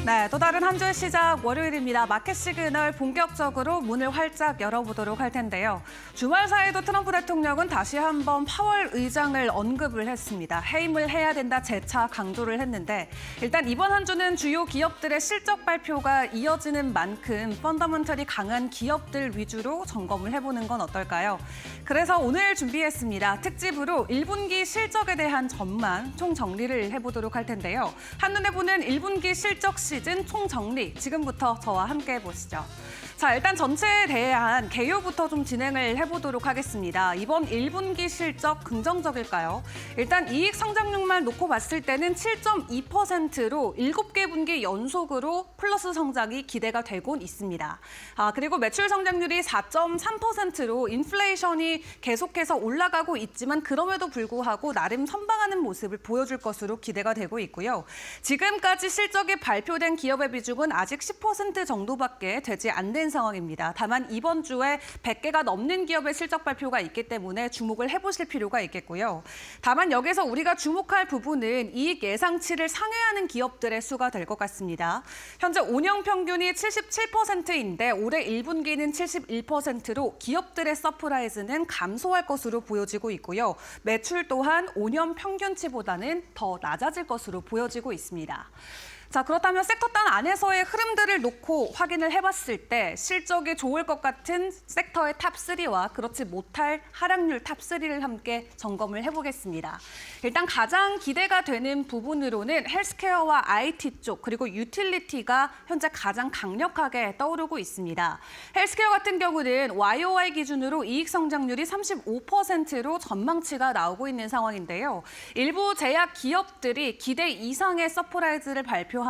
네, 또 다른 한 주의 시작 월요일입니다. 마켓 시그널 본격적으로 문을 활짝 열어보도록 할 텐데요. 주말 사이도 트럼프 대통령은 다시 한번 파월 의장을 언급을 했습니다. 해임을 해야 된다 재차 강조를 했는데 일단 이번 한 주는 주요 기업들의 실적 발표가 이어지는 만큼 펀더멘털이 강한 기업들 위주로 점검을 해보는 건 어떨까요? 그래서 오늘 준비했습니다. 특집으로 1분기 실적에 대한 전망 총정리를 해보도록 할 텐데요. 한눈에 보는 1분기 실적 시즌 총정리 지금부터 저와 함께 해보시죠. 자, 일단 전체에 대한 개요부터 좀 진행을 해보도록 하겠습니다. 이번 1분기 실적 긍정적일까요? 일단 이익 성장률만 놓고 봤을 때는 7.2%로 7개 분기 연속으로 플러스 성장이 기대가 되곤 있습니다. 그리고 매출 성장률이 4.3%로 인플레이션이 계속해서 올라가고 있지만 그럼에도 불구하고 나름 선방하는 모습을 보여줄 것으로 기대가 되고 있고요. 지금까지 실적이 발표된 기업의 비중은 아직 10% 정도밖에 되지 않는 상황입니다. 다만 이번 주에 100개가 넘는 기업의 실적 발표가 있기 때문에 주목을 해보실 필요가 있겠고요. 다만 여기서 우리가 주목할 부분은 이익 예상치를 상회하는 기업들의 수가 될 것 같습니다. 현재 5년 평균이 77%인데 올해 1분기는 71%로 기업들의 서프라이즈는 감소할 것으로 보여지고 있고요. 매출 또한 5년 평균치보다는 더 낮아질 것으로 보여지고 있습니다. 자, 그렇다면 섹터단 안에서의 흐름들을 놓고 확인을 해봤을 때 실적이 좋을 것 같은 섹터의 탑3와 그렇지 못할 하락률 탑3를 함께 점검을 해보겠습니다. 일단 가장 기대가 되는 부분으로는 헬스케어와 IT 쪽 그리고 유틸리티가 현재 가장 강력하게 떠오르고 있습니다. 헬스케어 같은 경우는 YOY 기준으로 이익 성장률이 35%로 전망치가 나오고 있는 상황인데요. 일부 제약 기업들이 기대 이상의 서프라이즈를 발표하면서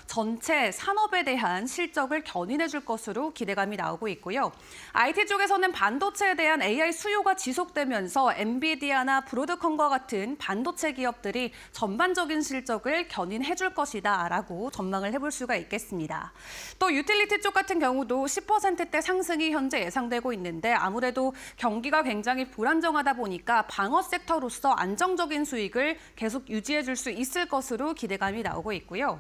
전체 산업에 대한 실적을 견인해 줄 것으로 기대감이 나오고 있고요. IT 쪽에서는 반도체에 대한 AI 수요가 지속되면서 엔비디아나 브로드컴과 같은 반도체 기업들이 전반적인 실적을 견인해 줄 것이다라고 전망을 해볼 수가 있겠습니다. 또 유틸리티 쪽 같은 경우도 10%대 상승이 현재 예상되고 있는데 아무래도 경기가 굉장히 불안정하다 보니까 방어 섹터로서 안정적인 수익을 계속 유지해 줄 수 있을 것으로 기대감이 나오고 있고요.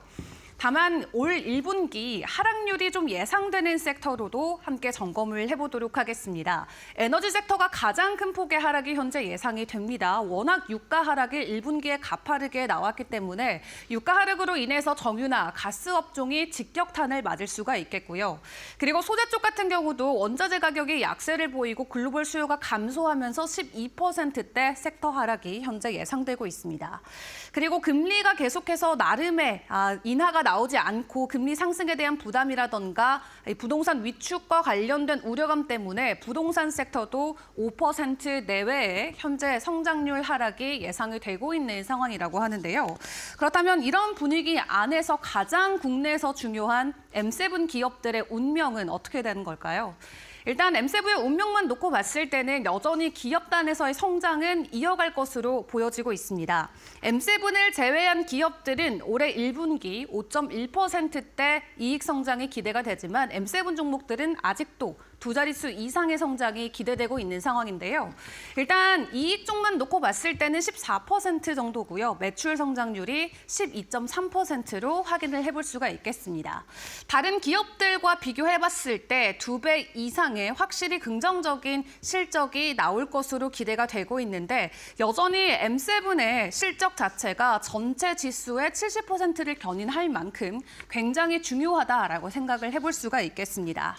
다만 올 1분기 하락률이 좀 예상되는 섹터로도 함께 점검을 해보도록 하겠습니다. 에너지 섹터가 가장 큰 폭의 하락이 현재 예상이 됩니다. 워낙 유가 하락이 1분기에 가파르게 나왔기 때문에 유가 하락으로 인해서 정유나 가스 업종이 직격탄을 맞을 수가 있겠고요. 그리고 소재 쪽 같은 경우도 원자재 가격이 약세를 보이고 글로벌 수요가 감소하면서 12%대 섹터 하락이 현재 예상되고 있습니다. 그리고 금리가 계속해서 나름의 인하가 나오지 않고 금리 상승에 대한 부담이라던가 부동산 위축과 관련된 우려감 때문에 부동산 섹터도 5% 내외의 현재 성장률 하락이 예상이 되고 있는 상황이라고 하는데요. 그렇다면 이런 분위기 안에서 가장 국내에서 중요한 M7 기업들의 운명은 어떻게 되는 걸까요? 일단 M7의 운명만 놓고 봤을 때는 여전히 기업단에서의 성장은 이어갈 것으로 보여지고 있습니다. M7을 제외한 기업들은 올해 1분기 5.1%대 이익 성장이 기대가 되지만 M7 종목들은 아직도 두 자릿수 이상의 성장이 기대되고 있는 상황인데요. 일단 이익 쪽만 놓고 봤을 때는 14% 정도고요. 매출 성장률이 12.3%로 확인을 해볼 수가 있겠습니다. 다른 기업들과 비교해봤을 때 2배 이상의 확실히 긍정적인 실적이 나올 것으로 기대가 되고 있는데 여전히 M7의 실적 자체가 전체 지수의 70%를 견인할 만큼 굉장히 중요하다라고 생각을 해볼 수가 있겠습니다.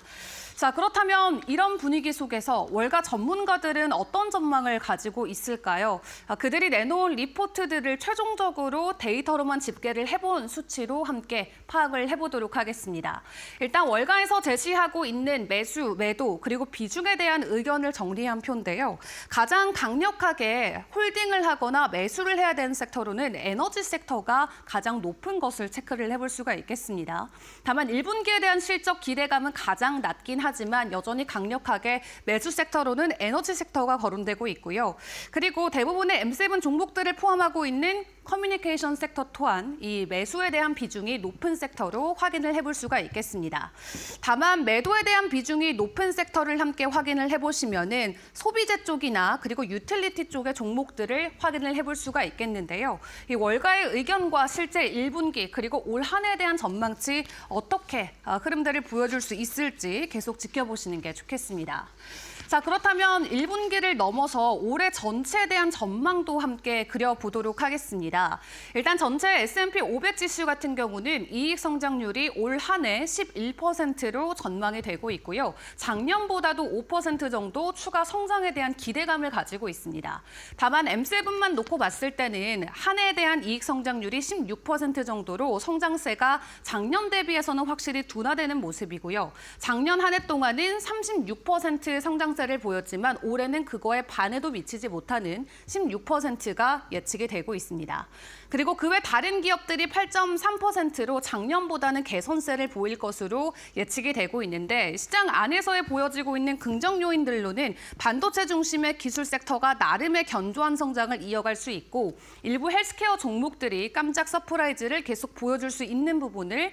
자, 그렇다면 이런 분위기 속에서 월가 전문가들은 어떤 전망을 가지고 있을까요? 그들이 내놓은 리포트들을 최종적으로 데이터로만 집계를 해본 수치로 함께 파악을 해보도록 하겠습니다. 일단 월가에서 제시하고 있는 매수, 매도, 그리고 비중에 대한 의견을 정리한 표인데요. 가장 강력하게 홀딩을 하거나 매수를 해야 되는 섹터로는 에너지 섹터가 가장 높은 것을 체크를 해볼 수가 있겠습니다. 다만 1분기에 대한 실적 기대감은 가장 낮긴 하지만 여전히 강력하게 매수 섹터로는 에너지 섹터가 거론되고 있고요. 그리고 대부분의 M7 종목들을 포함하고 있는 커뮤니케이션 섹터 또한 이 매수에 대한 비중이 높은 섹터로 확인을 해볼 수가 있겠습니다. 다만 매도에 대한 비중이 높은 섹터를 함께 확인을 해보시면은 소비재 쪽이나 그리고 유틸리티 쪽의 종목들을 확인을 해볼 수가 있겠는데요. 이 월가의 의견과 실제 1분기 그리고 올 한 해에 대한 전망치 어떻게 흐름들을 보여줄 수 있을지 계속 지켜보시는 게 좋겠습니다. 자, 그렇다면 1분기를 넘어서 올해 전체에 대한 전망도 함께 그려보도록 하겠습니다. 일단 전체 S&P 500 지수 같은 경우는 이익 성장률이 올 한 해 11%로 전망이 되고 있고요. 작년보다도 5% 정도 추가 성장에 대한 기대감을 가지고 있습니다. 다만 M7만 놓고 봤을 때는 한 해에 대한 이익 성장률이 16% 정도로 성장세가 작년 대비해서는 확실히 둔화되는 모습이고요. 작년 한 해 동안은 36% 성장 를 보였지만 올해는 그거에 반에도 미치지 못하는 16%가 예측이 되고 있습니다. 그리고 그 외 다른 기업들이 8.3%로 작년보다는 개선세를 보일 것으로 예측이 되고 있는데 시장 안에서의 보여지고 있는 긍정 요인들로는 반도체 중심의 기술 섹터가 나름의 견조한 성장을 이어갈 수 있고 일부 헬스케어 종목들이 깜짝 서프라이즈를 계속 보여줄 수 있는 부분을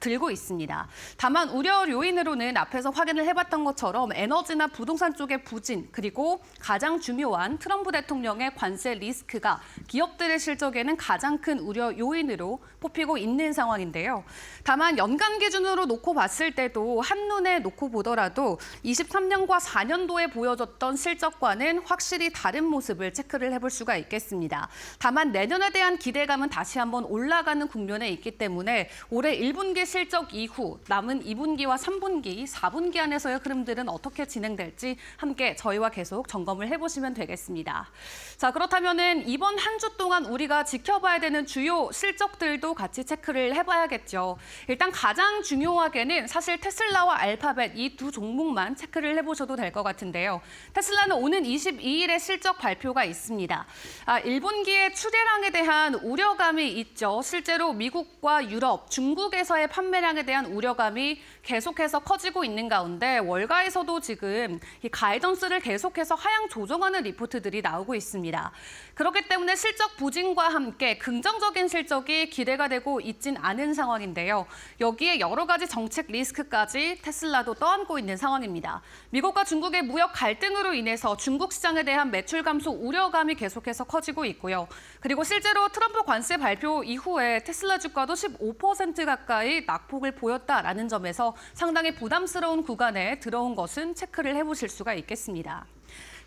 들고 있습니다. 다만 우려 요인으로는 앞에서 확인을 해봤던 것처럼 에너지나 부동산 쪽의 부진 그리고 가장 중요한 트럼프 대통령의 관세 리스크가 기업들의 실적에는 가장 큰 우려 요인으로 뽑히고 있는 상황인데요. 다만 연간 기준으로 놓고 봤을 때도 한눈에 놓고 보더라도 23년과 4년도에 보여줬던 실적과는 확실히 다른 모습을 체크를 해볼 수가 있겠습니다. 다만 내년에 대한 기대감은 다시 한번 올라가는 국면에 있기 때문에 올해 1분기 실적 이후 남은 2분기와 3분기, 4분기 안에서의 흐름들은 어떻게 진행될지 함께 저희와 계속 점검을 해보시면 되겠습니다. 자, 그렇다면은 이번 한 주 동안 우리가 지켜봐야 되는 주요 실적들도 같이 체크를 해봐야겠죠. 일단 가장 중요하게는 사실 테슬라와 알파벳 이 두 종목만 체크를 해보셔도 될 것 같은데요. 테슬라는 오는 22일에 실적 발표가 있습니다. 1분기의 추대량에 대한 우려감이 있죠. 실제로 미국과 유럽, 중국에서의 판매량에 대한 우려감이 계속해서 커지고 있는 가운데 월가에서도 지금 이 가이던스를 계속해서 하향 조정하는 리포트들이 나오고 있습니다. 그렇기 때문에 실적 부진과 함께 긍정적인 실적이 기대가 되고 있진 않은 상황인데요. 여기에 여러 가지 정책 리스크까지 테슬라도 떠안고 있는 상황입니다. 미국과 중국의 무역 갈등으로 인해서 중국 시장에 대한 매출 감소 우려감이 계속해서 커지고 있고요. 그리고 실제로 트럼프 관세 발표 이후에 테슬라 주가도 15% 가까이 낙폭을 보였다라는 점에서 상당히 부담스러운 구간에 들어온 것은 체크를 해보실 수가 있겠습니다.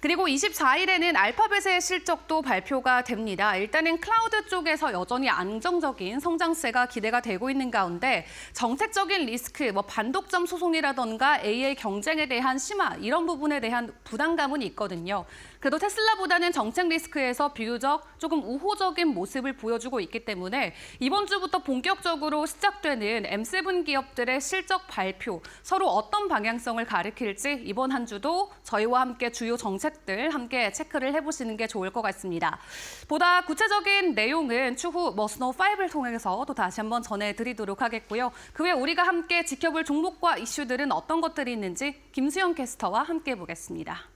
그리고 24일에는 알파벳의 실적도 발표가 됩니다. 일단은 클라우드 쪽에서 여전히 안정적인 성장세가 기대가 되고 있는 가운데 정책적인 리스크, 반독점 소송이라던가 AI 경쟁에 대한 심화 이런 부분에 대한 부담감은 있거든요. 그래도 테슬라보다는 정책 리스크에서 비교적 조금 우호적인 모습을 보여주고 있기 때문에 이번 주부터 본격적으로 시작되는 M7 기업들의 실적 발표, 서로 어떤 방향성을 가리킬지 이번 한 주도 저희와 함께 주요 정책들 함께 체크를 해보시는 게 좋을 것 같습니다. 보다 구체적인 내용은 추후 머스노5를 통해서 또 다시 한번 전해드리도록 하겠고요. 그 외에 우리가 함께 지켜볼 종목과 이슈들은 어떤 것들이 있는지 김수영 캐스터와 함께 보겠습니다.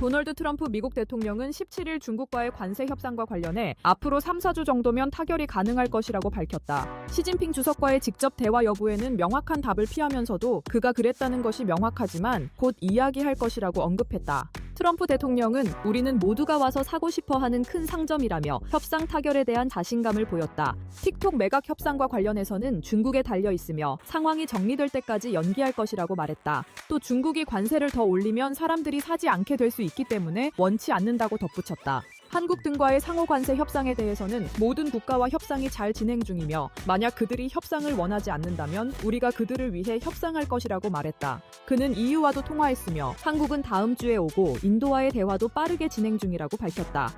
도널드 트럼프 미국 대통령은 17일 중국과의 관세 협상과 관련해 앞으로 3, 4주 정도면 타결이 가능할 것이라고 밝혔다. 시진핑 주석과의 직접 대화 여부에는 명확한 답을 피하면서도 그가 그랬다는 것이 명확하지만 곧 이야기할 것이라고 언급했다. 트럼프 대통령은 우리는 모두가 와서 사고 싶어 하는 큰 상점이라며 협상 타결에 대한 자신감을 보였다. 틱톡 매각 협상과 관련해서는 중국에 달려 있으며 상황이 정리될 때까지 연기할 것이라고 말했다. 또 중국이 관세를 더 올리면 사람들이 사지 않게 될 수 있기 때문에 원치 않는다고 덧붙였다. 한국 등과의 상호 관세 협상에 대해서는 모든 국가와 협상이 잘 진행 중이며 만약 그들이 협상을 원하지 않는다면 우리가 그들을 위해 협상할 것이라고 말했다. 그는 EU와도 통화했으며 한국은 다음 주에 오고 인도와의 대화도 빠르게 진행 중이라고 밝혔다.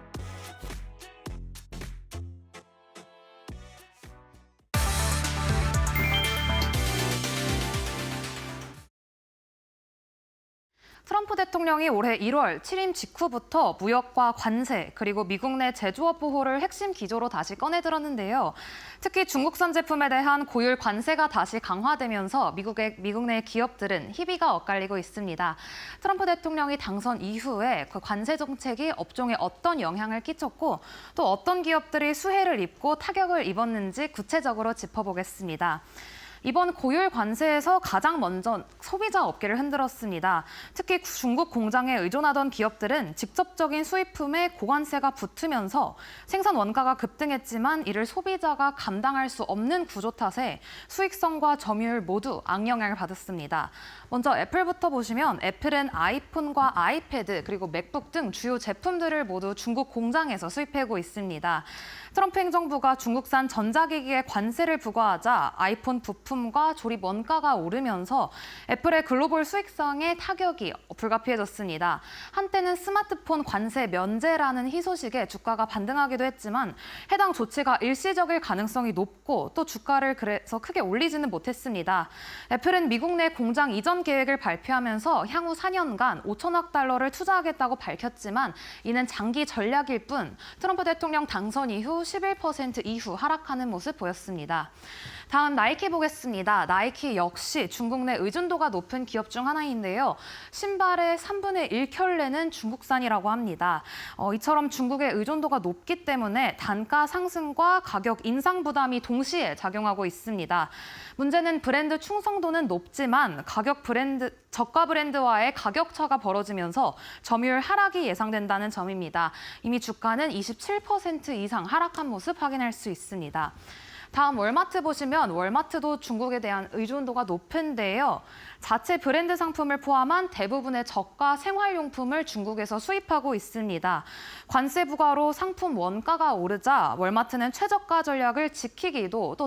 트럼프 대통령이 올해 1월 취임 직후부터 무역과 관세 그리고 미국 내 제조업 보호를 핵심 기조로 다시 꺼내들었는데요. 특히 중국산 제품에 대한 고율 관세가 다시 강화되면서 미국 내 기업들은 희비가 엇갈리고 있습니다. 트럼프 대통령이 당선 이후에 그 관세 정책이 업종에 어떤 영향을 끼쳤고 또 어떤 기업들이 수혜를 입고 타격을 입었는지 구체적으로 짚어보겠습니다. 이번 고율 관세에서 가장 먼저 소비자 업계를 흔들었습니다. 특히 중국 공장에 의존하던 기업들은 직접적인 수입품에 고관세가 붙으면서 생산 원가가 급등했지만 이를 소비자가 감당할 수 없는 구조 탓에 수익성과 점유율 모두 악영향을 받았습니다. 먼저 애플부터 보시면 애플은 아이폰과 아이패드 그리고 맥북 등 주요 제품들을 모두 중국 공장에서 수입하고 있습니다. 트럼프 행정부가 중국산 전자기기에 관세를 부과하자 아이폰 부품과 조립 원가가 오르면서 애플의 글로벌 수익성에 타격이 불가피해졌습니다. 한때는 스마트폰 관세 면제라는 희소식에 주가가 반등하기도 했지만 해당 조치가 일시적일 가능성이 높고 또 주가를 그래서 크게 올리지는 못했습니다. 애플은 미국 내 공장 이전 계획을 발표하면서 향후 4년간 5천억 달러를 투자하겠다고 밝혔지만 이는 장기 전략일 뿐 트럼프 대통령 당선 이후 11% 이후 하락하는 모습 보였습니다. 다음 나이키 보겠습니다. 나이키 역시 중국 내 의존도가 높은 기업 중 하나인데요. 신발의 3분의 1켤레는 중국산이라고 합니다. 이처럼 중국의 의존도가 높기 때문에 단가 상승과 가격 인상 부담이 동시에 작용하고 있습니다. 문제는 브랜드 충성도는 높지만 저가 브랜드와의 가격차가 벌어지면서 점유율 하락이 예상된다는 점입니다. 이미 주가는 27% 이상 하락한 모습 확인할 수 있습니다. 다음 월마트 보시면 월마트도 중국에 대한 의존도가 높은데요. 자체 브랜드 상품을 포함한 대부분의 저가 생활용품을 중국에서 수입하고 있습니다. 관세 부과로 상품 원가가 오르자 월마트는 최저가 전략을 지키기도 또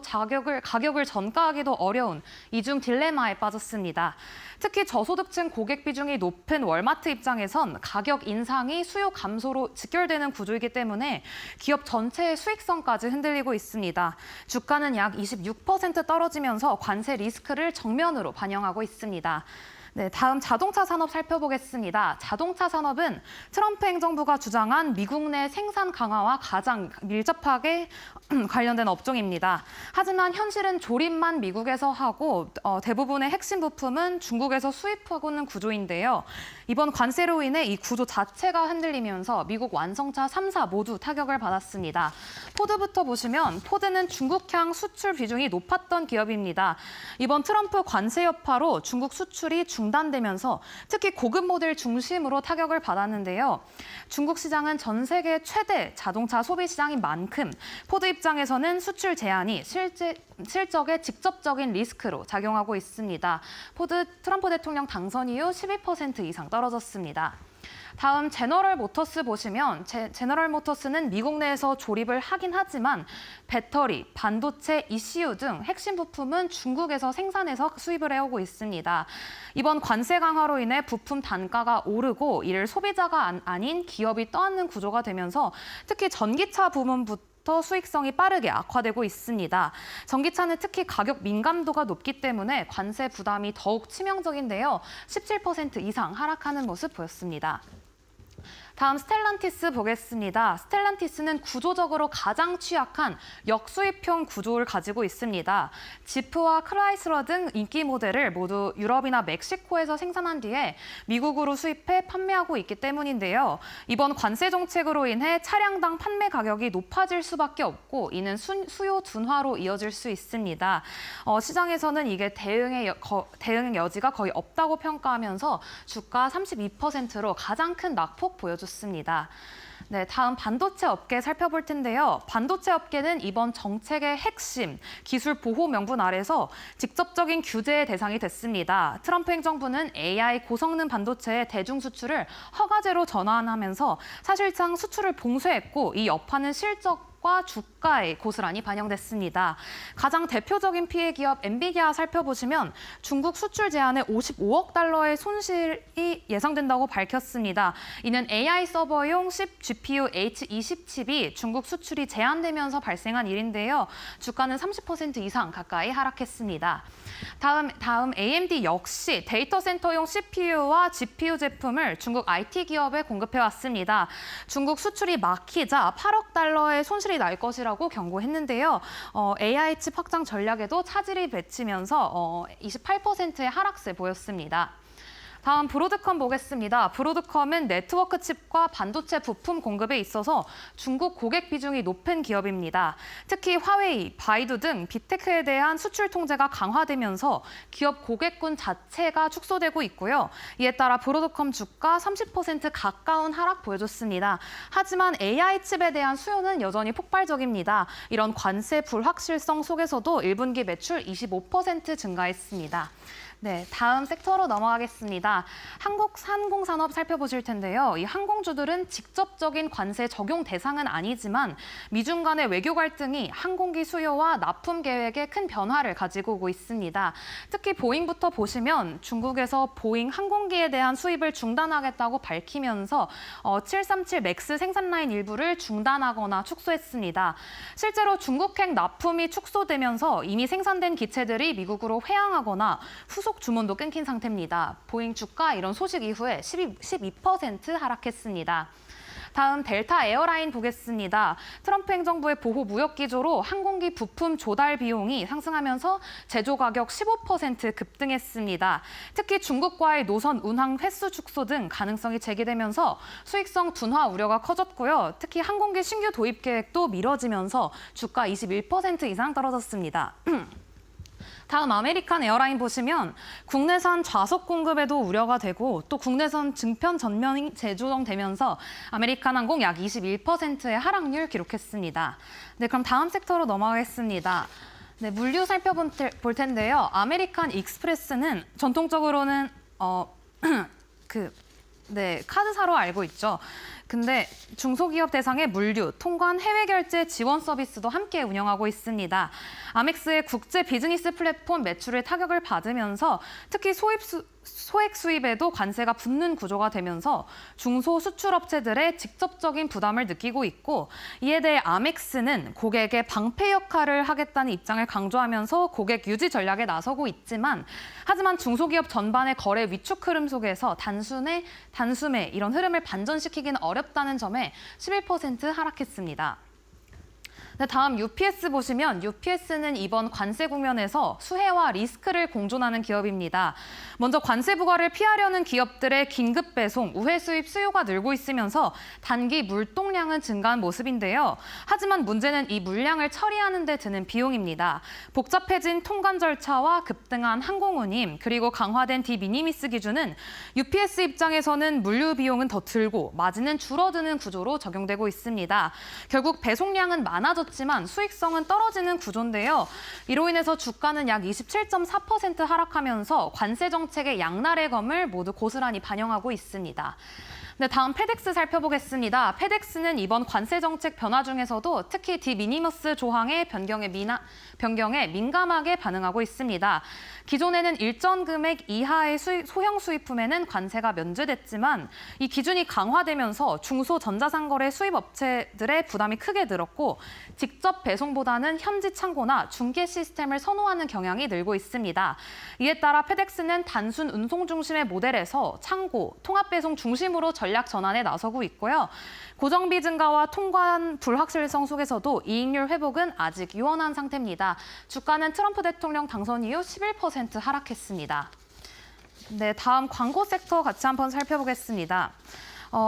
가격을 전가하기도 어려운 이중 딜레마에 빠졌습니다. 특히 저소득층 고객 비중이 높은 월마트 입장에선 가격 인상이 수요 감소로 직결되는 구조이기 때문에 기업 전체의 수익성까지 흔들리고 있습니다. 주가는 약 26% 떨어지면서 관세 리스크를 정면으로 반영하고 있습니다. 네, 다음 자동차 산업 살펴보겠습니다. 자동차 산업은 트럼프 행정부가 주장한 미국 내 생산 강화와 가장 밀접하게 관련된 업종입니다. 하지만 현실은 조립만 미국에서 하고 대부분의 핵심 부품은 중국에서 수입하고는 구조인데요. 이번 관세로 인해 이 구조 자체가 흔들리면서 미국 완성차 3사 모두 타격을 받았습니다. 포드부터 보시면 포드는 중국향 수출 비중이 높았던 기업입니다. 이번 트럼프 관세 여파로 중국 수출이 중단되면서 특히 고급 모델 중심으로 타격을 받았는데요. 중국 시장은 전 세계 최대 자동차 소비 시장인 만큼 포드 입장에서는 수출 제한이 실적에 직접적인 리스크로 작용하고 있습니다. 포드 트럼프 대통령 당선 이후 12% 이상 떨어졌습니다. 다음 제너럴 모터스 보시면 제너럴 모터스는 미국 내에서 조립을 하긴 하지만 배터리, 반도체, ECU 등 핵심 부품은 중국에서 생산해서 수입을 해오고 있습니다. 이번 관세 강화로 인해 부품 단가가 오르고 이를 소비자가 아닌 기업이 떠안는 구조가 되면서 특히 전기차 부문부터 수익성이 빠르게 악화되고 있습니다. 전기차는 특히 가격 민감도가 높기 때문에 관세 부담이 더욱 치명적인데요. 17% 이상 하락하는 모습 보였습니다. 다음 스텔란티스 보겠습니다. 스텔란티스는 구조적으로 가장 취약한 역수입형 구조를 가지고 있습니다. 지프와 크라이슬러 등 인기 모델을 모두 유럽이나 멕시코에서 생산한 뒤에 미국으로 수입해 판매하고 있기 때문인데요. 이번 관세 정책으로 인해 차량당 판매 가격이 높아질 수밖에 없고 이는 수요 둔화로 이어질 수 있습니다. 시장에서는 이게 대응 여지가 거의 없다고 평가하면서 주가 32%로 가장 큰 낙폭 보여줬습니다. 네, 다음 반도체 업계 살펴볼 텐데요. 반도체 업계는 이번 정책의 핵심, 기술 보호 명분 아래서 직접적인 규제의 대상이 됐습니다. 트럼프 행정부는 AI 고성능 반도체의 대중 수출을 허가제로 전환하면서 사실상 수출을 봉쇄했고 이 여파는 실적과 주가에 고스란히 반영됐습니다. 가장 대표적인 피해 기업 엔비디아 살펴보시면 중국 수출 제한에 55억 달러의 손실이 예상된다고 밝혔습니다. 이는 AI 서버용 10 GPU H20 칩이 중국 수출이 제한되면서 발생한 일인데요. 주가는 30% 이상 가까이 하락했습니다. 다음 AMD 역시 데이터 센터용 CPU와 GPU 제품을 중국 IT 기업에 공급해왔습니다. 중국 수출이 막히자 8억 달러의 손실이 날 것이라고 경고했는데요. AI 칩 확장 전략에도 차질이 맺히면서 28%의 하락세 보였습니다. 다음 브로드컴 보겠습니다. 브로드컴은 네트워크 칩과 반도체 부품 공급에 있어서 중국 고객 비중이 높은 기업입니다. 특히 화웨이, 바이두 등 빅테크에 대한 수출 통제가 강화되면서 기업 고객군 자체가 축소되고 있고요. 이에 따라 브로드컴 주가 30% 가까운 하락 보여줬습니다. 하지만 AI 칩에 대한 수요는 여전히 폭발적입니다. 이런 관세 불확실성 속에서도 1분기 매출 25% 증가했습니다. 네, 다음 섹터로 넘어가겠습니다. 항공산업 살펴보실 텐데요. 이 항공주들은 직접적인 관세 적용 대상은 아니지만 미중 간의 외교 갈등이 항공기 수요와 납품 계획에 큰 변화를 가지고 오고 있습니다. 특히 보잉부터 보시면 중국에서 보잉 항공기에 대한 수입을 중단하겠다고 밝히면서 737 맥스 생산 라인 일부를 중단하거나 축소했습니다. 실제로 중국행 납품이 축소되면서 이미 생산된 기체들이 미국으로 회항하거나 후속 주문도 끊긴 상태입니다. 보잉 주가 이런 소식 이후에 12% 하락했습니다. 다음 델타 에어라인 보겠습니다. 트럼프 행정부의 보호 무역 기조로 항공기 부품 조달 비용이 상승하면서 제조 가격 15% 급등했습니다. 특히 중국과의 노선 운항 횟수 축소 등 가능성이 제기되면서 수익성 둔화 우려가 커졌고요. 특히 항공기 신규 도입 계획도 미뤄지면서 주가 21% 이상 떨어졌습니다. 다음 아메리칸 에어라인 보시면 국내산 좌석 공급에도 우려가 되고 또 국내선 증편 전면이 재조정되면서 아메리칸 항공 약 21%의 하락률 기록했습니다. 네, 그럼 다음 섹터로 넘어가겠습니다. 네, 물류 살펴볼 텐데요. 아메리칸 익스프레스는 전통적으로는 카드사로 알고 있죠. 근데 중소기업 대상의 물류, 통관, 해외 결제 지원 서비스도 함께 운영하고 있습니다. 아멕스의 국제 비즈니스 플랫폼 매출의 타격을 받으면서 특히 소액 수입에도 관세가 붙는 구조가 되면서 중소 수출업체들의 직접적인 부담을 느끼고 있고 이에 대해 아멕스는 고객의 방패 역할을 하겠다는 입장을 강조하면서 고객 유지 전략에 나서고 있지만 하지만 중소기업 전반의 거래 위축 흐름 속에서 단숨에 이런 흐름을 반전시키기는 어렵다는 점에 11% 하락했습니다. 네, 다음 UPS 보시면 UPS는 이번 관세 국면에서 수혜와 리스크를 공존하는 기업입니다. 먼저 관세 부과를 피하려는 기업들의 긴급 배송, 우회 수입 수요가 늘고 있으면서 단기 물동량은 증가한 모습인데요. 하지만 문제는 이 물량을 처리하는 데 드는 비용입니다. 복잡해진 통관 절차와 급등한 항공운임, 그리고 강화된 디미니미스 기준은 UPS 입장에서는 물류 비용은 더 들고 마진은 줄어드는 구조로 적용되고 있습니다. 결국 배송량은 많아졌지만 수익성은 떨어지는 구조인데요. 이로 인해서 주가는 약 27.4% 하락하면서 관세 정책의 양날의 검을 모두 고스란히 반영하고 있습니다. 네, 다음 페덱스 살펴보겠습니다. 페덱스는 이번 관세 정책 변화 중에서도 특히 디미니머스 조항의 변경에 민감하게 반응하고 있습니다. 기존에는 일정 금액 이하의 소형 수입품에는 관세가 면제됐지만 이 기준이 강화되면서 중소전자상거래 수입업체들의 부담이 크게 늘었고 직접 배송보다는 현지 창고나 중개 시스템을 선호하는 경향이 늘고 있습니다. 이에 따라 페덱스는 단순 운송 중심의 모델에서 창고, 통합배송 중심으로 전략 전환에 나서고 있고요. 고정비 증가와 통관 불확실성 속에서도 이익률 회복은 아직 유연한 상태입니다. 주가는 트럼프 대통령 당선 이후 11% 하락했습니다. 네, 다음 광고 섹터 같이 한번 살펴보겠습니다.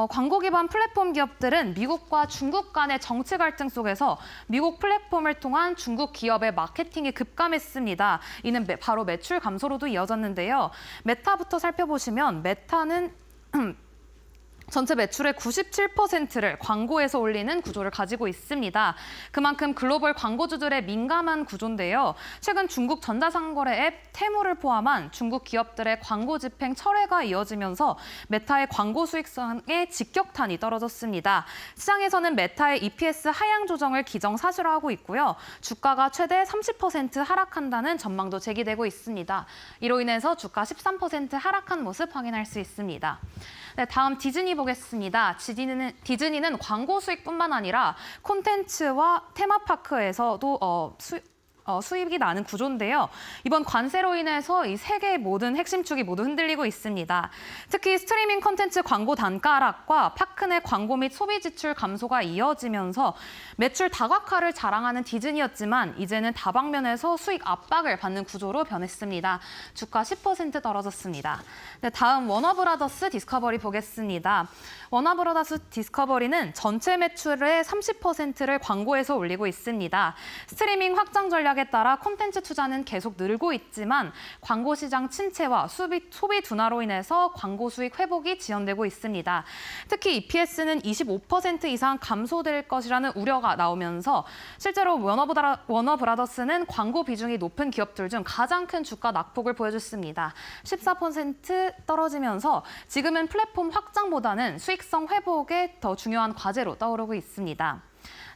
광고 기반 플랫폼 기업들은 미국과 중국 간의 정치 갈등 속에서 미국 플랫폼을 통한 중국 기업의 마케팅이 급감했습니다. 이는 바로 매출 감소로도 이어졌는데요. 메타부터 살펴보시면 메타는 전체 매출의 97%를 광고에서 올리는 구조를 가지고 있습니다. 그만큼 글로벌 광고주들의 민감한 구조인데요. 최근 중국 전자상거래 앱 테무를 포함한 중국 기업들의 광고 집행 철회가 이어지면서 메타의 광고 수익성에 직격탄이 떨어졌습니다. 시장에서는 메타의 EPS 하향 조정을 기정사실화하고 있고요. 주가가 최대 30% 하락한다는 전망도 제기되고 있습니다. 이로 인해서 주가 13% 하락한 모습 확인할 수 있습니다. 네, 다음 디즈니 보겠습니다. 디즈니는 광고 수익뿐만 아니라 콘텐츠와 테마파크에서도 수입이 나는 구조인데요. 이번 관세로 인해서 이 세 개의 모든 핵심 축이 모두 흔들리고 있습니다. 특히 스트리밍 콘텐츠 광고 단가 하락과 파크 내 광고 및 소비 지출 감소가 이어지면서 매출 다각화를 자랑하는 디즈니였지만 이제는 다방면에서 수익 압박을 받는 구조로 변했습니다. 주가 10% 떨어졌습니다. 네, 다음 워너브라더스 디스커버리 보겠습니다. 워너브라더스 디스커버리는 전체 매출의 30%를 광고에서 올리고 있습니다. 스트리밍 확장 전략에 따라 콘텐츠 투자는 계속 늘고 있지만 광고 시장 침체와 소비 둔화로 인해서 광고 수익 회복이 지연되고 있습니다. 특히 EPS는 25% 이상 감소될 것이라는 우려가 나오면서 실제로 워너브라더스는 광고 비중이 높은 기업들 중 가장 큰 주가 낙폭을 보여줬습니다. 14% 떨어지면서 지금은 플랫폼 확장보다는 수익성 회복에 더 중요한 과제로 떠오르고 있습니다.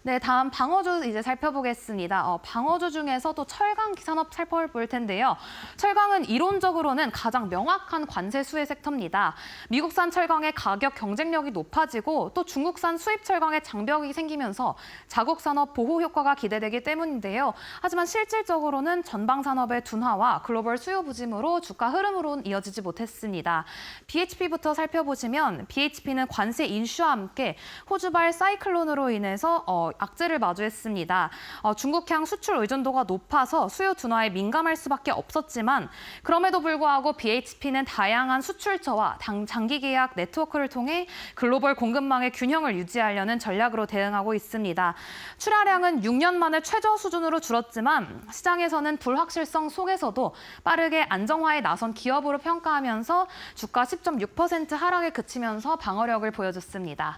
네, 다음 방어주 이제 살펴보겠습니다. 방어주 중에서도 철강 산업 살펴볼 텐데요. 철강은 이론적으로는 가장 명확한 관세 수혜 섹터입니다. 미국산 철강의 가격 경쟁력이 높아지고 또 중국산 수입 철강의 장벽이 생기면서 자국 산업 보호 효과가 기대되기 때문인데요. 하지만 실질적으로는 전방 산업의 둔화와 글로벌 수요 부짐으로 주가 흐름으로는 이어지지 못했습니다. BHP부터 살펴보시면 BHP는 관세 인슈와 함께 호주발 사이클론으로 인해서 악재를 마주했습니다. 중국향 수출 의존도가 높아서 수요 둔화에 민감할 수밖에 없었지만 그럼에도 불구하고 BHP는 다양한 수출처와 장기 계약 네트워크를 통해 글로벌 공급망의 균형을 유지하려는 전략으로 대응하고 있습니다. 출하량은 6년 만에 최저 수준으로 줄었지만 시장에서는 불확실성 속에서도 빠르게 안정화에 나선 기업으로 평가하면서 주가 10.6% 하락에 그치면서 방어력을 보여줬습니다.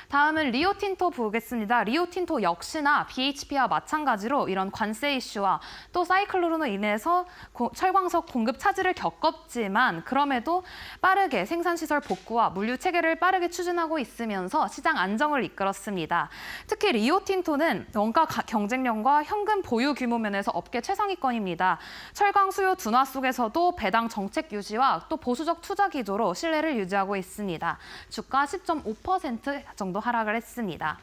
다음은 리오틴토 보겠습니다. 리오틴토 역시나 BHP와 마찬가지로 이런 관세 이슈와 또 사이클론으로 인해서 철광석 공급 차질을 겪었지만 그럼에도 빠르게 생산시설 복구와 물류 체계를 빠르게 추진하고 있으면서 시장 안정을 이끌었습니다. 특히 리오틴토는 원가 경쟁력과 현금 보유 규모 면에서 업계 최상위권입니다. 철강 수요 둔화 속에서도 배당 정책 유지와 또 보수적 투자 기조로 신뢰를 유지하고 있습니다. 주가 10.5% 정도 하락을 했습니다.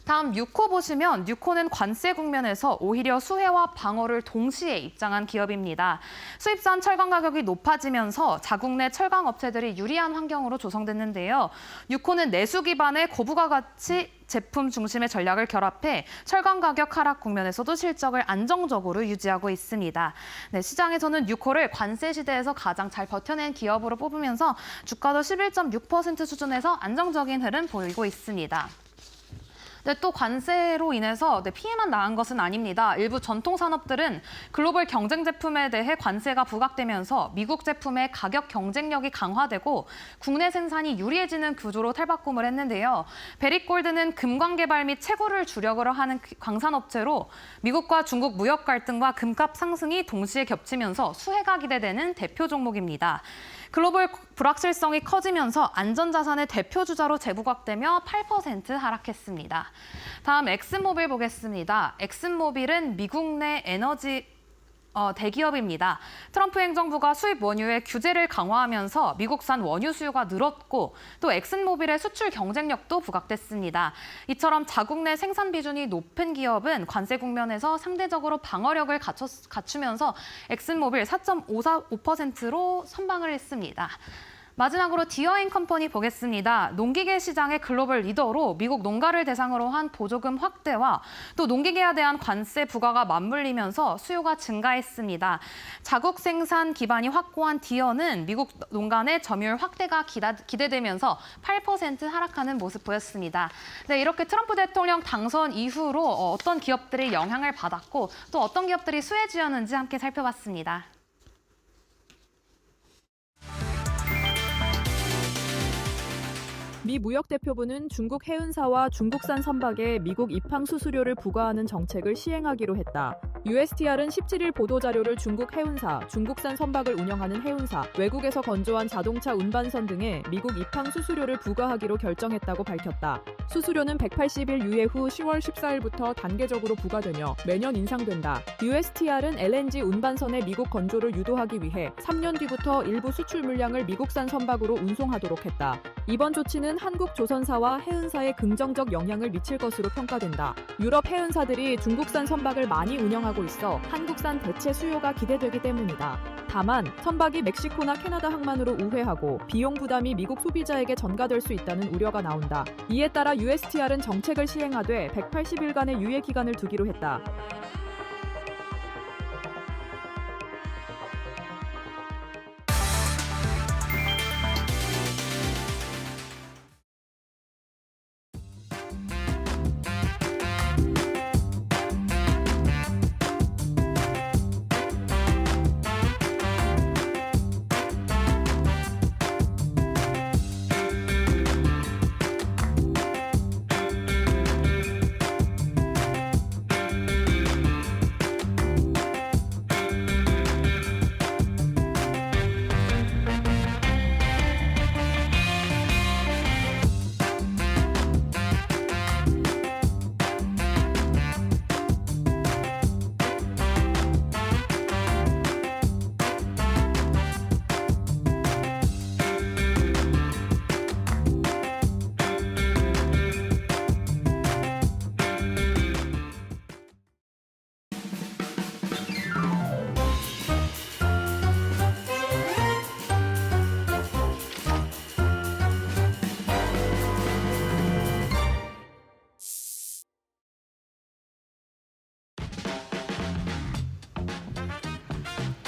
다음 뉴코 보시면 뉴코는 관세 국면에서 오히려 수혜와 방어를 동시에 입장한 기업입니다. 수입산 철강 가격이 높아지면서 자국 내 철강 업체들이 유리한 환경으로 조성됐는데요. 뉴코는 내수 기반의 고부가 가치 제품 중심의 전략을 결합해 철강 가격 하락 국면에서도 실적을 안정적으로 유지하고 있습니다. 네, 시장에서는 뉴코를 관세 시대에서 가장 잘 버텨낸 기업으로 뽑으면서 주가도 11.6% 수준에서 안정적인 흐름 보이고 있습니다. 네, 또 관세로 인해서 피해만 나은 것은 아닙니다. 일부 전통 산업들은 글로벌 경쟁 제품에 대해 관세가 부각되면서 미국 제품의 가격 경쟁력이 강화되고 국내 생산이 유리해지는 구조로 탈바꿈을 했는데요. 베리골드는 금광 개발 및 채굴을 주력으로 하는 광산업체로 미국과 중국 무역 갈등과 금값 상승이 동시에 겹치면서 수혜가 기대되는 대표 종목입니다. 글로벌 불확실성이 커지면서 안전자산의 대표 주자로 재부각되며 8% 하락했습니다. 다음 엑슨모빌 보겠습니다. 엑슨모빌은 미국 내 에너지 대기업입니다. 트럼프 행정부가 수입 원유의 규제를 강화하면서 미국산 원유 수요가 늘었고 또 엑슨모빌의 수출 경쟁력도 부각됐습니다. 이처럼 자국 내 생산 비중이 높은 기업은 관세 국면에서 상대적으로 방어력을 갖추면서 엑슨모빌 4.55%로 선방을 했습니다. 마지막으로 디어인 컴퍼니 보겠습니다. 농기계 시장의 글로벌 리더로 미국 농가를 대상으로 한 보조금 확대와 또 농기계에 대한 관세 부과가 맞물리면서 수요가 증가했습니다. 자국 생산 기반이 확고한 디어는 미국 농가 내 점유율 확대가 기대되면서 8% 하락하는 모습 보였습니다. 네, 이렇게 트럼프 대통령 당선 이후로 어떤 기업들이 영향을 받았고 또 어떤 기업들이 수혜주였는지 함께 살펴봤습니다. 미 무역대표부는 중국 해운사와 중국산 선박에 미국 입항 수수료를 부과하는 정책을 시행하기로 했다. USTR은 17일 보도자료를 중국 해운사, 중국산 선박을 운영하는 해운사, 외국에서 건조한 자동차 운반선 등에 미국 입항 수수료를 부과하기로 결정했다고 밝혔다. 수수료는 180일 유예 후 10월 14일부터 단계적으로 부과되며 매년 인상된다. USTR은 LNG 운반선의 미국 건조를 유도하기 위해 3년 뒤부터 일부 수출 물량을 미국산 선박으로 운송하도록 했다. 이번 조치는 한국 조선사와 해운사에 긍정적 영향을 미칠 것으로 평가된다. 유럽 해운사들이 중국산 선박을 많이 운영하고 있어 한국산 대체 수요가 기대되기 때문이다. 다만 선박이 멕시코나 캐나다 항만으로 우회하고 비용 부담이 미국 소비자에게 전가될 수 있다는 우려가 나온다. 이에 따라 USTR은 정책을 시행하되 180일간의 유예 기간을 두기로 했다.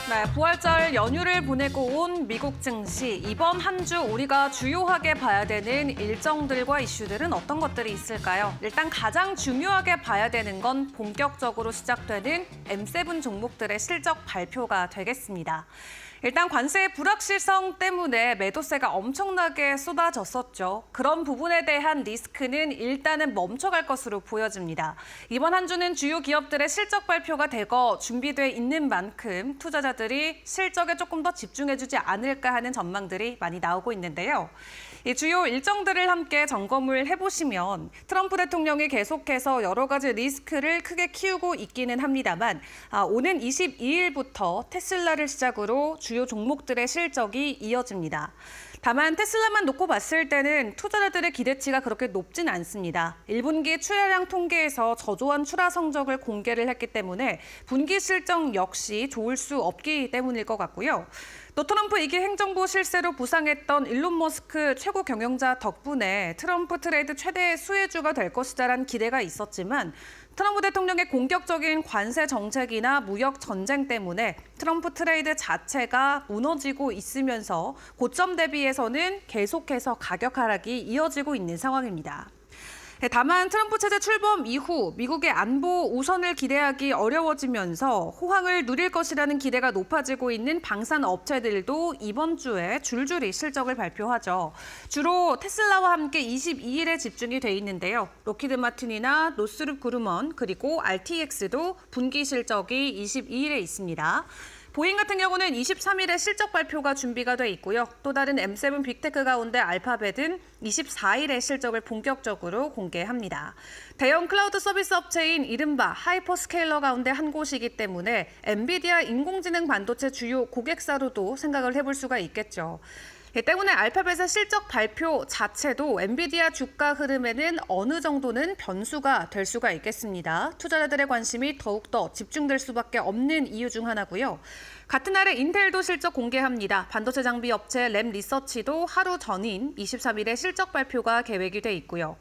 네, 부활절 연휴를 보내고 온 미국 증시. 이번 한 주 우리가 주요하게 봐야 되는 일정들과 이슈들은 어떤 것들이 있을까요? 일단 가장 중요하게 봐야 되는 건 본격적으로 시작되는 M7 종목들의 실적 발표가 되겠습니다. 일단 관세의 불확실성 때문에 매도세가 엄청나게 쏟아졌었죠. 그런 부분에 대한 리스크는 일단은 멈춰갈 것으로 보여집니다. 이번 한 주는 주요 기업들의 실적 발표가 되고 준비돼 있는 만큼 투자자들이 실적에 조금 더 집중해주지 않을까 하는 전망들이 많이 나오고 있는데요. 이 주요 일정들을 함께 점검을 해보시면 트럼프 대통령이 계속해서 여러 가지 리스크를 크게 키우고 있기는 합니다만 오는 22일부터 테슬라를 시작으로 주요 종목들의 실적이 이어집니다. 다만 테슬라만 놓고 봤을 때는 투자자들의 기대치가 그렇게 높진 않습니다. 1분기 출하량 통계에서 저조한 출하 성적을 공개를 했기 때문에 분기 실적 역시 좋을 수 없기 때문일 것 같고요. 또 트럼프 2기 행정부 실세로 부상했던 일론 머스크 최고 경영자 덕분에 트럼프 트레이드 최대의 수혜주가 될 것이다라는 기대가 있었지만 트럼프 대통령의 공격적인 관세 정책이나 무역 전쟁 때문에 트럼프 트레이드 자체가 무너지고 있으면서 고점 대비해서는 계속해서 가격 하락이 이어지고 있는 상황입니다. 다만 트럼프 체제 출범 이후 미국의 안보 우선을 기대하기 어려워지면서 호황을 누릴 것이라는 기대가 높아지고 있는 방산 업체들도 이번 주에 줄줄이 실적을 발표하죠. 주로 테슬라와 함께 22일에 집중이 돼 있는데요. 로키드 마틴이나 노스룹 그루먼 그리고 RTX도 분기 실적이 22일에 있습니다. 보잉 같은 경우는 23일에 실적 발표가 준비가 돼 있고요. 또 다른 M7 빅테크 가운데 알파벳은 24일에 실적을 본격적으로 공개합니다. 대형 클라우드 서비스 업체인 이른바 하이퍼스케일러 가운데 한 곳이기 때문에 엔비디아 인공지능 반도체 주요 고객사로도 생각을 해볼 수가 있겠죠. 때문에 알파벳의 실적 발표 자체도 엔비디아 주가 흐름에는 어느 정도는 변수가 될 수가 있겠습니다. 투자자들의 관심이 더욱더 집중될 수밖에 없는 이유 중 하나고요. 같은 날에 인텔도 실적 공개합니다. 반도체 장비 업체 램리서치도 하루 전인 23일에 실적 발표가 계획이 돼 있고요.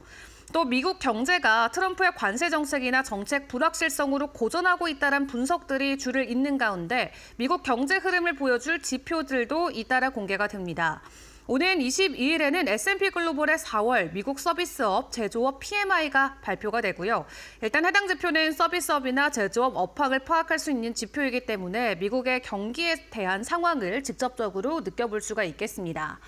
또 미국 경제가 트럼프의 관세 정책이나 정책 불확실성으로 고전하고 있다는 분석들이 줄을 잇는 가운데 미국 경제 흐름을 보여줄 지표들도 잇따라 공개가 됩니다. 오는 22일에는 S&P 글로벌의 4월 미국 서비스업, 제조업 PMI가 발표가 되고요. 일단 해당 지표는 서비스업이나 제조업 업황을 파악할 수 있는 지표이기 때문에 미국의 경기에 대한 상황을 직접적으로 느껴볼 수가 있겠습니다.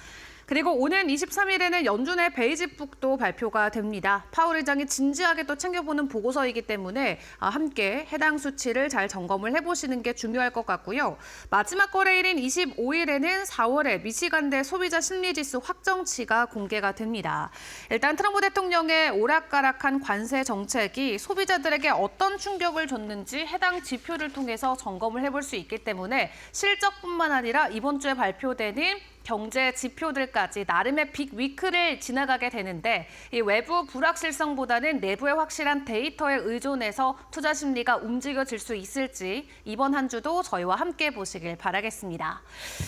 그리고 오는 23일에는 연준의 베이직북도 발표가 됩니다. 파월 의장이 진지하게 또 챙겨보는 보고서이기 때문에 함께 해당 수치를 잘 점검을 해보시는 게 중요할 것 같고요. 마지막 거래일인 25일에는 4월에 미시간대 소비자 심리지수 확정치가 공개가 됩니다. 일단 트럼프 대통령의 오락가락한 관세 정책이 소비자들에게 어떤 충격을 줬는지 해당 지표를 통해서 점검을 해볼 수 있기 때문에 실적뿐만 아니라 이번 주에 발표되는 경제 지표들까지 나름의 빅위크를 지나가게 되는데 이 외부 불확실성보다는 내부의 확실한 데이터에 의존해서 투자 심리가 움직여질 수 있을지 이번 한 주도 저희와 함께 보시길 바라겠습니다.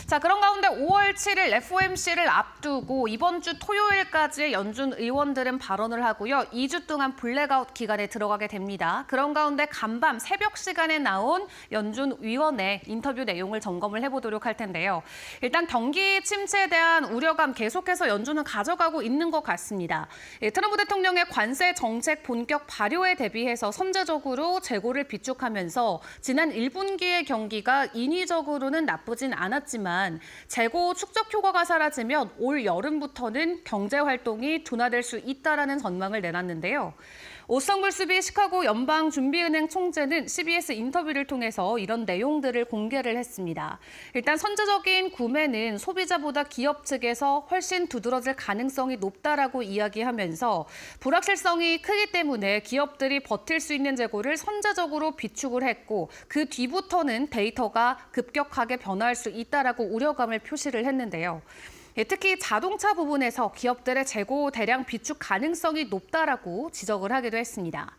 자, 그런 가운데 5월 7일 FOMC를 앞두고 이번 주 토요일까지 연준 의원들은 발언을 하고요. 2주 동안 블랙아웃 기간에 들어가게 됩니다. 그런 가운데 간밤 새벽 시간에 나온 연준 위원의 인터뷰 내용을 점검을 해보도록 할 텐데요. 일단 경기 침체에 대한 우려감 계속해서 연준은 가져가고 있는 것 같습니다. 트럼프 대통령의 관세 정책 본격 발효에 대비해서 선제적으로 재고를 비축하면서 지난 1분기의 경기가 인위적으로는 나쁘진 않았지만 재고 축적 효과가 사라지면 올 여름부터는 경제 활동이 둔화될 수 있다라는 전망을 내놨는데요. 오성글스비 시카고 연방준비은행 총재는 CBS 인터뷰를 통해서 이런 내용들을 공개를 했습니다. 일단 선제적인 구매는 소비자보다 기업 측에서 훨씬 두드러질 가능성이 높다라고 이야기하면서 불확실성이 크기 때문에 기업들이 버틸 수 있는 재고를 선제적으로 비축을 했고 그 뒤부터는 데이터가 급격하게 변화할 수 있다라고 우려감을 표시를 했는데요. 특히 자동차 부분에서 기업들의 재고 대량 비축 가능성이 높다라고 지적을 하기도 했습니다.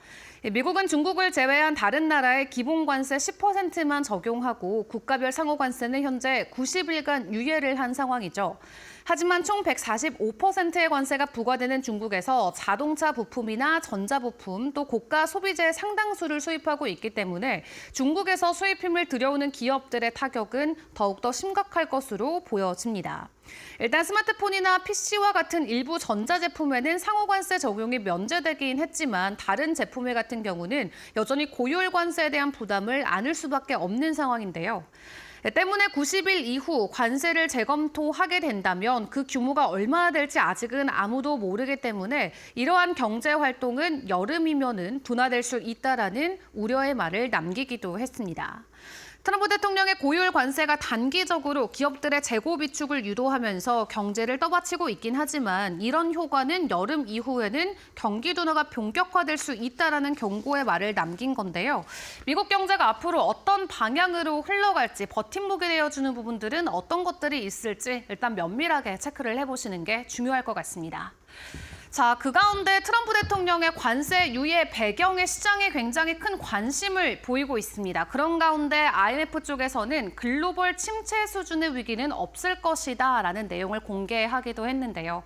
미국은 중국을 제외한 다른 나라의 기본 관세 10%만 적용하고 국가별 상호 관세는 현재 90일간 유예를 한 상황이죠. 하지만 총 145%의 관세가 부과되는 중국에서 자동차 부품이나 전자부품 또 고가 소비재의 상당수를 수입하고 있기 때문에 중국에서 수입품을 들여오는 기업들의 타격은 더욱더 심각할 것으로 보여집니다. 일단 스마트폰이나 PC와 같은 일부 전자제품에는 상호관세 적용이 면제되긴 했지만 다른 제품의 같은 경우는 여전히 고율 관세에 대한 부담을 안을 수밖에 없는 상황인데요. 때문에 90일 이후 관세를 재검토하게 된다면 그 규모가 얼마나 될지 아직은 아무도 모르기 때문에 이러한 경제 활동은 여름이면은 둔화될 수 있다라는 우려의 말을 남기기도 했습니다. 트럼프 대통령의 고율 관세가 단기적으로 기업들의 재고 비축을 유도하면서 경제를 떠받치고 있긴 하지만 이런 효과는 여름 이후에는 경기 둔화가 본격화될 수 있다라는 경고의 말을 남긴 건데요. 미국 경제가 앞으로 어떤 방향으로 흘러갈지 버팀목이 되어주는 부분들은 어떤 것들이 있을지 일단 면밀하게 체크를 해보시는 게 중요할 것 같습니다. 자, 그 가운데 트럼프 대통령의 관세 유예 배경에 시장에 굉장히 큰 관심을 보이고 있습니다. 그런 가운데 IMF 쪽에서는 글로벌 침체 수준의 위기는 없을 것이다라는 내용을 공개하기도 했는데요.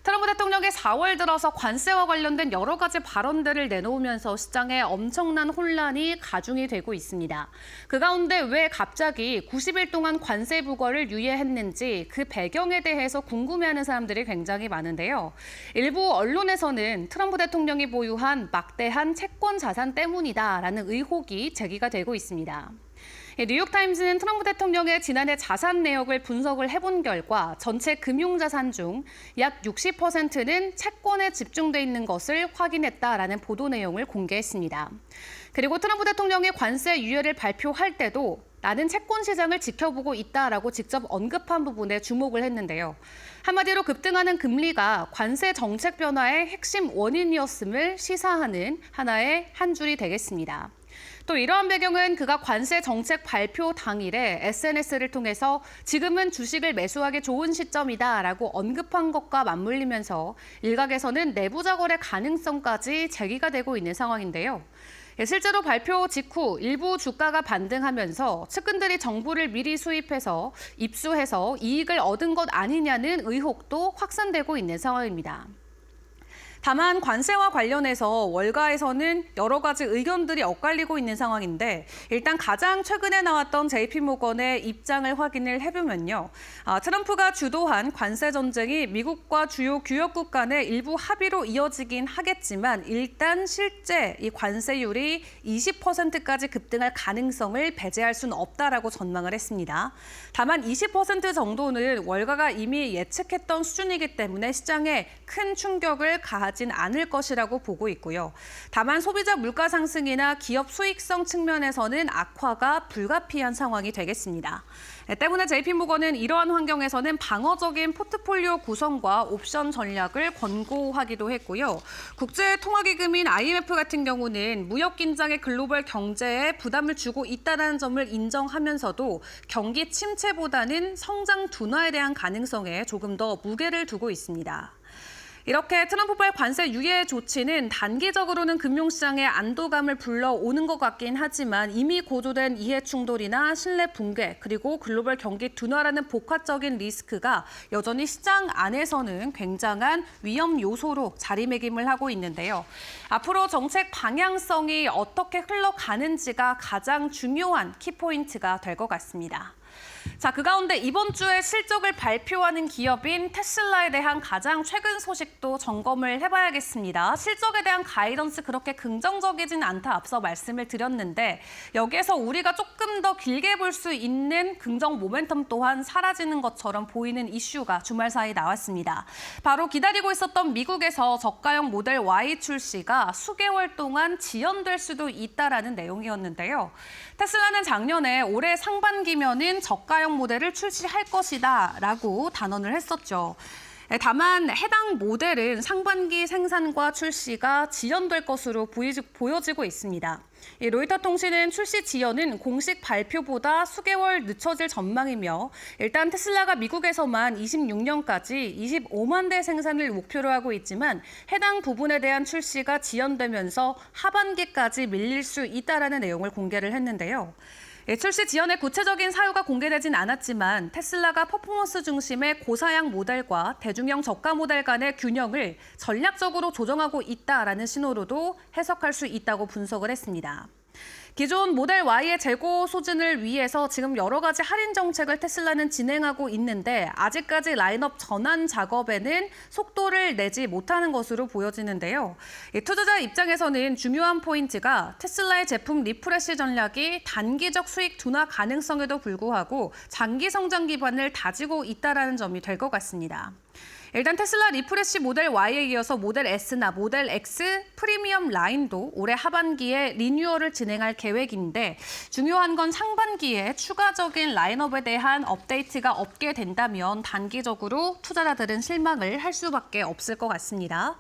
트럼프 대통령이 4월 들어서 관세와 관련된 여러 가지 발언들을 내놓으면서 시장에 엄청난 혼란이 가중이 되고 있습니다. 그 가운데 왜 갑자기 90일 동안 관세 부과를 유예했는지 그 배경에 대해서 궁금해하는 사람들이 굉장히 많은데요. 일부 언론에서는 트럼프 대통령이 보유한 막대한 채권 자산 때문이다라는 의혹이 제기가 되고 있습니다. 뉴욕타임즈는 트럼프 대통령의 지난해 자산 내역을 분석을 해본 결과 전체 금융자산 중 약 60%는 채권에 집중돼 있는 것을 확인했다라는 보도 내용을 공개했습니다. 그리고 트럼프 대통령이 관세 유예를 발표할 때도 나는 채권 시장을 지켜보고 있다라고 직접 언급한 부분에 주목을 했는데요. 한마디로 급등하는 금리가 관세 정책 변화의 핵심 원인이었음을 시사하는 하나의 한 줄이 되겠습니다. 또 이러한 배경은 그가 관세 정책 발표 당일에 SNS를 통해서 지금은 주식을 매수하기 좋은 시점이다라고 언급한 것과 맞물리면서 일각에서는 내부자 거래 가능성까지 제기가 되고 있는 상황인데요. 실제로 발표 직후 일부 주가가 반등하면서 측근들이 정보를 미리 수입해서 입수해서 이익을 얻은 것 아니냐는 의혹도 확산되고 있는 상황입니다. 다만 관세와 관련해서 월가에서는 여러 가지 의견들이 엇갈리고 있는 상황인데 일단 가장 최근에 나왔던 JP모건의 입장을 확인을 해보면요. 트럼프가 주도한 관세 전쟁이 미국과 주요 규역국 간의 일부 합의로 이어지긴 하겠지만 일단 실제 이 관세율이 20%까지 급등할 가능성을 배제할 수는 없다라고 전망을 했습니다. 다만 20% 정도는 월가가 이미 예측했던 수준이기 때문에 시장에 큰 충격을 가하진 않을 것이라고 보고 있고요. 다만 소비자 물가 상승이나 기업 수익성 측면에서는 악화가 불가피한 상황이 되겠습니다. 때문에 JP모건은 이러한 환경에서는 방어적인 포트폴리오 구성과 옵션 전략을 권고하기도 했고요. 국제통화기금인 IMF 같은 경우는 무역 긴장의 글로벌 경제에 부담을 주고 있다는 점을 인정하면서도 경기 침체보다는 성장 둔화에 대한 가능성에 조금 더 무게를 두고 있습니다. 이렇게 트럼프발 관세 유예 조치는 단기적으로는 금융시장에 안도감을 불러오는 것 같긴 하지만 이미 고조된 이해 충돌이나 신뢰 붕괴 그리고 글로벌 경기 둔화라는 복합적인 리스크가 여전히 시장 안에서는 굉장한 위험 요소로 자리매김을 하고 있는데요. 앞으로 정책 방향성이 어떻게 흘러가는지가 가장 중요한 키포인트가 될 것 같습니다. 자, 그 가운데 이번 주에 실적을 발표하는 기업인 테슬라에 대한 가장 최근 소식도 점검을 해봐야겠습니다. 실적에 대한 가이던스 그렇게 긍정적이진 않다 앞서 말씀을 드렸는데 여기에서 우리가 조금 더 길게 볼 수 있는 긍정 모멘텀 또한 사라지는 것처럼 보이는 이슈가 주말 사이 나왔습니다. 바로 기다리고 있었던 미국에서 저가형 모델 Y 출시가 수개월 동안 지연될 수도 있다라는 내용이었는데요. 테슬라는 작년에 올해 상반기면은 저가형 모델을 출시할 것이다 라고 단언을 했었죠. 다만 해당 모델은 상반기 생산과 출시가 지연될 것으로 보여지고 있습니다. 로이터 통신은 출시 지연은 공식 발표보다 수개월 늦춰질 전망이며 일단 테슬라가 미국에서만 26년까지 25만 대 생산을 목표로 하고 있지만 해당 부분에 대한 출시가 지연되면서 하반기까지 밀릴 수 있다라는 내용을 공개를 했는데요. 출시 지연의 구체적인 사유가 공개되진 않았지만 테슬라가 퍼포먼스 중심의 고사양 모델과 대중형 저가 모델 간의 균형을 전략적으로 조정하고 있다라는 신호로도 해석할 수 있다고 분석을 했습니다. 기존 모델 Y의 재고 소진을 위해서 지금 여러 가지 할인 정책을 테슬라는 진행하고 있는데 아직까지 라인업 전환 작업에는 속도를 내지 못하는 것으로 보여지는데요. 투자자 입장에서는 중요한 포인트가 테슬라의 제품 리프레시 전략이 단기적 수익 둔화 가능성에도 불구하고 장기 성장 기반을 다지고 있다는 점이 될 것 같습니다. 일단 테슬라 리프레시 모델 Y에 이어서 모델 S나 모델 X 프리미엄 라인도 올해 하반기에 리뉴얼을 진행할 계획인데 중요한 건 상반기에 추가적인 라인업에 대한 업데이트가 없게 된다면 단기적으로 투자자들은 실망을 할 수밖에 없을 것 같습니다.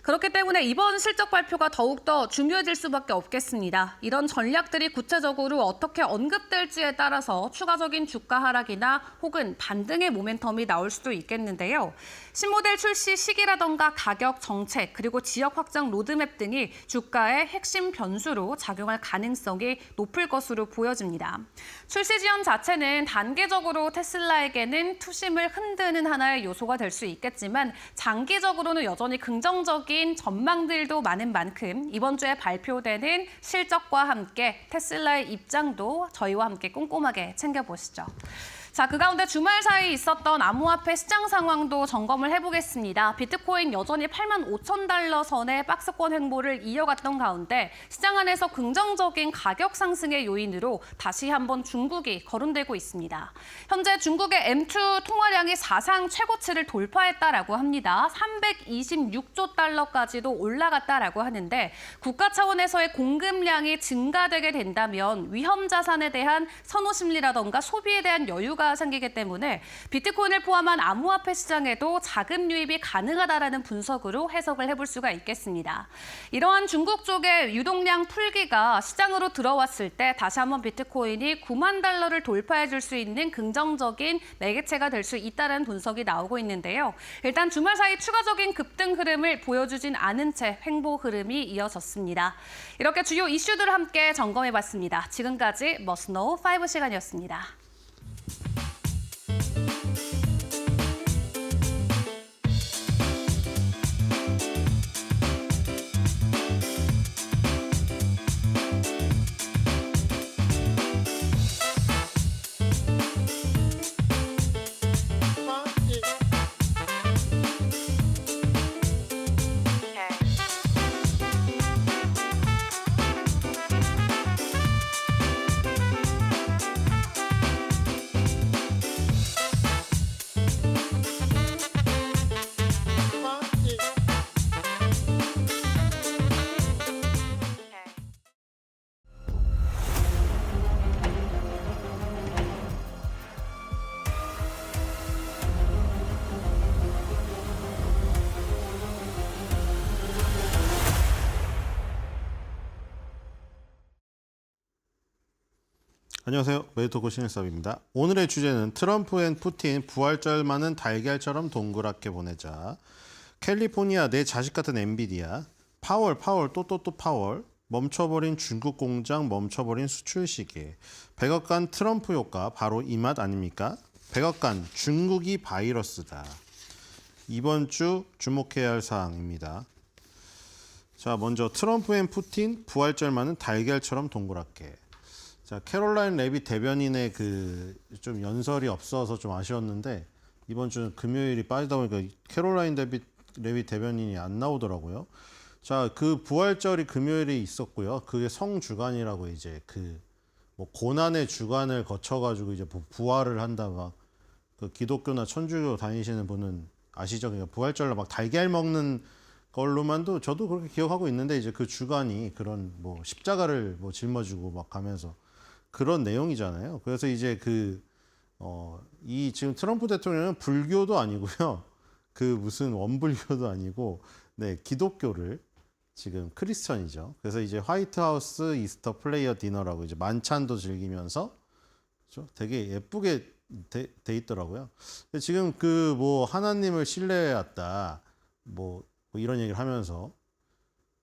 그렇기 때문에 이번 실적 발표가 더욱더 중요해질 수밖에 없겠습니다. 이런 전략들이 구체적으로 어떻게 언급될지에 따라서 추가적인 주가 하락이나 혹은 반등의 모멘텀이 나올 수도 있겠는데요. 신모델 출시 시기라던가 가격 정책 그리고 지역 확장 로드맵 등이 주가의 핵심 변수로 작용할 가능성이 높을 것으로 보여집니다. 출시 지연 자체는 단기적으로 테슬라에게는 투심을 흔드는 하나의 요소가 될 수 있겠지만 장기적으로는 여전히 긍정적인 전망들도 많은 만큼 이번 주에 발표되는 실적과 함께 테슬라의 입장도 저희와 함께 꼼꼼하게 챙겨보시죠. 자, 그 가운데 주말 사이 있었던 암호화폐 시장 상황도 점검을 해보겠습니다. 비트코인 여전히 85,000달러 선의 박스권 횡보를 이어갔던 가운데 시장 안에서 긍정적인 가격 상승의 요인으로 다시 한번 중국이 거론되고 있습니다. 현재 중국의 M2 통화량이 사상 최고치를 돌파했다라고 합니다. 326조 달러까지도 올라갔다라고 하는데 국가 차원에서의 공급량이 증가되게 된다면 위험 자산에 대한 선호 심리라던가 소비에 대한 여유가 여유가 생기기 때문에 비트코인을 포함한 암호화폐 시장에도 자금 유입이 가능하다라는 분석으로 해석을 해볼 수가 있겠습니다. 이러한 중국 쪽의 유동량 풀기가 시장으로 들어왔을 때 다시 한번 비트코인이 9만 달러를 돌파해 줄 수 있는 긍정적인 매개체가 될 수 있다는 분석이 나오고 있는데요. 일단 주말 사이 추가적인 급등 흐름을 보여주진 않은 채 횡보 흐름이 이어졌습니다. 이렇게 주요 이슈들을 함께 점검해봤습니다. 지금까지 머스노우 5 시간이었습니다. 안녕하세요. 메디토크 신일섭입니다. 오늘의 주제는 트럼프 앤 푸틴 부활절 많은 달걀처럼 동그랗게 보내자. 캘리포니아 내 자식 같은 엔비디아. 파월 또 파월. 멈춰버린 중국 공장 멈춰버린 수출 시계. 백악관 트럼프 효과 바로 이 맛 아닙니까? 백악관 중국이 바이러스다. 이번 주 주목해야 할 사항입니다. 자, 먼저 트럼프 앤 푸틴 부활절 많은 달걀처럼 동그랗게. 자, 캐롤라인 레빗 대변인의 그 좀 연설이 없어서 좀 아쉬웠는데 이번 주는 금요일이 빠지다 보니까 캐롤라인 레빗 대변인이 안 나오더라고요. 자, 그 부활절이 금요일에 있었고요. 그게 성주간이라고 이제 그 뭐 고난의 주간을 거쳐가지고 이제 부활을 한다 막 그 기독교나 천주교 다니시는 분은 아시죠? 그러니까 부활절로 막 달걀 먹는 걸로만도 저도 그렇게 기억하고 있는데 이제 그 주간이 그런 뭐 십자가를 뭐 짊어지고 막 가면서 그런 내용이잖아요. 그래서 이제 이 지금 트럼프 대통령은 불교도 아니고요. 그 무슨 원불교도 아니고, 네, 기독교를 지금 크리스천이죠. 그래서 이제 화이트하우스 이스터 플레이어 디너라고 이제 만찬도 즐기면서 그렇죠? 되게 예쁘게 돼 있더라고요. 근데 지금 그 뭐 하나님을 신뢰해왔다 뭐 이런 얘기를 하면서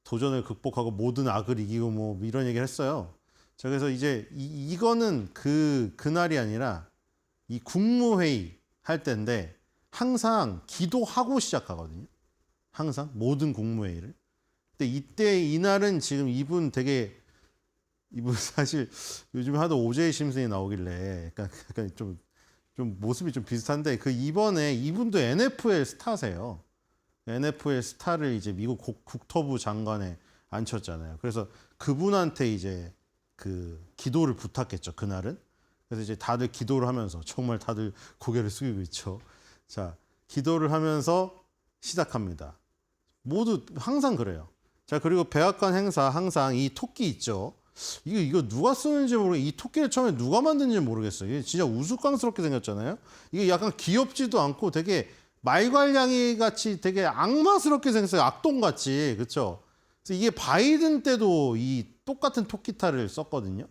도전을 극복하고 모든 악을 이기고 뭐 이런 얘기를 했어요. 자, 그래서 이제 이거는 그날이 아니라 이 국무회의 할 때인데 항상 기도하고 시작하거든요. 항상 모든 국무회의를. 근데 이때 이날은 지금 이분 사실 요즘에 하도 오제이 심슨이 나오길래 약간 좀 모습이 좀 비슷한데 이번에 이분도 NFL 스타세요. NFL 스타를 이제 미국 국토부 장관에 앉혔잖아요. 그래서 그분한테 이제 그 기도를 부탁했죠, 그날은. 그래서 이제 다들 기도를 하면서 정말 다들 고개를 숙이고 있죠. 자, 기도를 하면서 시작합니다. 모두 항상 그래요. 자, 그리고 백악관 행사 항상 이 토끼 있죠. 이거 누가 쓰는지 이 토끼를 처음에 누가 만든지 모르겠어요. 이게 진짜 우스꽝스럽게 생겼잖아요. 이게 약간 귀엽지도 않고 되게 말괄량이 같이 되게 악마스럽게 생겼어요. 악동같이. 그렇죠? 그래서 이게 바이든 때도 이 똑같은 토끼탈을 썼거든요.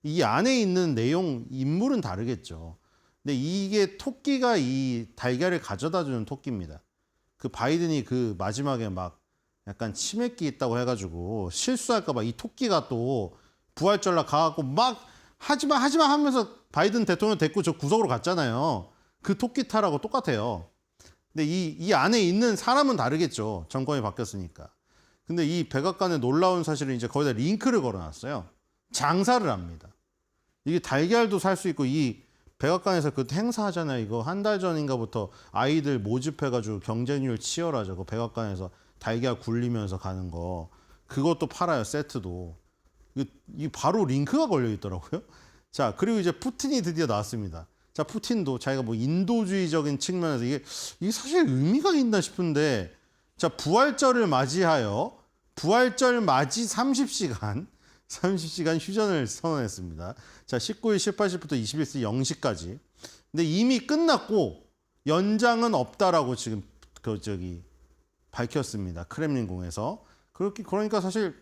이 안에 있는 내용, 인물은 다르겠죠. 근데 이게 토끼가 이 달걀을 가져다 주는 토끼입니다. 그 바이든이 그 마지막에 막 약간 치맥기 있다고 해가지고 실수할까봐 이 토끼가 또 부활절날 가갖고 막 하지마 하면서 바이든 대통령 데리고 저 구석으로 갔잖아요. 그 토끼탈하고 똑같아요. 근데 이 안에 있는 사람은 다르겠죠. 정권이 바뀌었으니까. 근데 이 백악관의 놀라운 사실은 이제 거기다 링크를 걸어놨어요. 장사를 합니다. 이게 달걀도 살 수 있고 이 백악관에서 그 행사하잖아요. 이거 한 달 전인가부터 아이들 모집해가지고 경쟁률 치열하죠. 그 백악관에서 달걀 굴리면서 가는 거. 그것도 팔아요. 세트도. 이 바로 링크가 걸려 있더라고요. 자, 그리고 이제 푸틴이 드디어 나왔습니다. 자, 푸틴도 자기가 뭐 인도주의적인 측면에서 이게 사실 의미가 있나 싶은데, 자, 부활절을 맞이하여 부활절 맞이 30시간 휴전을 선언했습니다. 자, 19일 18시부터 21시 0시까지 근데 이미 끝났고 연장은 없다라고 지금 밝혔습니다. 크렘린궁에서. 그러니까 사실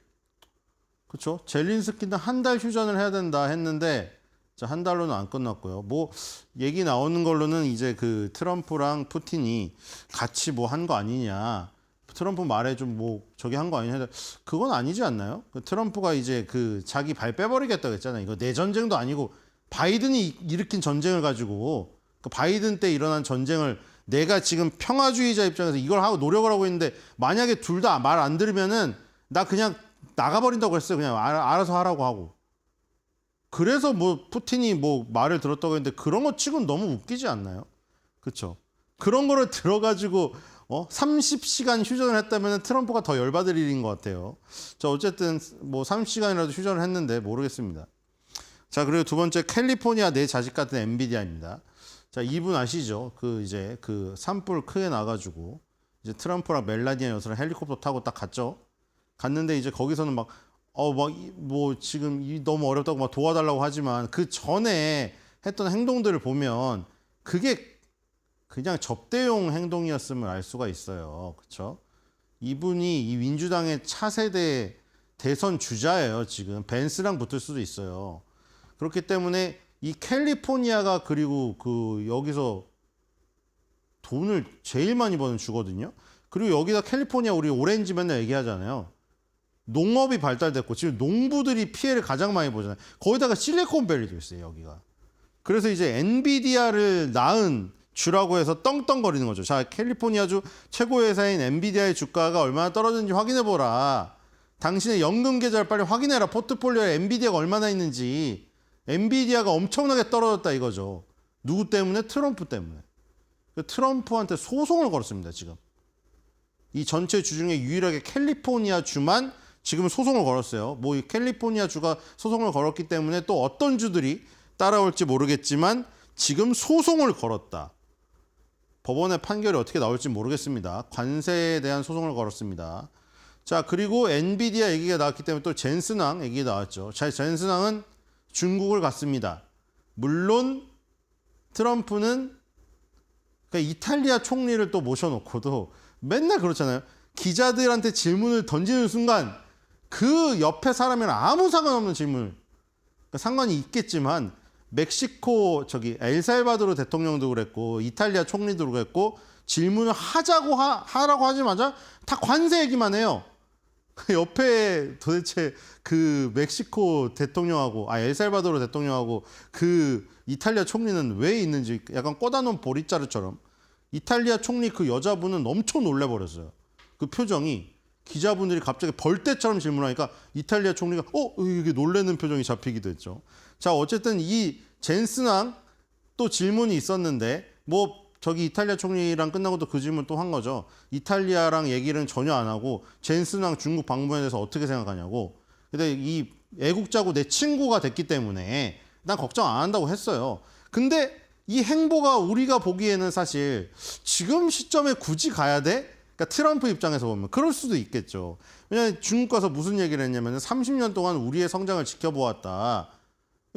그렇죠. 젤린스키는 한 달 휴전을 해야 된다 했는데 한 달로는 안 끝났고요. 뭐 얘기 나오는 걸로는 이제 그 트럼프랑 푸틴이 같이 뭐 한 거 아니냐. 트럼프 말에 좀 뭐 저기 한 거 아니냐. 그건 아니지 않나요? 트럼프가 이제 그 자기 발 빼버리겠다고 했잖아요. 이거 내 전쟁도 아니고 바이든이 일으킨 전쟁을 가지고 그 바이든 때 일어난 전쟁을 내가 지금 평화주의자 입장에서 이걸 하고 노력을 하고 있는데 만약에 둘 다 말 안 들으면은 나 그냥 나가버린다고 했어요. 그냥 알아서 하라고 하고. 그래서 뭐 푸틴이 뭐 말을 들었다고 했는데 그런 거 치고는 너무 웃기지 않나요? 그렇죠? 그런 거를 들어가지고 30시간 휴전을 했다면 트럼프가 더 열받을 일인 것 같아요. 자, 어쨌든 뭐 30시간이라도 휴전을 했는데 모르겠습니다. 자, 그리고 두 번째 캘리포니아 내 자식 같은 엔비디아입니다. 자, 이분 아시죠? 그 산불 크게 나가지고 이제 트럼프랑 멜라니아 여사랑 헬리콥터 타고 딱 갔죠. 갔는데 이제 거기서는 뭐 지금 너무 어렵다고 막 도와달라고 하지만 그 전에 했던 행동들을 보면 그게 그냥 접대용 행동이었음을 알 수가 있어요. 그렇죠? 이분이 이 민주당의 차세대 대선 주자예요. 지금 벤스랑 붙을 수도 있어요. 그렇기 때문에 이 캘리포니아가 그리고 그 여기서 돈을 제일 많이 버는 주거든요. 그리고 여기다 캘리포니아 우리 오렌지 맨날 얘기하잖아요. 농업이 발달됐고 지금 농부들이 피해를 가장 많이 보잖아요. 거기다가 실리콘밸리도 있어요, 여기가. 그래서 이제 엔비디아를 낳은 주라고 해서 떵떵거리는 거죠. 자, 캘리포니아주 최고 회사인 엔비디아의 주가가 얼마나 떨어졌는지 확인해 보라. 당신의 연금 계좌를 빨리 확인해라. 포트폴리오에 엔비디아가 얼마나 있는지. 엔비디아가 엄청나게 떨어졌다 이거죠. 누구 때문에? 트럼프 때문에. 트럼프한테 소송을 걸었습니다, 지금. 이 전체 주 중에 유일하게 캘리포니아 주만 지금 소송을 걸었어요. 뭐 이 캘리포니아 주가 소송을 걸었기 때문에 또 어떤 주들이 따라올지 모르겠지만 지금 소송을 걸었다. 법원의 판결이 어떻게 나올지 모르겠습니다. 관세에 대한 소송을 걸었습니다. 자, 그리고 엔비디아 얘기가 나왔기 때문에 또 젠슨왕 얘기가 나왔죠. 자, 젠슨왕은 중국을 갔습니다. 물론 트럼프는 그러니까 이탈리아 총리를 또 모셔놓고도 맨날 그렇잖아요. 기자들한테 질문을 던지는 순간 그 옆에 사람이랑 아무 상관없는 질문, 그러니까 상관이 있겠지만 멕시코 엘살바도르 대통령도 그랬고 이탈리아 총리도 그랬고 질문을 하라고 하자마자 다 관세 얘기만 해요. 옆에 도대체 그 멕시코 대통령하고 엘살바도르 대통령하고 그 이탈리아 총리는 왜 있는지 약간 꽂아놓은 보리자루처럼 이탈리아 총리 그 여자분은 엄청 놀래버렸어요. 그 표정이 기자분들이 갑자기 벌떼처럼 질문하니까 이탈리아 총리가 이게 놀라는 표정이 잡히기도 했죠. 자, 어쨌든 이 젠슨왕 또 질문이 있었는데 이탈리아 총리랑 끝나고도 그 질문 또 한 거죠. 이탈리아랑 얘기를 전혀 안 하고 젠슨왕 중국 방문에 대해서 어떻게 생각하냐고. 근데 이 애국자고 내 친구가 됐기 때문에 난 걱정 안 한다고 했어요. 근데 이 행보가 우리가 보기에는 사실 지금 시점에 굳이 가야 돼? 그러니까 트럼프 입장에서 보면 그럴 수도 있겠죠. 왜냐하면 중국 가서 무슨 얘기를 했냐면 30년 동안 우리의 성장을 지켜보았다.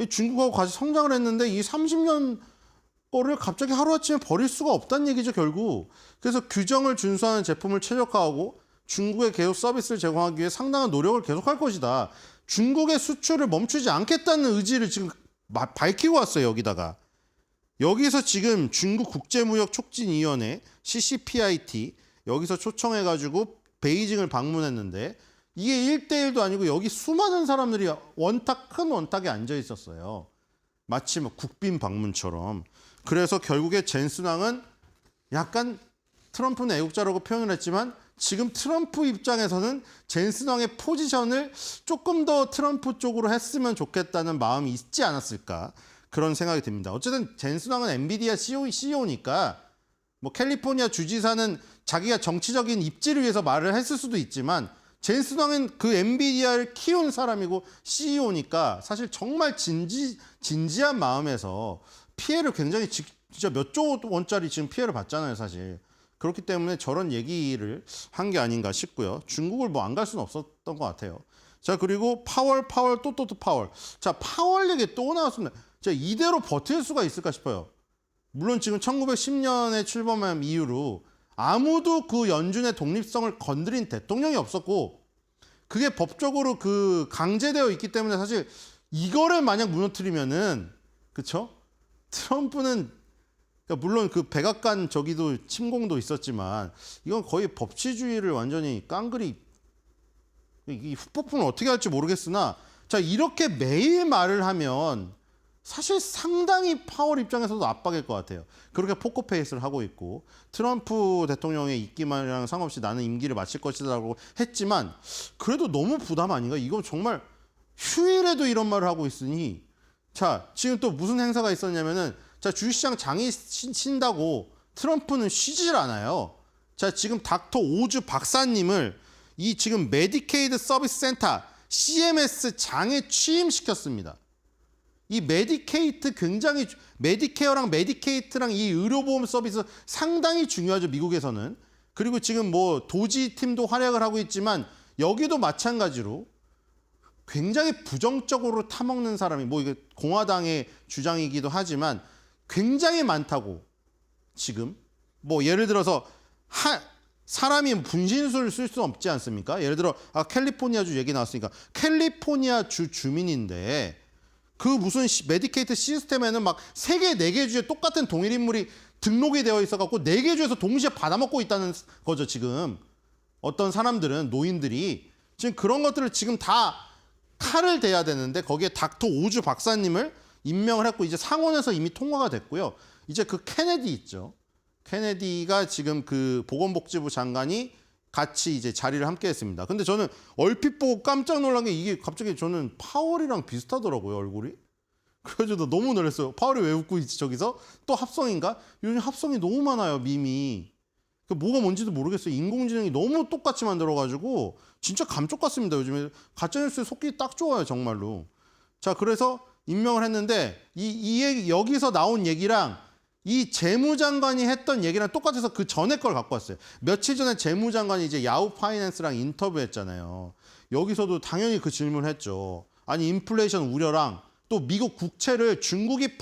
중국하고 같이 성장을 했는데 이 30년 거를 갑자기 하루아침에 버릴 수가 없다는 얘기죠, 결국. 그래서 규정을 준수하는 제품을 최적화하고 중국에 계속 서비스를 제공하기 위해 상당한 노력을 계속할 것이다. 중국의 수출을 멈추지 않겠다는 의지를 지금 밝히고 왔어요, 여기다가. 여기서 지금 중국 국제무역촉진위원회 CCPIT 여기서 초청해가지고 베이징을 방문했는데 이게 1대1도 아니고 여기 수많은 사람들이 큰 원탁에 앉아 있었어요. 마치 국빈 방문처럼. 그래서 결국에 젠슨왕은 약간 트럼프는 애국자라고 표현을 했지만 지금 트럼프 입장에서는 젠슨왕의 포지션을 조금 더 트럼프 쪽으로 했으면 좋겠다는 마음이 있지 않았을까 그런 생각이 듭니다. 어쨌든 젠슨왕은 엔비디아 CEO니까 캘리포니아 주지사는 자기가 정치적인 입지를 위해서 말을 했을 수도 있지만 젠슨왕은 그 엔비디아를 키운 사람이고 CEO니까 사실 정말 진지한 마음에서 피해를 굉장히 진짜 몇 조 원짜리 지금 피해를 봤잖아요, 사실. 그렇기 때문에 저런 얘기를 한 게 아닌가 싶고요. 중국을 안 갈 수는 없었던 것 같아요. 자, 그리고 파월 또 파월. 자, 파월 얘기 또 나왔습니다. 자, 이대로 버틸 수가 있을까 싶어요. 물론 지금 1910년에 출범한 이후로 아무도 그 연준의 독립성을 건드린 대통령이 없었고 그게 법적으로 그 강제되어 있기 때문에 사실 이거를 만약 무너뜨리면은 그쵸? 트럼프는 그러니까 물론 그 백악관 저기도 침공도 있었지만 이건 거의 법치주의를 완전히 깡그리 이 후폭풍을 어떻게 할지 모르겠으나 자 이렇게 매일 말을 하면 사실 상당히 파월 입장에서도 압박일 것 같아요. 그렇게 포커페이스를 하고 있고 트럼프 대통령의 임기만이랑 상관없이 나는 임기를 마칠 것이라고 했지만 그래도 너무 부담 아닌가? 이거 정말 휴일에도 이런 말을 하고 있으니 자 지금 또 무슨 행사가 있었냐면은 자 주식시장 장이 신다고 트럼프는 쉬질 않아요. 자 지금 닥터 오즈 박사님을 이 지금 메디케이드 서비스 센터 CMS 장에 취임시켰습니다. 이 메디케이트 굉장히 메디케어랑 메디케이트랑 이 의료보험 서비스 상당히 중요하죠 미국에서는. 그리고 지금 뭐 도지 팀도 활약을 하고 있지만 여기도 마찬가지로 굉장히 부정적으로 타먹는 사람이 뭐 이게 공화당의 주장이기도 하지만 굉장히 많다고 지금 뭐 예를 들어서 사람이 분신술을 쓸 수 없지 않습니까? 예를 들어 캘리포니아주 얘기 나왔으니까 캘리포니아주 주민인데 그 무슨 메디케이트 시스템에는 막 3개, 4개 주에 똑같은 동일 인물이 등록이 되어 있어갖고 4개 주에서 동시에 받아먹고 있다는 거죠, 지금. 어떤 사람들은, 노인들이. 지금 그런 것들을 지금 다 칼을 대야 되는데 거기에 닥터 오즈 박사님을 임명을 했고 이제 상원에서 이미 통과가 됐고요. 이제 그 케네디 있죠. 케네디가 지금 그 보건복지부 장관이 같이 이제 자리를 함께 했습니다. 근데 저는 얼핏 보고 깜짝 놀란 게 이게 갑자기 저는 파월이랑 비슷하더라고요, 얼굴이. 그래서 너무 놀랐어요. 파월이 왜 웃고 있지, 저기서? 또 합성인가? 요즘 합성이 너무 많아요, 밈이. 뭐가 뭔지도 모르겠어요. 인공지능이 너무 똑같이 만들어가지고 진짜 감쪽 같습니다, 요즘에. 가짜뉴스에 속기 딱 좋아요, 정말로. 자, 그래서 임명을 했는데 여기서 나온 얘기랑 이 재무장관이 했던 얘기랑 똑같아서 그 전에 걸 갖고 왔어요. 며칠 전에 재무장관이 이제 야후 파이낸스랑 인터뷰했잖아요. 여기서도 당연히 그 질문을 했죠. 아니 인플레이션 우려랑 또 미국 국채를 중국이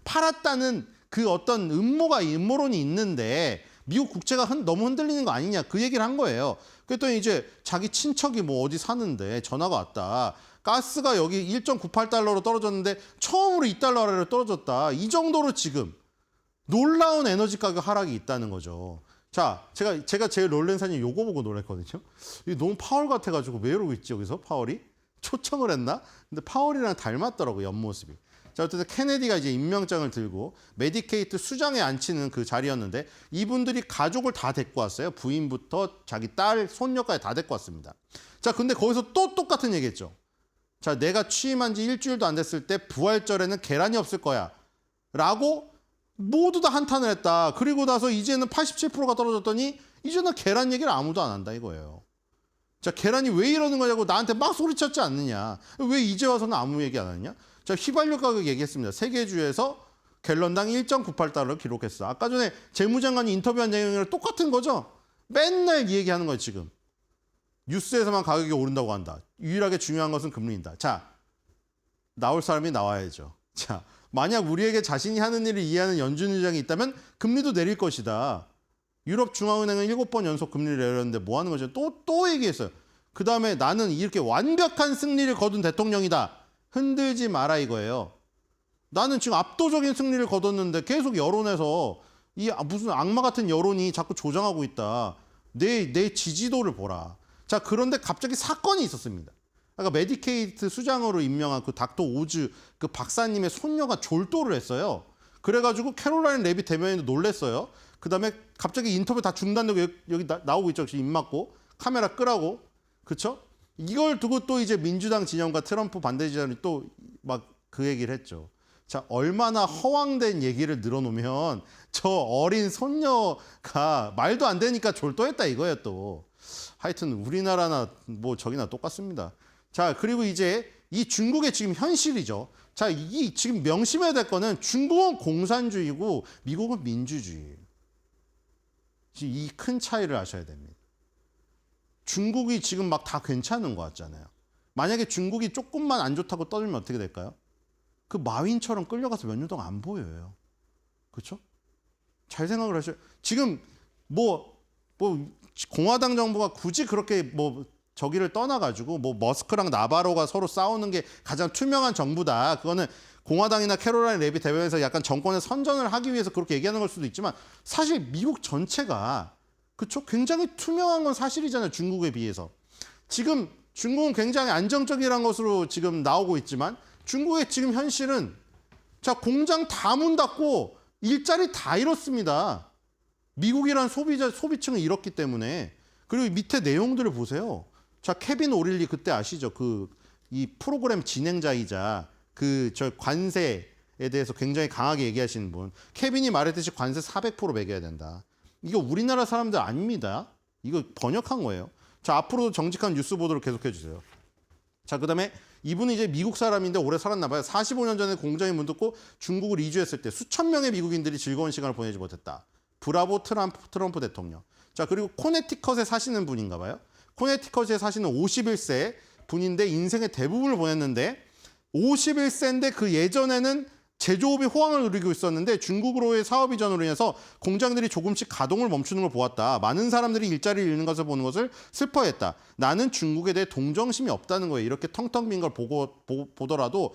팔았다는 그 어떤 음모론이 있는데 미국 국채가 너무 흔들리는 거 아니냐 그 얘기를 한 거예요. 그랬더니 이제 자기 친척이 뭐 어디 사는데 전화가 왔다. 가스가 여기 1.98달러로 떨어졌는데 처음으로 2달러 아래로 떨어졌다. 이 정도로 지금 놀라운 에너지 가격 하락이 있다는 거죠. 자, 제가 제일 놀란 사진이 요거 보고 놀랐거든요. 이게 너무 파월 같아가지고 왜 이러고 있지 여기서 파월이? 초청을 했나? 근데 파월이랑 닮았더라고 옆모습이. 자, 어쨌든 케네디가 이제 임명장을 들고 메디케이트 수장에 앉히는 그 자리였는데 이분들이 가족을 다 데리고 왔어요. 부인부터 자기 딸, 손녀까지 다 데리고 왔습니다. 자, 근데 거기서 또 똑같은 얘기했죠. 자, 내가 취임한 지 일주일도 안 됐을 때 부활절에는 계란이 없을 거야. 라고 모두 다 한탄을 했다. 그리고 나서 이제는 87%가 떨어졌더니 이제는 계란 얘기를 아무도 안 한다 이거예요. 자, 계란이 왜 이러는 거냐고 나한테 막 소리쳤지 않느냐. 왜 이제 와서는 아무 얘기 안 하느냐. 자, 휘발유 가격 얘기했습니다. 세계주에서 갤런당 1.98달러를 기록했어. 아까 전에 재무장관이 인터뷰한 내용이랑 똑같은 거죠. 맨날 이 얘기하는 거예요 지금. 뉴스에서만 가격이 오른다고 한다. 유일하게 중요한 것은 금리입니다. 자, 나올 사람이 나와야죠. 자, 만약 우리에게 자신이 하는 일을 이해하는 연준 의장이 있다면 금리도 내릴 것이다. 유럽 중앙은행은 7번 연속 금리를 내렸는데 뭐 하는 거죠? 또 얘기했어요. 그 다음에 나는 이렇게 완벽한 승리를 거둔 대통령이다. 흔들지 마라 이거예요. 나는 지금 압도적인 승리를 거뒀는데 계속 여론에서 이 무슨 악마 같은 여론이 자꾸 조장하고 있다. 내 지지도를 보라. 자, 그런데 갑자기 사건이 있었습니다. 그러니까 메디케이트 수장으로 임명한 그 닥터 오즈 그 박사님의 손녀가 졸도를 했어요. 그래가지고 캐롤라인 레빗 대변인도 놀랬어요. 그 다음에 갑자기 인터뷰 다 중단되고 여기 나오고 있죠. 입 막고 카메라 끄라고. 그쵸? 이걸 두고 또 이제 민주당 진영과 트럼프 반대 진영이 또 막 그 얘기를 했죠. 자, 얼마나 허황된 얘기를 늘어놓으면 저 어린 손녀가 말도 안 되니까 졸도했다 이거예요 또. 하여튼 우리나라나 뭐 저기나 똑같습니다. 자, 그리고 이제 이 중국의 지금 현실이죠. 자, 이 지금 명심해야 될 거는 중국은 공산주의고 미국은 민주주의. 이 큰 차이를 아셔야 됩니다. 중국이 지금 막 다 괜찮은 것 같잖아요. 만약에 중국이 조금만 안 좋다고 떠들면 어떻게 될까요? 그 마윈처럼 끌려가서 몇 년 동안 안 보여요. 그렇죠? 잘 생각을 하셔요. 지금 뭐 공화당 정부가 굳이 그렇게 뭐 저기를 떠나가지고 뭐 머스크랑 나바로가 서로 싸우는 게 가장 투명한 정부다. 그거는 공화당이나 캐롤라인 레비 대변에서 약간 정권의 선전을 하기 위해서 그렇게 얘기하는 걸 수도 있지만 사실 미국 전체가 그쵸? 굉장히 투명한 건 사실이잖아요. 중국에 비해서. 지금 중국은 굉장히 안정적이라는 것으로 지금 나오고 있지만 중국의 지금 현실은 자 공장 다 문 닫고 일자리 다 잃었습니다. 미국이란 소비층은 잃었기 때문에. 그리고 밑에 내용들을 보세요. 자 케빈 오릴리 그때 아시죠? 이 프로그램 진행자이자 저 관세에 대해서 굉장히 강하게 얘기하시는 분. 케빈이 말했듯이 관세 400% 매겨야 된다. 이거 우리나라 사람들 아닙니다. 이거 번역한 거예요. 자, 앞으로도 정직한 뉴스 보도를 계속해 주세요. 자, 그다음에 이분은 이제 미국 사람인데 오래 살았나 봐요. 45년 전에 공장에 문 닫고 중국을 이주했을 때 수천 명의 미국인들이 즐거운 시간을 보내지 못했다. 브라보 트럼프 대통령. 자, 그리고 코네티컷에 사시는 분인가 봐요. 코네티컷에 사시는 51세 분인데 인생의 대부분을 보냈는데 51세인데 그 예전에는 제조업이 호황을 누리고 있었는데 중국으로의 사업 이전으로 인해서 공장들이 조금씩 가동을 멈추는 걸 보았다. 많은 사람들이 일자리를 잃는 것을 보는 것을 슬퍼했다. 나는 중국에 대해 동정심이 없다는 거예요. 이렇게 텅텅 빈 걸 보더라도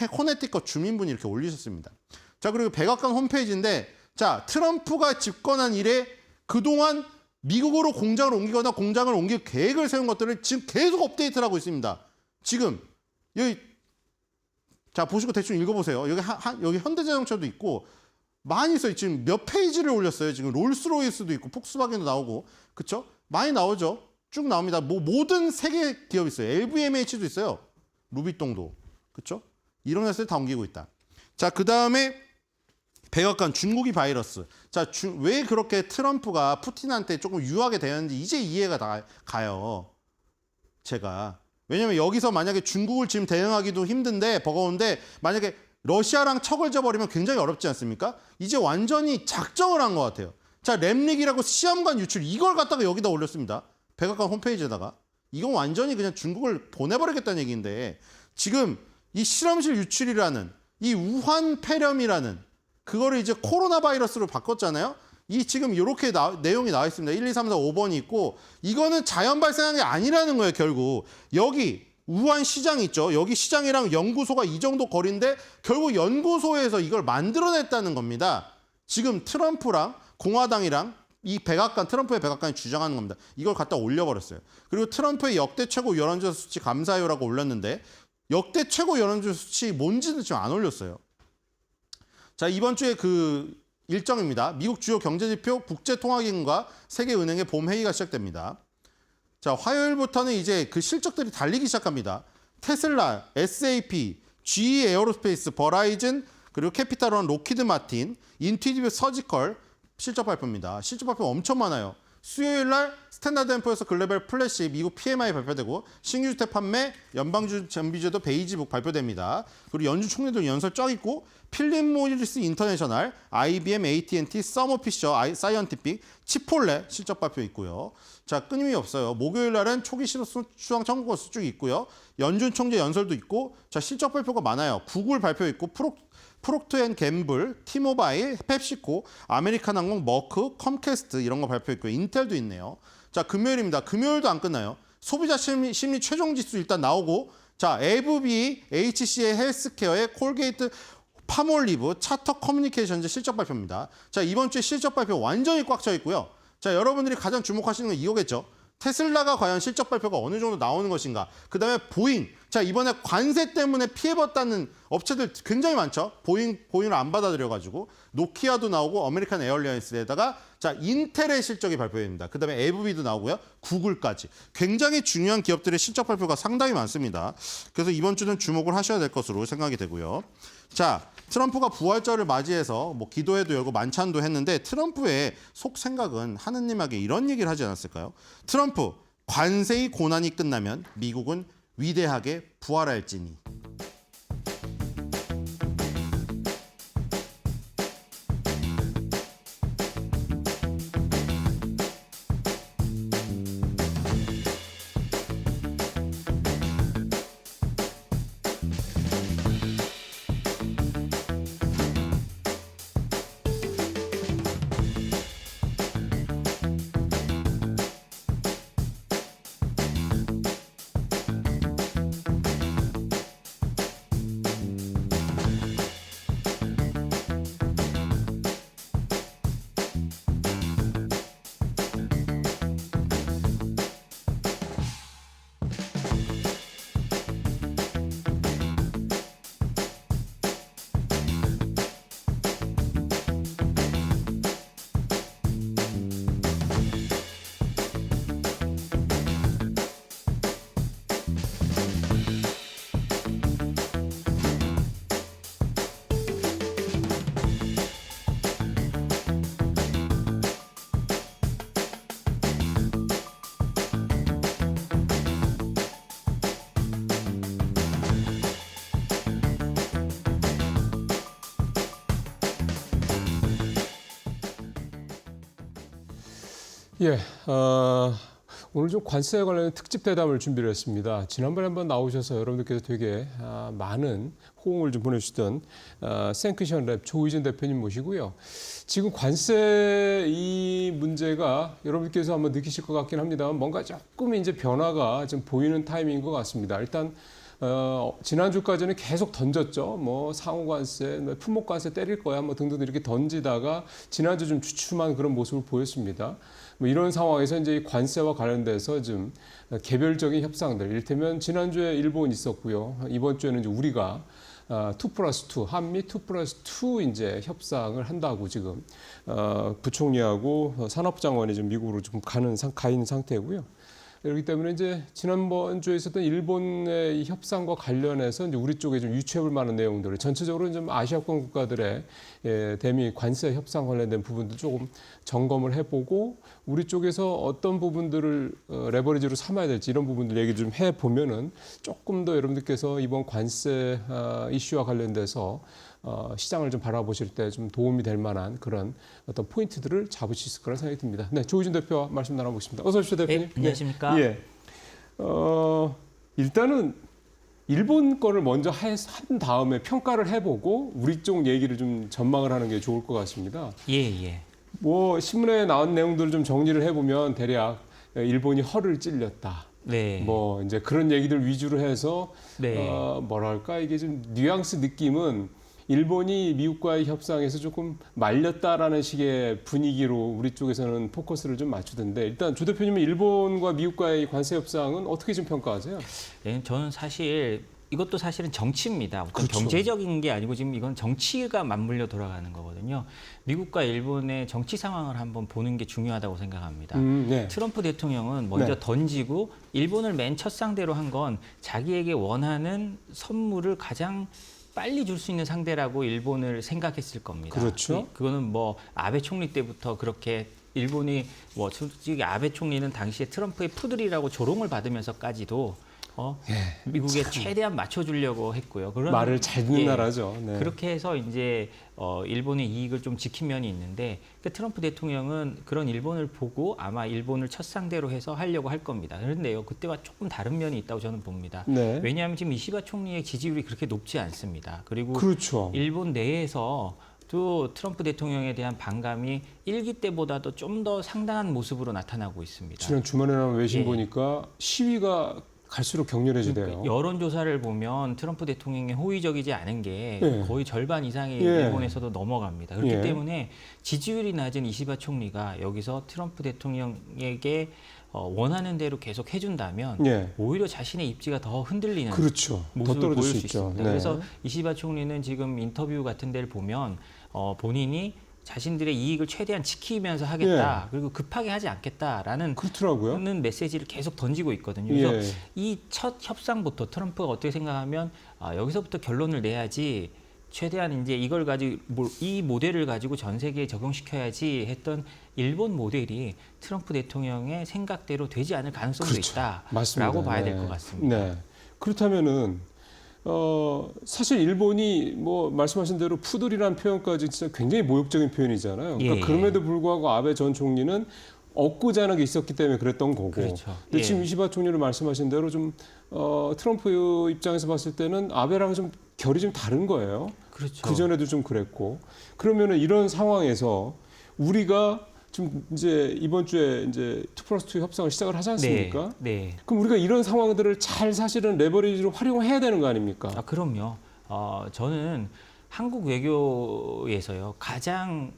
코네티컷 주민분이 이렇게 올리셨습니다. 자, 그리고 백악관 홈페이지인데 자, 트럼프가 집권한 이래 그동안 미국으로 공장을 옮기거나 공장을 옮길 계획을 세운 것들을 지금 계속 업데이트를 하고 있습니다. 지금 여기 자 보시고 대충 읽어보세요. 여기 현대자동차도 있고 많이 있어요. 지금 몇 페이지를 올렸어요. 지금 롤스로이스도 있고 폭스바겐도 나오고 그쵸? 많이 나오죠. 쭉 나옵니다. 모든 세계 기업 있어요. LVMH도 있어요. 루비통도 그쵸? 이런 회사들 다 옮기고 있다. 자 그다음에 백악관 중국이 바이러스. 자 왜 그렇게 트럼프가 푸틴한테 조금 유하게 대했는지 이제 이해가 다 가요. 제가. 왜냐면 여기서 만약에 중국을 지금 대응하기도 힘든데 버거운데 만약에 러시아랑 척을 져버리면 굉장히 어렵지 않습니까? 이제 완전히 작정을 한 것 같아요. 자 램릭이라고 시험관 유출 이걸 갖다가 여기다 올렸습니다. 백악관 홈페이지에다가. 이건 완전히 그냥 중국을 보내버리겠다는 얘기인데 지금 이 실험실 유출이라는 이 우한 폐렴이라는 그거를 이제 코로나 바이러스로 바꿨잖아요. 이 지금 이렇게 내용이 나와 있습니다. 1, 2, 3, 4, 5번이 있고 이거는 자연 발생한 게 아니라는 거예요. 결국 여기 우한 시장 있죠. 여기 시장이랑 연구소가 이 정도 거리인데 결국 연구소에서 이걸 만들어냈다는 겁니다. 지금 트럼프랑 공화당이랑 이 트럼프의 백악관이 주장하는 겁니다. 이걸 갖다 올려버렸어요. 그리고 트럼프의 역대 최고 여론조사 수치 감사해요라고 올렸는데 역대 최고 여론조사 수치 뭔지는 지금 안 올렸어요. 자 이번 주에 일정입니다. 미국 주요 경제지표 국제통화기금과 세계은행의 봄 회의가 시작됩니다. 자, 화요일부터는 이제 그 실적들이 달리기 시작합니다. 테슬라, SAP, GE 에어로스페이스, 버라이즌, 그리고 캐피탈원, 로키드 마틴, 인투이티브 서지컬 실적 발표입니다. 실적 발표 엄청 많아요. 수요일 날 스탠다드 앤 푸어스 글로벌 플래시 미국 PMI 발표되고 신규 주택 판매, 연방주 정비제도 베이지북 발표됩니다. 그리고 연준 총리들 연설 쫙 있고 필립 모리스 인터내셔널, IBM, AT&T, 서머피셔, 사이언티픽, 치폴레 실적 발표 있고요. 자 끊임이 없어요. 목요일 날은 초기 수당 청구 수축이 있고요. 연준 총재 연설도 있고 자 실적 발표가 많아요. 구글 발표 있고 프록트앤갬블, 티모바일, 펩시코, 아메리칸항공, 머크, 컴캐스트 이런 거 발표 있고 인텔도 있네요. 자 금요일입니다. 금요일도 안 끝나요. 소비자 심리 최종 지수 일단 나오고 자 ABB, HCA 헬스케어의 콜게이트, 파몰리브, 차터 커뮤니케이션즈 실적 발표입니다. 자 이번 주에 실적 발표 완전히 꽉 차 있고요. 자 여러분들이 가장 주목하시는 건 이거겠죠. 테슬라가 과연 실적 발표가 어느 정도 나오는 것인가. 그다음에 보잉. 자 이번에 관세 때문에 피해봤다는 업체들 굉장히 많죠. 보잉을 안 받아들여가지고 노키아도 나오고 아메리칸 에어라인스에다가 자 인텔의 실적이 발표됩니다. 그다음에 ABB도 나오고요. 구글까지. 굉장히 중요한 기업들의 실적 발표가 상당히 많습니다. 그래서 이번 주는 주목을 하셔야 될 것으로 생각이 되고요. 자 트럼프가 부활절을 맞이해서 뭐 기도회도 열고 만찬도 했는데 트럼프의 속 생각은 하느님에게 이런 얘기를 하지 않았을까요? 트럼프, 관세의 고난이 끝나면 미국은 위대하게 부활할지니. 예, 오늘 좀 관세에 관련된 특집 대담을 준비를 했습니다. 지난번에 한번 나오셔서 여러분들께서 되게 많은 호응을 좀 보내주시던 생크션 랩 조의진 대표님 모시고요. 지금 관세 이 문제가 여러분께서 한번 느끼실 것 같긴 합니다만 뭔가 조금 이제 변화가 좀 보이는 타이밍인 것 같습니다. 일단 지난주까지는 계속 던졌죠. 뭐 상호관세, 품목관세 때릴 거야, 뭐 등등 이렇게 던지다가 지난주 좀 주춤한 그런 모습을 보였습니다. 뭐 이런 상황에서 이제 이 관세와 관련돼서 좀 개별적인 협상들, 이를테면 지난주에 일본 있었고요. 이번 주에는 이제 우리가 2+2, 한미 2+2 이제 협상을 한다고 지금 부총리하고 산업장관이 지금 미국으로 좀 가 있는 상태고요. 그렇기 때문에 이제 지난번 주에 있었던 일본의 이 협상과 관련해서 이제 우리 쪽에 좀 유추해볼 만한 내용들을 전체적으로 좀 아시아권 국가들의 대미 관세 협상 관련된 부분들 조금 점검을 해보고 우리 쪽에서 어떤 부분들을 레버리지로 삼아야 될지 이런 부분들 얘기 좀 해보면은 조금 더 여러분들께서 이번 관세 이슈와 관련돼서 시장을 좀 바라보실 때 좀 도움이 될 만한 그런 어떤 포인트들을 잡을 수 있을 거라 생각이 듭니다. 네, 조의진 대표와 말씀 나눠보겠습니다. 어서 오십시오, 대표님. 네, 안녕하십니까? 예. 일단은 일본 거를 먼저 한 다음에 평가를 해보고 우리 쪽 얘기를 좀 전망을 하는 게 좋을 것 같습니다. 예. 뭐 신문에 나온 내용들을 좀 정리를 해보면 대략 일본이 허를 찔렸다. 네. 뭐 이제 그런 얘기들 위주로 해서 네. 뭐랄까 이게 좀 뉘앙스 느낌은 일본이 미국과의 협상에서 조금 말렸다라는 식의 분위기로 우리 쪽에서는 포커스를 좀 맞추던데 일단 조 대표님은 일본과 미국과의 관세 협상은 어떻게 좀 평가하세요? 네, 저는 사실 이것도 사실은 정치입니다. 어떤 그렇죠. 경제적인 게 아니고 지금 이건 정치가 맞물려 돌아가는 거거든요. 미국과 일본의 정치 상황을 한번 보는 게 중요하다고 생각합니다. 네. 트럼프 대통령은 먼저 네. 던지고 일본을 맨 첫 상대로 한 건 자기에게 원하는 선물을 가장 빨리 줄 수 있는 상대라고 일본을 생각했을 겁니다. 그렇죠. 그거는 뭐 아베 총리 때부터 그렇게 일본이 뭐 솔직히 아베 총리는 당시에 트럼프의 푸들이라고 조롱을 받으면서까지도 미국에 최대한 맞춰주려고 했고요. 그런 말을 잘 듣는 나라죠. 네. 그렇게 해서 이제 일본의 이익을 좀 지킨 면이 있는데 트럼프 대통령은 그런 일본을 보고 아마 일본을 첫 상대로 해서 하려고 할 겁니다. 그런데요, 그때와 조금 다른 면이 있다고 저는 봅니다. 네. 왜냐하면 지금 이시바 총리의 지지율이 그렇게 높지 않습니다. 그리고 그렇죠. 일본 내에서 또 트럼프 대통령에 대한 반감이 일기 때보다도 좀 더 상당한 모습으로 나타나고 있습니다. 지난 주말에 나온 외신 예. 보니까 시위가 갈수록 격렬해지대요. 여론조사를 보면 트럼프 대통령이 호의적이지 않은 게 예. 거의 절반 이상이 예. 일본에서도 넘어갑니다. 그렇기 예. 때문에 지지율이 낮은 이시바 총리가 여기서 트럼프 대통령에게 원하는 대로 계속 해준다면 예. 오히려 자신의 입지가 더 흔들리는 그렇죠. 더 모습을 떨어질 보일 수 수 있죠. 있습니다. 네. 그래서 이시바 총리는 지금 인터뷰 같은 데를 보면 본인이 자신들의 이익을 최대한 지키면서 하겠다. 그리고 급하게 하지 않겠다라는 그렇더라고요. 메시지를 계속 던지고 있거든요. 그래서 예. 이 첫 협상부터 트럼프가 어떻게 생각하면 여기서부터 결론을 내야지 최대한 이제 이걸 가지고 이 모델을 가지고 전 세계에 적용시켜야지 했던 일본 모델이 트럼프 대통령의 생각대로 되지 않을 가능성도 그렇죠. 맞습니다. 있다라고 봐야 될 네. 것 같습니다. 네. 그렇다면은 사실 일본이 뭐 말씀하신 대로 푸들이라는 표현까지 진짜 굉장히 모욕적인 표현이잖아요. 그러니까 예. 그럼에도 불구하고 아베 전 총리는 얻고자 하는 게 있었기 때문에 그랬던 거고. 그렇죠. 근데 예. 지금 이시바 총리를 말씀하신 대로 좀 트럼프 입장에서 봤을 때는 아베랑 좀 결이 좀 다른 거예요. 그렇죠. 그 전에도 좀 그랬고. 그러면은 이런 상황에서 우리가 좀 이제 이번 주에 이제 2+2 협상을 시작을 하지 않습니까? 네. 그럼 우리가 이런 상황들을 잘 사실은 레버리지로 활용해야 되는 거 아닙니까? 그럼요. 저는 한국 외교에서요 가장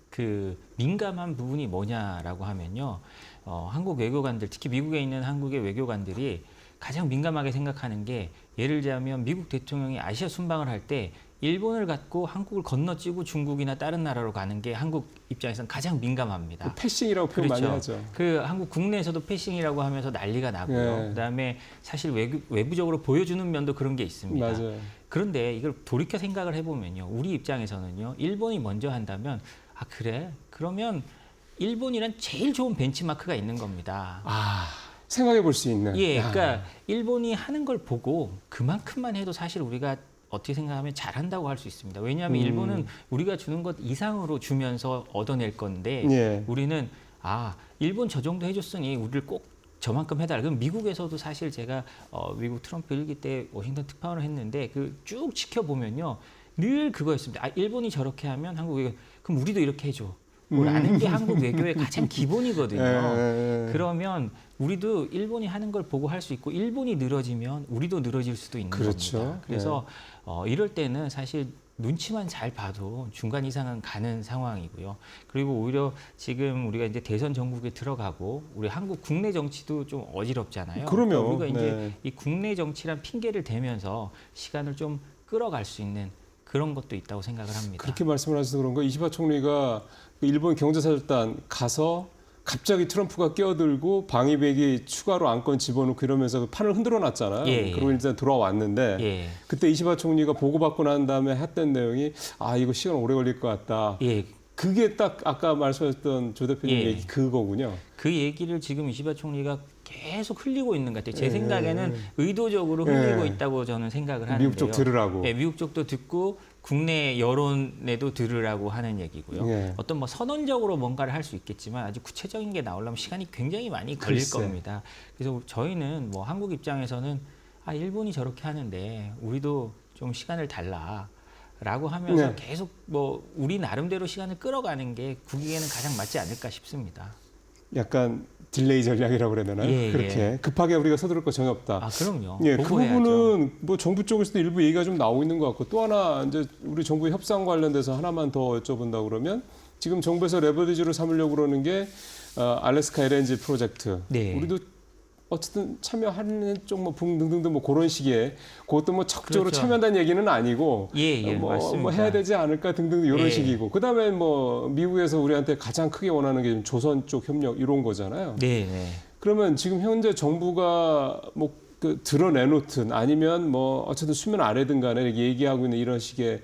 그 민감한 부분이 뭐냐라고 하면요, 한국 외교관들, 특히 미국에 있는 한국의 외교관들이 가장 민감하게 생각하는 게 예를 들자면 미국 대통령이 아시아 순방을 할 때 일본을 갖고 한국을 건너뛰고 중국이나 다른 나라로 가는 게 한국 입장에서는 가장 민감합니다. 패싱이라고 표현 많이 하죠. 그 한국 국내에서도 패싱이라고 하면서 난리가 나고요. 예. 그다음에 사실 외부적으로 보여주는 면도 그런 게 있습니다. 맞아요. 그런데 이걸 돌이켜 생각을 해보면요, 우리 입장에서는요, 일본이 먼저 한다면 그래? 그러면 일본이란 제일 좋은 벤치마크가 있는 겁니다. 생각해 볼 수 있는. 예, 그러니까 일본이 하는 걸 보고 그만큼만 해도 사실 우리가 어떻게 생각하면 잘한다고 할 수 있습니다. 왜냐하면 일본은 우리가 주는 것 이상으로 주면서 얻어낼 건데 예. 우리는 아, 일본 저 정도 해줬으니 우리를 꼭 저만큼 해달라. 그럼 미국에서도 사실 제가 미국 트럼프 1기 때 워싱턴 특파원을 했는데 그 쭉 지켜보면요. 늘 그거였습니다. 아, 일본이 저렇게 하면 한국이 그럼 우리도 이렇게 해줘. 라는 게 한국 외교의 가장 기본이거든요. 그러면 우리도 일본이 하는 걸 보고 할 수 있고 일본이 늘어지면 우리도 늘어질 수도 있는 그렇죠. 겁니다. 그래서 이럴 때는 사실 눈치만 잘 봐도 중간 이상은 가는 상황이고요. 그리고 오히려 지금 우리가 이제 대선 전국에 들어가고 우리 한국 국내 정치도 좀 어지럽잖아요. 그러면 우리가 이제 네. 이 국내 정치란 핑계를 대면서 시간을 좀 끌어갈 수 있는 그런 것도 있다고 생각을 합니다. 그렇게 말씀을 하셔서 그런 거 이시바 총리가 그 일본 경제사절단 가서 갑자기 트럼프가 끼어들고 방위백이 추가로 안건 집어넣고 이러면서 그 판을 흔들어 놨잖아요. 예. 그리고 일단 돌아왔는데 예. 그때 이시바 총리가 보고받고 난 다음에 했던 내용이 아 이거 시간 오래 걸릴 것 같다. 예. 그게 딱 아까 말씀하셨던 조 대표님 예. 얘기 그거군요. 그 얘기를 지금 이시바 총리가 계속 흘리고 있는 것 같아요. 제 예. 생각에는 의도적으로 흘리고 있다고 저는 생각을 하는데요. 미국 쪽 들으라고. 네, 미국 쪽도 듣고 국내 여론에도 들으라고 하는 얘기고요. 예. 어떤 뭐 선언적으로 뭔가를 할 수 있겠지만 아주 구체적인 게 나오려면 시간이 굉장히 많이 걸릴 글쎄. 겁니다. 그래서 저희는 뭐 한국 입장에서는 아, 일본이 저렇게 하는데 우리도 좀 시간을 달라라고 하면서 네. 계속 뭐 우리 나름대로 시간을 끌어가는 게 국익에는 가장 맞지 않을까 싶습니다. 약간 딜레이 전략이라고 그래야 되나요? 예, 그렇게 급하게 우리가 서두를 거 전혀 없다. 아, 그럼요. 예, 그 보고 해야죠. 부분은 뭐 정부 쪽에서도 일부 얘기가 좀 나오고 있는 것 같고 또 하나 이제 우리 정부 협상 관련돼서 하나만 더 여쭤본다 그러면 지금 정부에서 레버리지로 삼으려고 그러는 게 알래스카 LNG 프로젝트. 네. 우리도 어쨌든 참여하는 쪽 뭐 등등등 뭐 그런 식의 그것도 뭐 적극적으로 그렇죠. 참여한다는 얘기는 아니고 예, 뭐 맞습니다. 해야 되지 않을까 등등 이런 예. 식이고 그다음에 뭐 미국에서 우리한테 가장 크게 원하는 게 조선 쪽 협력 이런 거잖아요. 네, 네. 그러면 지금 현재 정부가 뭐 그 드러내놓든 아니면 뭐 어쨌든 수면 아래든 간에 이렇게 얘기하고 있는 이런 식의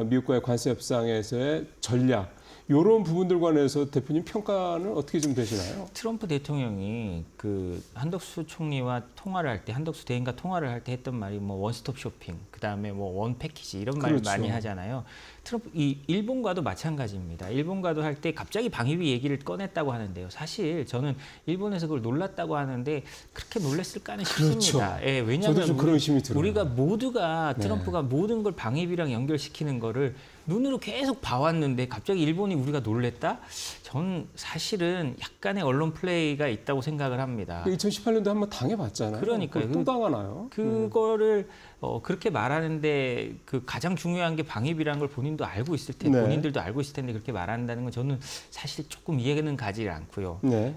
미국과의 관세 협상에서의 전략 이런 부분들 관해서 대표님 평가는 어떻게 좀 되시나요? 트럼프 대통령이 그 한덕수 총리와 통화를 할 때, 한덕수 대행과 통화를 할 때 했던 말이 뭐 원스톱 쇼핑, 그 다음에 뭐 원 패키지 이런 말 그렇죠. 많이 하잖아요. 트럼프 이 일본과도 마찬가지입니다. 일본과도 할 때 갑자기 방위비 얘기를 꺼냈다고 하는데요. 사실 저는 일본에서 그걸 놀랐다고 하는데 그렇게 놀랐을까는 그렇죠. 싶습니다. 예, 저도 왜냐하면 좀 그런 의심이 들어요. 우리가 모두가 네. 트럼프가 모든 걸 방위비랑 연결시키는 거를 눈으로 계속 봐왔는데 갑자기 일본이 우리가 놀랬다? 전 사실은 약간의 언론 플레이가 있다고 생각을 합니다. 2018년도 한번 당해봤잖아요. 그러니까요. 또 당하나요? 그거를 그렇게 말하는데 그 가장 중요한 게 방위비라는 걸 본인도 알고 있을 텐데 네. 본인들도 알고 있을 텐데 그렇게 말한다는 건 저는 사실 조금 이해는 가지 않고요. 네.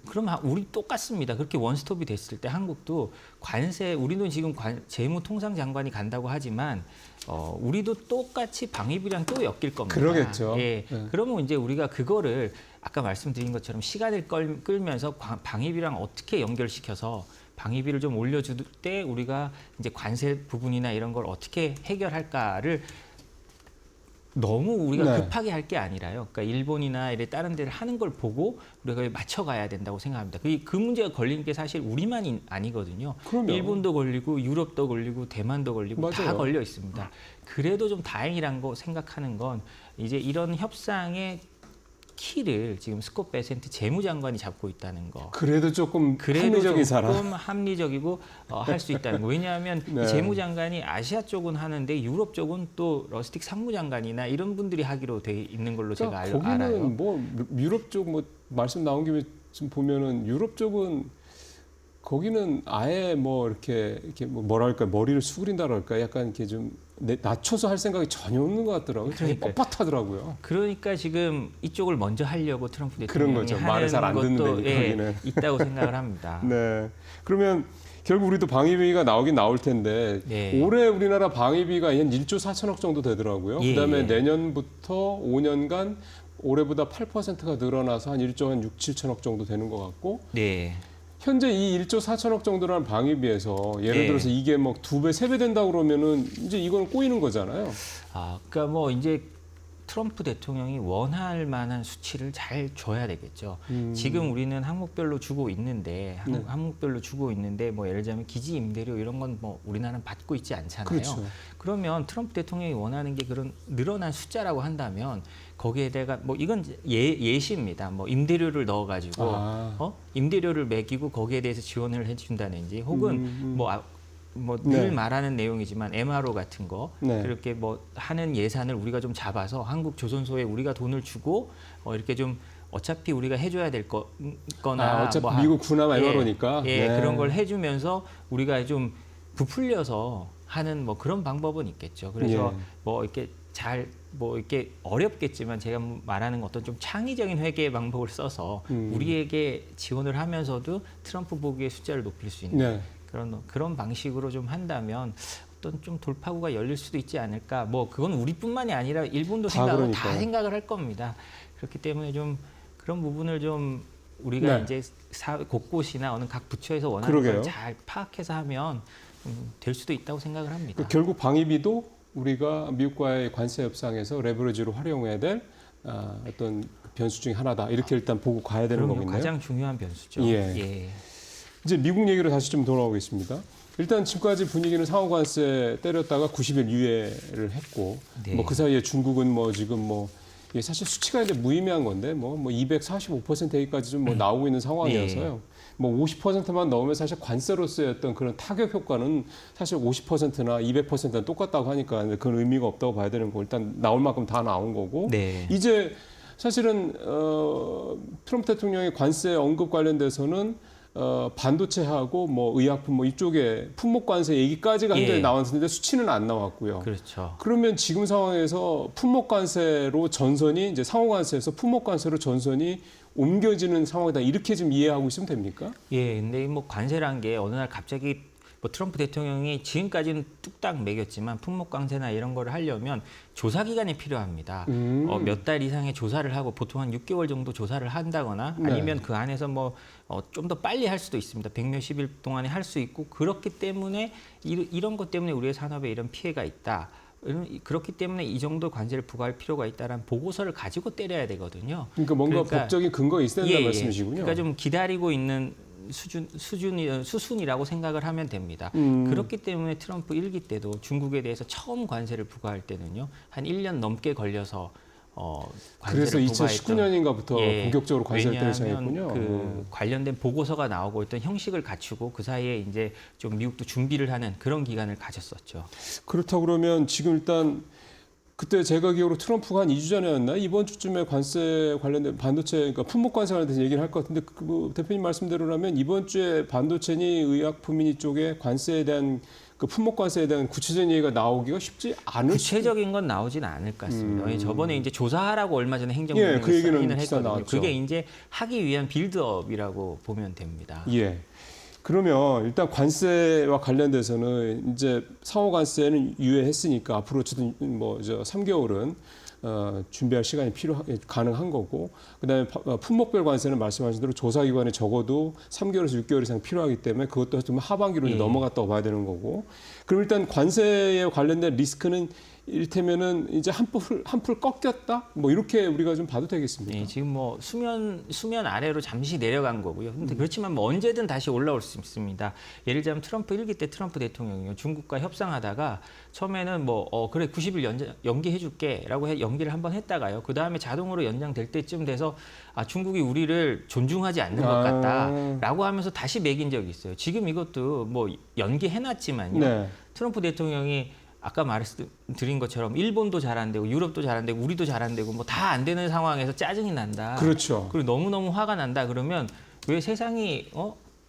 그러면 우리 똑같습니다. 그렇게 원스톱이 됐을 때 한국도 관세, 우리도 지금 재무통상장관이 간다고 하지만 우리도 똑같이 방위비랑 또 엮일 겁니다. 그러겠죠. 예, 네. 그러면 이제 우리가 그거를 아까 말씀드린 것처럼 시간을 끌면서 방위비랑 어떻게 연결시켜서 방위비를 좀 올려줄 때 우리가 이제 관세 부분이나 이런 걸 어떻게 해결할까를 너무 우리가 네. 급하게 할 게 아니라요. 그러니까 일본이나 이래 다른 데를 하는 걸 보고 우리가 맞춰가야 된다고 생각합니다. 그 문제가 걸린 게 사실 우리만이 아니거든요. 그럼요. 일본도 걸리고 유럽도 걸리고 대만도 걸리고 다 맞아요. 걸려 있습니다. 그래도 좀 다행이란 거 생각하는 건 이제 이런 협상의 키를 지금 스콧 베센트 재무장관이 잡고 있다는 거. 그래도 조금 그래도 합리적인 사람. 조금 합리적이고 할 수 있다는 거. 왜냐하면 네. 이 재무장관이 아시아 쪽은 하는데 유럽 쪽은 또 러스틱 상무장관이나 이런 분들이 하기로 돼 있는 걸로 제가 거기는 알아요. 뭐 유럽 쪽 뭐 말씀 나온 김에 좀 보면은 유럽 쪽은 거기는 아예 뭐 이렇게 뭐 뭐랄까 머리를 수그린다 그럴까 약간 이렇게 좀 낮춰서 할 생각이 전혀 없는 것 같더라고요. 되게 그러니까요. 뻣뻣하더라고요. 그러니까 지금 이쪽을 먼저 하려고 트럼프 그런 대통령이 거죠. 하는 말을 잘안 듣는 것도 데니까, 거기는. 있다고 생각을 합니다. 네. 그러면 결국 우리도 방위비가 나오긴 나올 텐데 네. 올해 우리나라 방위비가 한 1조 4천억 정도 되더라고요. 예, 그다음에 예. 내년부터 5년간 올해보다 8%가 늘어나서 한 1조 한 6, 7천억 정도 되는 것 같고 네. 현재 이 1조 4천억 정도라는 방위비에서 예를 네. 들어서 이게 뭐 2배, 3배 된다 그러면은 이제 이건 꼬이는 거잖아요. 그러니까 뭐 이제 트럼프 대통령이 원할 만한 수치를 잘 줘야 되겠죠. 지금 우리는 항목별로 주고 있는데 항목별로 주고 있는데 뭐 예를 들자면 기지 임대료 이런 건 뭐 우리나라는 받고 있지 않잖아요. 그렇죠. 그러면 트럼프 대통령이 원하는 게 그런 늘어난 숫자라고 한다면 거기에다가 뭐 이건 예시입니다. 뭐 임대료를 넣어가지고 임대료를 매기고 거기에 대해서 지원을 해준다든지 혹은 늘 네. 말하는 내용이지만 MRO 같은 거 네. 그렇게 뭐 하는 예산을 우리가 좀 잡아서 한국 조선소에 우리가 돈을 주고 이렇게 좀 어차피 우리가 해줘야 될 거나 어차피 뭐 미국 군함 MRO니까 예, 네. 그런 걸 해주면서 우리가 좀 부풀려서 하는 뭐 그런 방법은 있겠죠. 그래서 예. 뭐 이렇게 이렇게 어렵겠지만 제가 말하는 어떤 좀 창의적인 회계 방법을 써서 우리에게 지원을 하면서도 트럼프 보기의 숫자를 높일 수 있는 네. 그런 방식으로 좀 한다면 어떤 좀 돌파구가 열릴 수도 있지 않을까. 뭐 그건 우리뿐만이 아니라 일본도 다 생각을 할 겁니다. 그렇기 때문에 좀 그런 부분을 좀 우리가 네. 이제 곳곳이나 어느 각 부처에서 원하는 걸 잘 파악해서 하면 될 수도 있다고 생각을 합니다. 결국 방위비도 우리가 미국과의 관세 협상에서 레버리지로 활용해야 될 어떤 변수 중에 하나다. 이렇게 일단 보고 가야 되는 그럼요. 거겠네요. 가장 중요한 변수죠. 예. 이제 미국 얘기로 다시 좀 돌아오겠습니다. 일단 지금까지 분위기는 상호관세 때렸다가 90일 유예를 했고, 네. 뭐 그 사이에 중국은 뭐 지금 뭐 이게 사실 수치가 이제 무의미한 건데 뭐 245%까지 좀 뭐 나오고 있는 상황이어서요. 뭐 50%만 넣으면 사실 관세로서의 어떤 그런 타격 효과는 사실 50%나 200%는 똑같다고 하니까 그런 의미가 없다고 봐야 되는 거고 일단 나올 만큼 다 나온 거고 네. 이제 사실은 트럼프 대통령의 관세 언급 관련돼서는 반도체하고 뭐 의약품 뭐 이쪽에 품목 관세 얘기까지가 한 번에 나왔는데 수치는 안 나왔고요. 그렇죠. 그러면 지금 상황에서 품목 관세로 전선이 이제 상호 관세에서 품목 관세로 전선이 옮겨지는 상황이다. 이렇게 좀 이해하고 있으면 됩니까? 예, 근데 뭐 관세란 게 어느 날 갑자기 뭐 트럼프 대통령이 지금까지는 뚝딱 매겼지만 품목 관세나 이런 거를 하려면 조사 기간이 필요합니다. 몇 달 이상의 조사를 하고 보통 한 6개월 정도 조사를 한다거나 아니면 그 안에서 뭐 좀 더 빨리 할 수도 있습니다. 100몇십 일 동안에 할 수 있고 그렇기 때문에 이런 것 때문에 우리의 산업에 이런 피해가 있다. 그렇기 때문에 이 정도 관세를 부과할 필요가 있다는 보고서를 가지고 때려야 되거든요. 그러니까 뭔가 법적인 근거가 있어야 된다는 말씀이시군요. 그러니까 좀 기다리고 있는 수순이라고 생각을 하면 됩니다. 그렇기 때문에 트럼프 1기 때도 중국에 대해서 처음 관세를 부과할 때는요. 한 1년 넘게 걸려서 그래서 관세를 2019년인가부터 본격적으로 관세를 때리기 시작했군요. 그 관련된 보고서가 나오고 있던 형식을 갖추고 그 사이에 이제 좀 미국도 준비를 하는 그런 기간을 가졌었죠. 그렇다고 그러면 지금 일단 그때 제가 기억으로 트럼프가 한 2주 전에였나 이번 주쯤에 관세 관련된 반도체 그러니까 품목 관세 관련돼서 얘기를 할 것 같은데 그 대표님 말씀대로라면 이번 주에 반도체니 의약품이니 쪽에 관세에 대한 그 품목 관세에 대한 구체적인 얘기가 나오기가 쉽지 않을 구체적인 건 나오지는 않을 것 같습니다. 저번에 이제 조사하라고 얼마 전에 행정부가 그 얘기는 사인을 했거든요. 나왔죠. 그게 이제 하기 위한 빌드업이라고 보면 됩니다. 예. 그러면 일단 관세와 관련돼서는 이제 상호 관세는 유예했으니까 앞으로 어쨌든 뭐 3개월은 준비할 시간이 가능한 거고 그다음에 품목별 관세는 말씀하신 대로 조사 기간이 적어도 3개월에서 6개월 이상 필요하기 때문에 그것도 좀 하반기로 이제 넘어갔다고 봐야 되는 거고 그럼 일단 관세에 관련된 리스크는 이를테면은 이제 한풀 꺾였다 뭐 이렇게 우리가 좀 봐도 되겠습니까? 네, 지금 뭐 수면 아래로 잠시 내려간 거고요. 근데 그렇지만 뭐 언제든 다시 올라올 수 있습니다. 예를 들자면 트럼프 1기 때 트럼프 대통령이요. 중국과 협상하다가 처음에는 그래 90일 연기해줄게라고 연기를 한번 했다가요. 그 다음에 자동으로 연장될 때쯤 돼서 중국이 우리를 존중하지 않는 것 같다라고 하면서 다시 매긴 적이 있어요. 지금 이것도 뭐 연기해놨지만요. 네. 트럼프 대통령이 아까 말씀드린 것처럼 일본도 잘 안 되고 유럽도 잘 안 되고 우리도 잘 안 되고 뭐 다 안 되는 상황에서 짜증이 난다. 그렇죠. 그리고 너무너무 화가 난다. 그러면 왜 세상이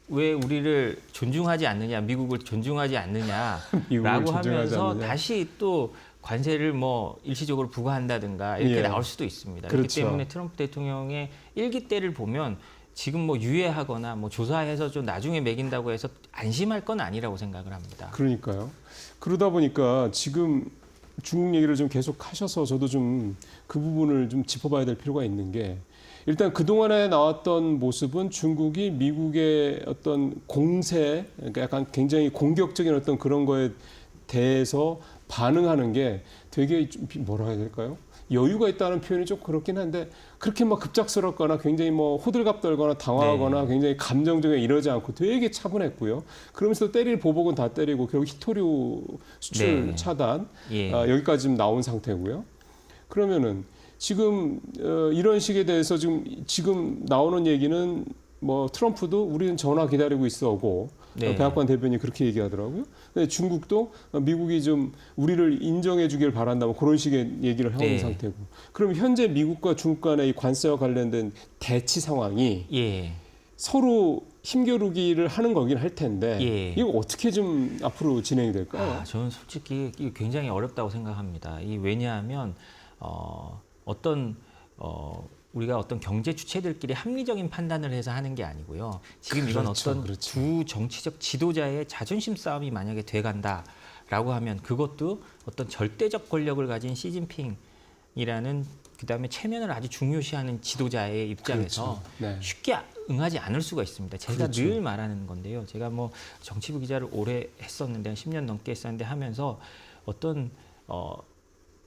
왜 우리를 존중하지 않느냐, 미국을 존중하지 않느냐라고 하면서 다시 또 관세를 뭐 일시적으로 부과한다든가 이렇게 나올 수도 있습니다. 그렇죠. 그렇기 때문에 트럼프 대통령의 1기 때를 보면 지금 뭐 유예하거나 뭐 조사해서 좀 나중에 매긴다고 해서 안심할 건 아니라고 생각을 합니다. 그러니까요. 그러다 보니까 지금 중국 얘기를 좀 계속 하셔서 저도 좀 그 부분을 좀 짚어봐야 될 필요가 있는 게 일단 그동안에 나왔던 모습은 중국이 미국의 어떤 공세, 그러니까 약간 굉장히 공격적인 어떤 그런 거에 대해서 반응하는 게 되게 좀 뭐라 해야 될까요? 여유가 있다는 표현이 좀 그렇긴 한데 그렇게 막 급작스럽거나 굉장히 뭐 호들갑 떨거나 당황하거나 굉장히 감정적에 이러지 않고 되게 차분했고요. 그러면서 때릴 보복은 다 때리고 결국 히토류 수출 네. 차단 예. 여기까지 지금 나온 상태고요. 그러면은 지금 이런 식에 대해서 지금 나오는 얘기는 뭐 트럼프도 우리는 전화 기다리고 있어고 네. 백악관 대변인이 그렇게 얘기하더라고요. 근데 중국도 미국이 좀 우리를 인정해 주길 바란다 뭐 그런 식의 얘기를 하고 있는 네. 상태고. 그럼 현재 미국과 중국 간의 이 관세와 관련된 대치 상황이 예. 서로 힘겨루기를 하는 거긴 할 텐데 예. 이거 어떻게 좀 앞으로 진행이 될까요? 저는 솔직히 이게 굉장히 어렵다고 생각합니다. 왜냐하면 우리가 어떤 경제 주체들끼리 합리적인 판단을 해서 하는 게 아니고요. 지금 이건 그렇죠, 어떤 그렇죠. 두 정치적 지도자의 자존심 싸움이 만약에 돼간다라고 하면 그것도 어떤 절대적 권력을 가진 시진핑이라는 그다음에 체면을 아주 중요시하는 지도자의 입장에서 그렇죠. 네. 쉽게 응하지 않을 수가 있습니다. 제가 그렇죠. 늘 말하는 건데요. 제가 뭐 정치부 기자를 오래 했었는데 한 10년 넘게 했었는데 하면서 어떤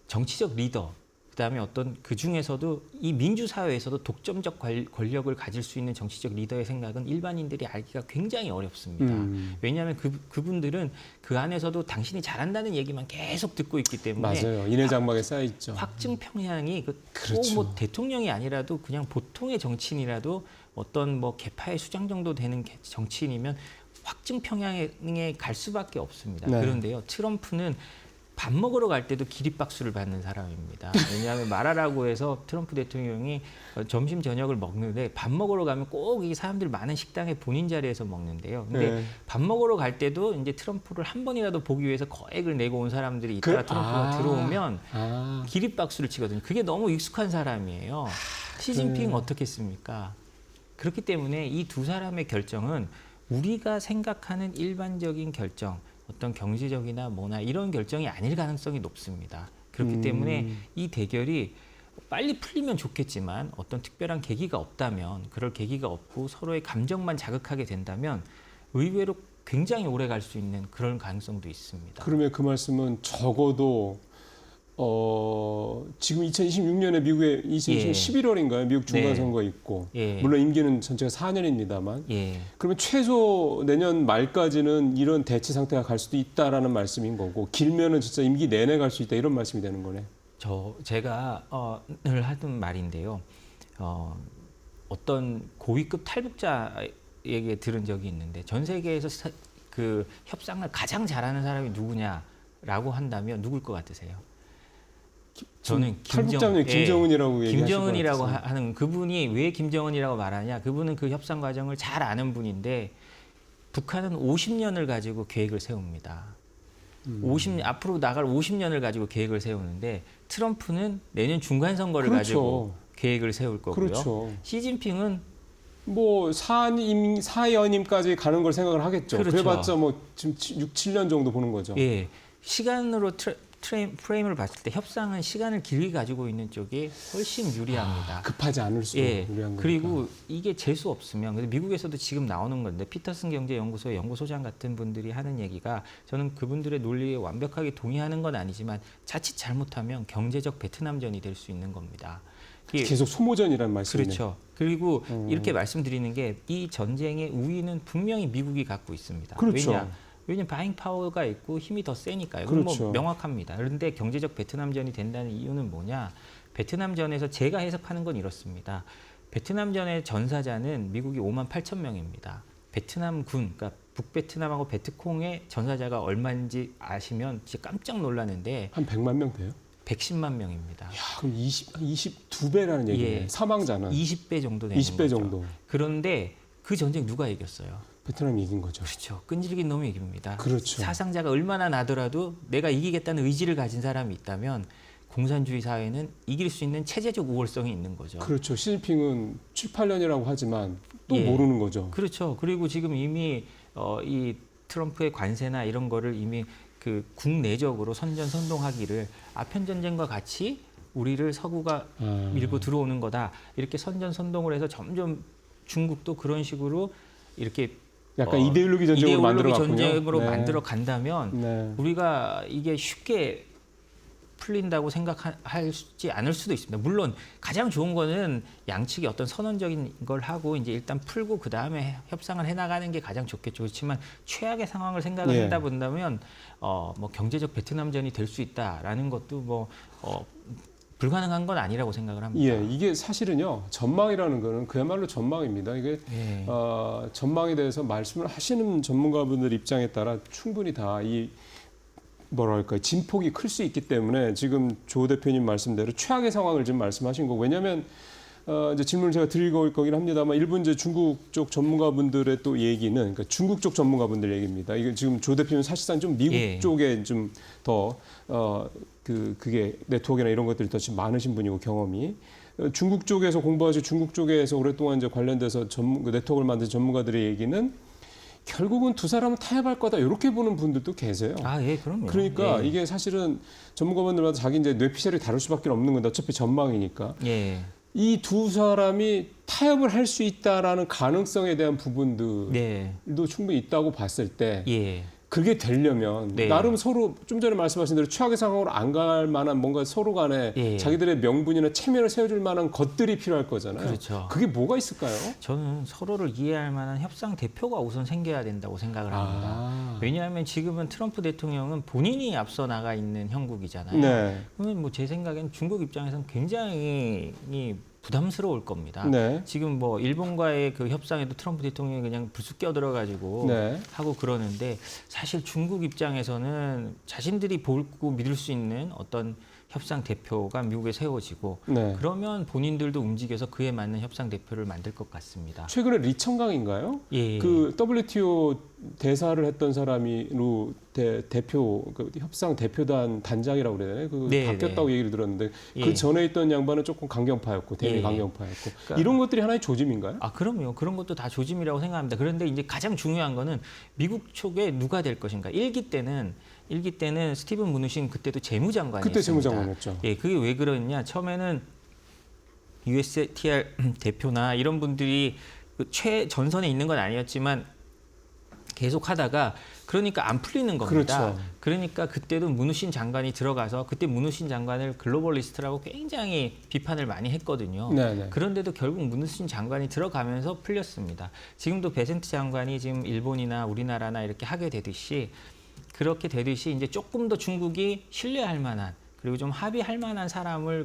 정치적 리더 그다음에 어떤 그 중에서도 이 민주사회에서도 독점적 권력을 가질 수 있는 정치적 리더의 생각은 일반인들이 알기가 굉장히 어렵습니다. 왜냐하면 그분들은 그 안에서도 당신이 잘한다는 얘기만 계속 듣고 있기 때문에 맞아요. 인해장막에 쌓여 있죠. 확증 평양이 그렇죠. 뭐 대통령이 아니라도 그냥 보통의 정치인이라도 어떤 뭐 개파의 수장 정도 되는 정치인이면 확증 평양에 갈 수밖에 없습니다. 네. 그런데요, 트럼프는 밥 먹으러 갈 때도 기립박수를 받는 사람입니다. 왜냐하면 말하라고 해서 트럼프 대통령이 점심 저녁을 먹는데 밥 먹으러 가면 꼭 이 사람들 많은 식당에 본인 자리에서 먹는데요. 근데 네. 밥 먹으러 갈 때도 이제 트럼프를 한 번이라도 보기 위해서 거액을 내고 온 사람들이 있다가 트럼프가 들어오면 기립박수를 치거든요. 그게 너무 익숙한 사람이에요. 시진핑 어떻겠습니까? 그렇기 때문에 이 두 사람의 결정은 우리가 생각하는 일반적인 결정, 어떤 경제적이나 뭐나 이런 결정이 아닐 가능성이 높습니다. 그렇기 때문에 이 대결이 빨리 풀리면 좋겠지만 어떤 특별한 계기가 없다면 그럴 계기가 없고 서로의 감정만 자극하게 된다면 의외로 굉장히 오래 갈 수 있는 그런 가능성도 있습니다. 그러면 그 말씀은 적어도 지금 2026년에 미국에 2026년 예. 11월인가요? 미국 중간 네. 선거 있고 예. 물론 임기는 전체가 4년입니다만 예. 그러면 최소 내년 말까지는 이런 대치 상태가 갈 수도 있다라는 말씀인 거고 길면은 진짜 임기 내내 갈 수 있다 이런 말씀이 되는 거네. 제가 늘 하던 말인데요. 어떤 고위급 탈북자에게 들은 적이 있는데 전 세계에서 그 협상을 가장 잘하는 사람이 누구냐라고 한다면 누굴 것 같으세요? 저는 탈북자면 김정은이라고 얘기하실 김정은이라고 것 같아서. 하는 그분이 왜 김정은이라고 말하냐? 그분은 그 협상 과정을 잘 아는 분인데 북한은 50년을 가지고 계획을 세웁니다. 50 앞으로 나갈 50년을 가지고 계획을 세우는데 트럼프는 내년 중간 선거를 그렇죠. 가지고 계획을 세울 거고요. 그렇죠. 시진핑은 뭐 사연임까지 가는 걸 생각을 하겠죠. 그렇죠. 그래봤자 뭐 지금 6, 7년 정도 보는 거죠. 예, 시간으로 프레임을 봤을 때 협상은 시간을 길게 가지고 있는 쪽이 훨씬 유리합니다. 급하지 않을수록 예, 유리한 거니까. 그리고 이게 재수 없으면 근데 미국에서도 지금 나오는 건데 피터슨 경제연구소의 연구소장 같은 분들이 하는 얘기가 저는 그분들의 논리에 완벽하게 동의하는 건 아니지만 자칫 잘못하면 경제적 베트남전이 될 수 있는 겁니다. 계속 소모전이라는 말씀이네요. 그렇죠. 그리고 이렇게 말씀드리는 게 이 전쟁의 우위는 분명히 미국이 갖고 있습니다. 그렇죠. 왜냐하면 바잉 파워가 있고 힘이 더 세니까요. 그렇죠. 그건 뭐 명확합니다. 그런데 경제적 베트남전이 된다는 이유는 뭐냐? 베트남전에서 제가 해석하는 건 이렇습니다. 베트남전의 전사자는 미국이 5만 8천 명입니다. 베트남군, 그러니까 북베트남하고 베트콩의 전사자가 얼마인지 아시면 진짜 깜짝 놀라는데 한 100만 명 돼요? 110만 명입니다. 그럼 22배라는 얘기예요. 예. 사망자는 20배 정도 되는 20배 거죠. 정도. 그런데 그 전쟁 누가 이겼어요? 베트남이 이긴 거죠. 그렇죠. 끈질긴 놈이 이깁니다. 그렇죠. 사상자가 얼마나 나더라도 내가 이기겠다는 의지를 가진 사람이 있다면 공산주의 사회는 이길 수 있는 체제적 우월성이 있는 거죠. 그렇죠. 시진핑은 7, 8년이라고 하지만 또 예. 모르는 거죠. 그렇죠. 그리고 지금 이미 이 트럼프의 관세나 이런 거를 이미 그 국내적으로 선전선동하기를 아편 전쟁과 같이 우리를 서구가 밀고 들어오는 거다. 이렇게 선전선동을 해서 점점 중국도 그런 식으로 이렇게 약간 이데올로기 전쟁으로 만들어 갔군요. 전쟁으로 네. 만들어 간다면 네. 우리가 이게 쉽게 풀린다고 생각하지 않을 수도 있습니다. 물론 가장 좋은 거는 양측이 어떤 선언적인 걸 하고 이제 일단 풀고 그 다음에 협상을 해나가는 게 가장 좋겠죠. 그렇지만 최악의 상황을 생각을 예. 한다 본다면 뭐 경제적 베트남전이 될 수 있다라는 것도 뭐 불가능한 건 아니라고 생각을 합니다. 예, 이게 사실은요, 전망이라는 거는 그야말로 전망입니다. 이게 예. 전망에 대해서 말씀을 하시는 전문가분들 입장에 따라 충분히 다 이 뭐랄까 진폭이 클 수 있기 때문에 지금 조 대표님 말씀대로 최악의 상황을 지금 말씀하신 거고, 왜냐하면 이제 질문을 제가 드리고 거긴 합니다만 일부 이제 중국 쪽 전문가분들의 또 얘기는, 그러니까 중국 쪽 전문가분들 얘기입니다. 이게 지금 조 대표님 사실상 좀 미국 예. 쪽에 좀 더 그게 네트워크나 이런 것들이 더 지금 많으신 분이고 경험이. 중국 쪽에서 공부하시 중국 쪽에서 오랫동안 이제 관련돼서 그 네트워크를 만든 전문가들의 얘기는 결국은 두 사람은 타협할 거다 이렇게 보는 분들도 계세요. 아, 예, 그럼요. 그러니까 예. 이게 사실은 전문가분들마다 자기 이제 뇌피셜이 다를 수밖에 없는 건데 어차피 전망이니까. 예. 이 두 사람이 타협을 할 수 있다라는 가능성에 대한 부분들도 네. 충분히 있다고 봤을 때 예. 그게 되려면 네. 나름 서로 좀 전에 말씀하신 대로 최악의 상황으로 안 갈 만한 뭔가 서로 간에 예. 자기들의 명분이나 체면을 세워줄 만한 것들이 필요할 거잖아요. 그렇죠. 그게 뭐가 있을까요? 저는 서로를 이해할 만한 협상 대표가 우선 생겨야 된다고 생각을 합니다. 아. 왜냐하면 지금은 트럼프 대통령은 본인이 앞서 나가 있는 형국이잖아요. 네. 그러면 뭐 제 생각엔 중국 입장에서는 굉장히 부담스러울 겁니다. 네. 지금 뭐 일본과의 그 협상에도 트럼프 대통령이 그냥 불쑥 껴들어가지고 네. 하고 그러는데 사실 중국 입장에서는 자신들이 보고 믿을 수 있는 어떤 협상 대표가 미국에 세워지고 네. 그러면 본인들도 움직여서 그에 맞는 협상 대표를 만들 것 같습니다. 최근에 리청강인가요? 예. 그 WTO 대사를 했던 사람이로 대표 그 협상 대표단 단장이라고 그래야 되나요? 그 네, 바뀌었다고 얘기를 들었는데 예. 그 전에 있던 양반은 조금 강경파였고 대미 예. 강경파였고 그러니까- 이런 것들이 하나의 조짐인가요? 아, 그럼요. 그런 것도 다 조짐이라고 생각합니다. 그런데 이제 가장 중요한 거는 미국 쪽에 누가 될 것인가. 일기 때는 스티븐 무누신 그때도 재무장관이었습니다. 그때 재무장관이었죠. 예, 그게 왜 그러냐? 처음에는 USTR 대표나 이런 분들이 그 최전선에 있는 건 아니었지만 계속 하다가 그러니까 안 풀리는 겁니다. 그렇죠. 그러니까 그때도 무누신 장관이 들어가서 그때 무누신 장관을 글로벌리스트라고 굉장히 비판을 많이 했거든요. 네네. 그런데도 결국 무누신 장관이 들어가면서 풀렸습니다. 지금도 베센트 장관이 지금 일본이나 우리나라나 이렇게 하게 되듯이 그렇게 되듯이 이제 조금 더 중국이 신뢰할 만한 그리고 좀 합의할 만한 사람을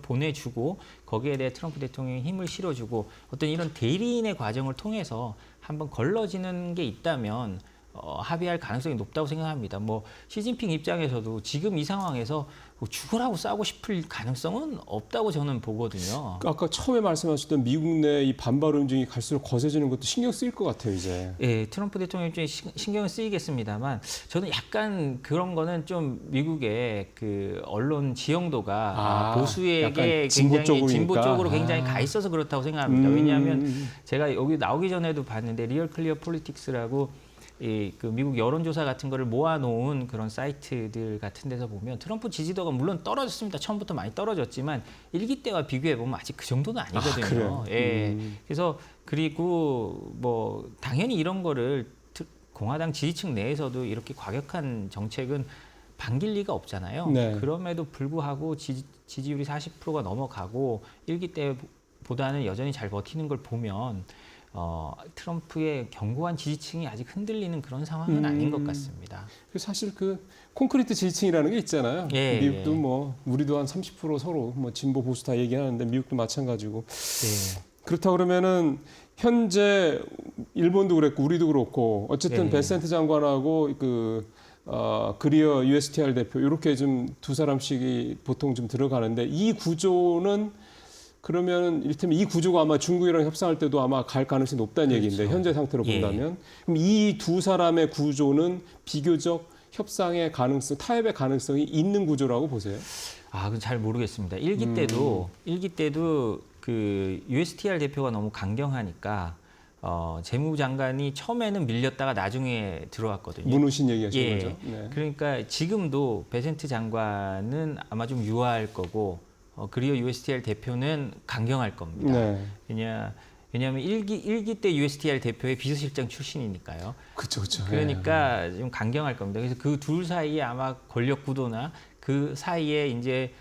보내주고 거기에 대해 트럼프 대통령이 힘을 실어주고 어떤 이런 대리인의 과정을 통해서 한번 걸러지는 게 있다면 합의할 가능성이 높다고 생각합니다. 뭐 시진핑 입장에서도 지금 이 상황에서 죽으라고 싸우고 싶을 가능성은 없다고 저는 보거든요. 아까 처음에 말씀하셨던 미국 내 이 반발 움직임이 갈수록 거세지는 것도 신경 쓰일 것 같아요, 이제. 예, 트럼프 대통령 입장에 신경은 쓰이겠습니다만 저는 약간 그런 거는 좀 미국의 그 언론 지형도가 보수에게 약간 진보 굉장히 쪽으로니까. 진보 쪽으로 굉장히 가 있어서 그렇다고 생각합니다. 왜냐하면 음. 제가 여기 나오기 전에도 봤는데 리얼 클리어 폴리틱스라고 그 미국 여론조사 같은 거를 모아놓은 그런 사이트들 같은 데서 보면 트럼프 지지도가 물론 떨어졌습니다. 처음부터 많이 떨어졌지만 일기 때와 비교해 보면 아직 그 정도는 아니거든요. 그래요? 예. 그래서 그리고 뭐 당연히 이런 거를 공화당 지지층 내에서도 이렇게 과격한 정책은 반길 리가 없잖아요. 네. 그럼에도 불구하고 지지율이 40%가 넘어가고 일기 때보다는 여전히 잘 버티는 걸 보면 트럼프의 견고한 지지층이 아직 흔들리는 그런 상황은 아닌 것 같습니다. 사실 그 콘크리트 지지층이라는 게 있잖아요. 예, 미국도 예. 뭐 우리도 한 30% 서로 뭐 진보 보수 다 얘기하는데 미국도 마찬가지고. 네. 그렇다 그러면은 현재 일본도 그랬고 우리도 그렇고 어쨌든 예. 베센트 장관하고 그리어 USTR 대표 이렇게 좀 두 사람씩이 보통 좀 들어가는데 이 구조는 그러면 이를테면 이 구조가 아마 중국이랑 협상할 때도 아마 갈 가능성이 높다는 그렇죠. 얘기인데 현재 상태로 예. 본다면 그럼 이 두 사람의 구조는 비교적 협상의 가능성, 타협의 가능성이 있는 구조라고 보세요? 아, 그건 잘 모르겠습니다. 일기 때도 그 USTR 대표가 너무 강경하니까 재무장관이 처음에는 밀렸다가 나중에 들어왔거든요. 문우신 얘기하시는 예. 거죠? 네. 그러니까 지금도 베센트 장관은 아마 좀 유화할 거고 그리어 USTR 대표는 강경할 겁니다. 네. 왜냐하면 일기 때 USTR 대표의 비서실장 출신이니까요. 그렇죠. 그러니까 좀 강경할 겁니다. 그래서 그 둘 사이에 아마 권력 구도나 그 사이에 이제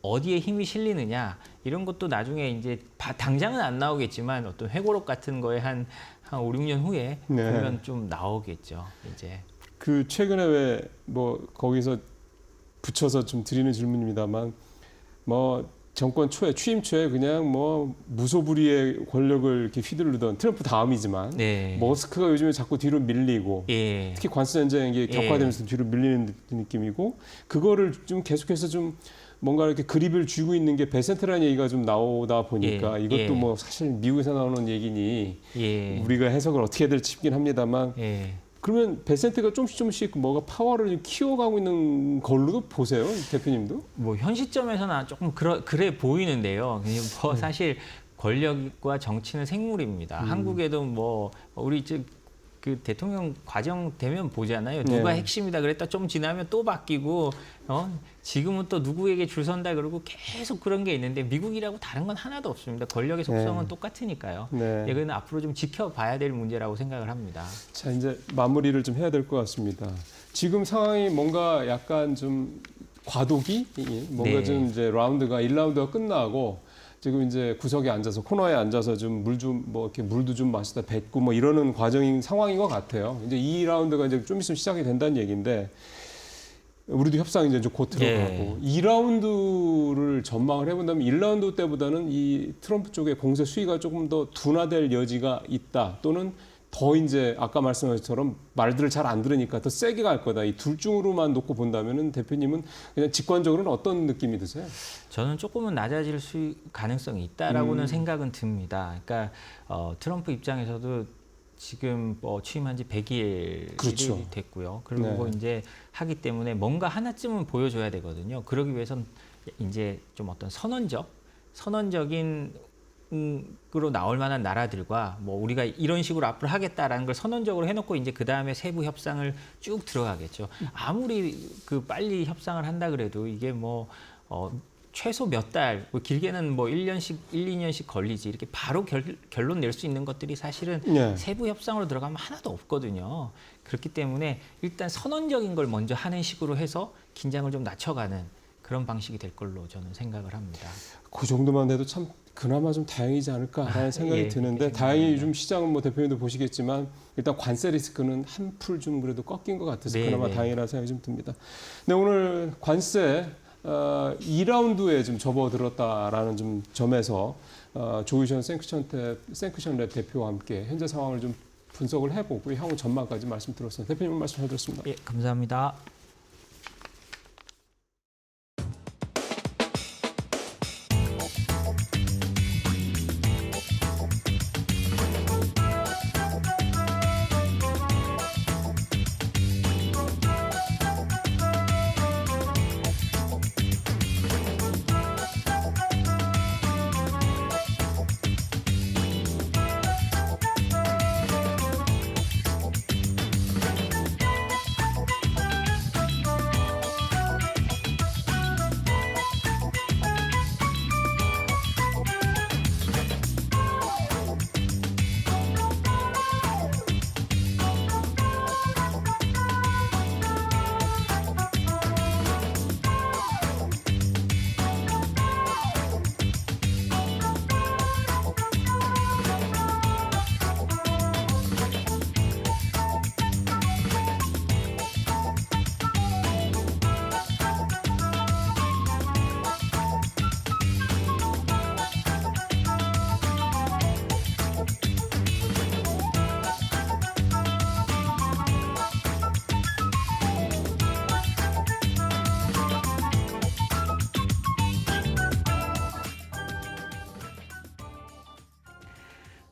어디에 힘이 실리느냐 이런 것도 나중에 이제 당장은 안 나오겠지만 어떤 회고록 같은 거에 한 5, 6년 후에 네. 보면 좀 나오겠죠. 이제 그 최근에 왜 뭐 거기서 붙여서 좀 드리는 질문입니다만 뭐 정권 초에 취임 초에 그냥 뭐 무소불위의 권력을 이렇게 휘두르던 트럼프 다음이지만 네. 머스크가 요즘에 자꾸 뒤로 밀리고 예. 특히 관세 전쟁이 격화되면서 뒤로 밀리는 느낌이고 그거를 좀 계속해서 좀 뭔가 이렇게 그립을 쥐고 있는 게 베센트라는 얘기가 좀 나오다 보니까 예. 이것도 예. 뭐 사실 미국에서 나오는 얘기니 예. 우리가 해석을 어떻게 해야 될지 싶긴 합니다만 예. 그러면 베센트가 조금씩 뭐가 파워를 키워가고 있는 걸로도 보세요, 대표님도? 뭐 현 시점에서는 조금 그래 보이는데요. 뭐 사실 권력과 정치는 생물입니다. 한국에도 뭐 우리 그 대통령 과정 되면 보잖아요. 누가 네. 핵심이다 그랬다 좀 지나면 또 바뀌고 지금은 또 누구에게 줄 선다 그러고 계속 그런 게 있는데 미국이라고 다른 건 하나도 없습니다. 권력의 속성은 네. 똑같으니까요. 네. 이건 앞으로 좀 지켜봐야 될 문제라고 생각을 합니다. 자, 이제 마무리를 좀 해야 될 것 같습니다. 지금 상황이 뭔가 약간 좀 과도기? 뭔가 네. 좀 이제 라운드가 1라운드가 끝나고 지금 이제 구석에 앉아서 코너에 앉아서 좀 뭐 이렇게 물도 좀 마시다 뱉고 뭐 이러는 과정인 상황인 것 같아요. 이제 2라운드가 이제 좀 있으면 시작이 된다는 얘기인데 우리도 협상 이제 곧 들어가고 2라운드를 전망을 해본다면 1라운드 때보다는 이 트럼프 쪽의 공세 수위가 조금 더 둔화될 여지가 있다. 또는 더 이제 아까 말씀하신 것처럼 말들을 잘 안 들으니까 더 세게 갈 거다. 이 둘 중으로만 놓고 본다면은 대표님은 그냥 직관적으로는 어떤 느낌이 드세요? 저는 조금은 낮아질 가능성이 있다라고는 생각은 듭니다. 그러니까 트럼프 입장에서도 지금 취임한 지 100일이 그렇죠. 됐고요. 그리고 네. 이제 하기 때문에 뭔가 하나쯤은 보여줘야 되거든요. 그러기 위해선 이제 좀 어떤 선언적인 으로 나올 만한 나라들과 뭐 우리가 이런 식으로 앞으로 하겠다라는 걸 선언적으로 해놓고 이제 그 다음에 세부 협상을 쭉 들어가겠죠. 아무리 그 빨리 협상을 한다 그래도 이게 뭐 최소 몇 달, 뭐 길게는 뭐 1년씩, 1, 2년씩 걸리지 이렇게 바로 결론 낼 수 있는 것들이 사실은 네. 세부 협상으로 들어가면 하나도 없거든요. 그렇기 때문에 일단 선언적인 걸 먼저 하는 식으로 해서 긴장을 좀 낮춰가는 그런 방식이 될 걸로 저는 생각을 합니다. 그 정도만 해도 참 그나마 좀 다행이지 않을까라는 생각이 예, 드는데 그렇게 다행히 생각합니다. 요즘 시장은 뭐 대표님도 보시겠지만 일단 관세 리스크는 한풀 좀 그래도 꺾인 것 같아서 네, 그나마 네. 다행이라는 생각이 좀 듭니다. 네, 오늘 관세 2라운드에 좀 접어들었다라는 좀 점에서 조이션 생크션 랩 대표와 함께 현재 상황을 좀 분석을 해보고 향후 전망까지 말씀 들었습니다. 대표님 말씀 잘 들었습니다. 예, 감사합니다.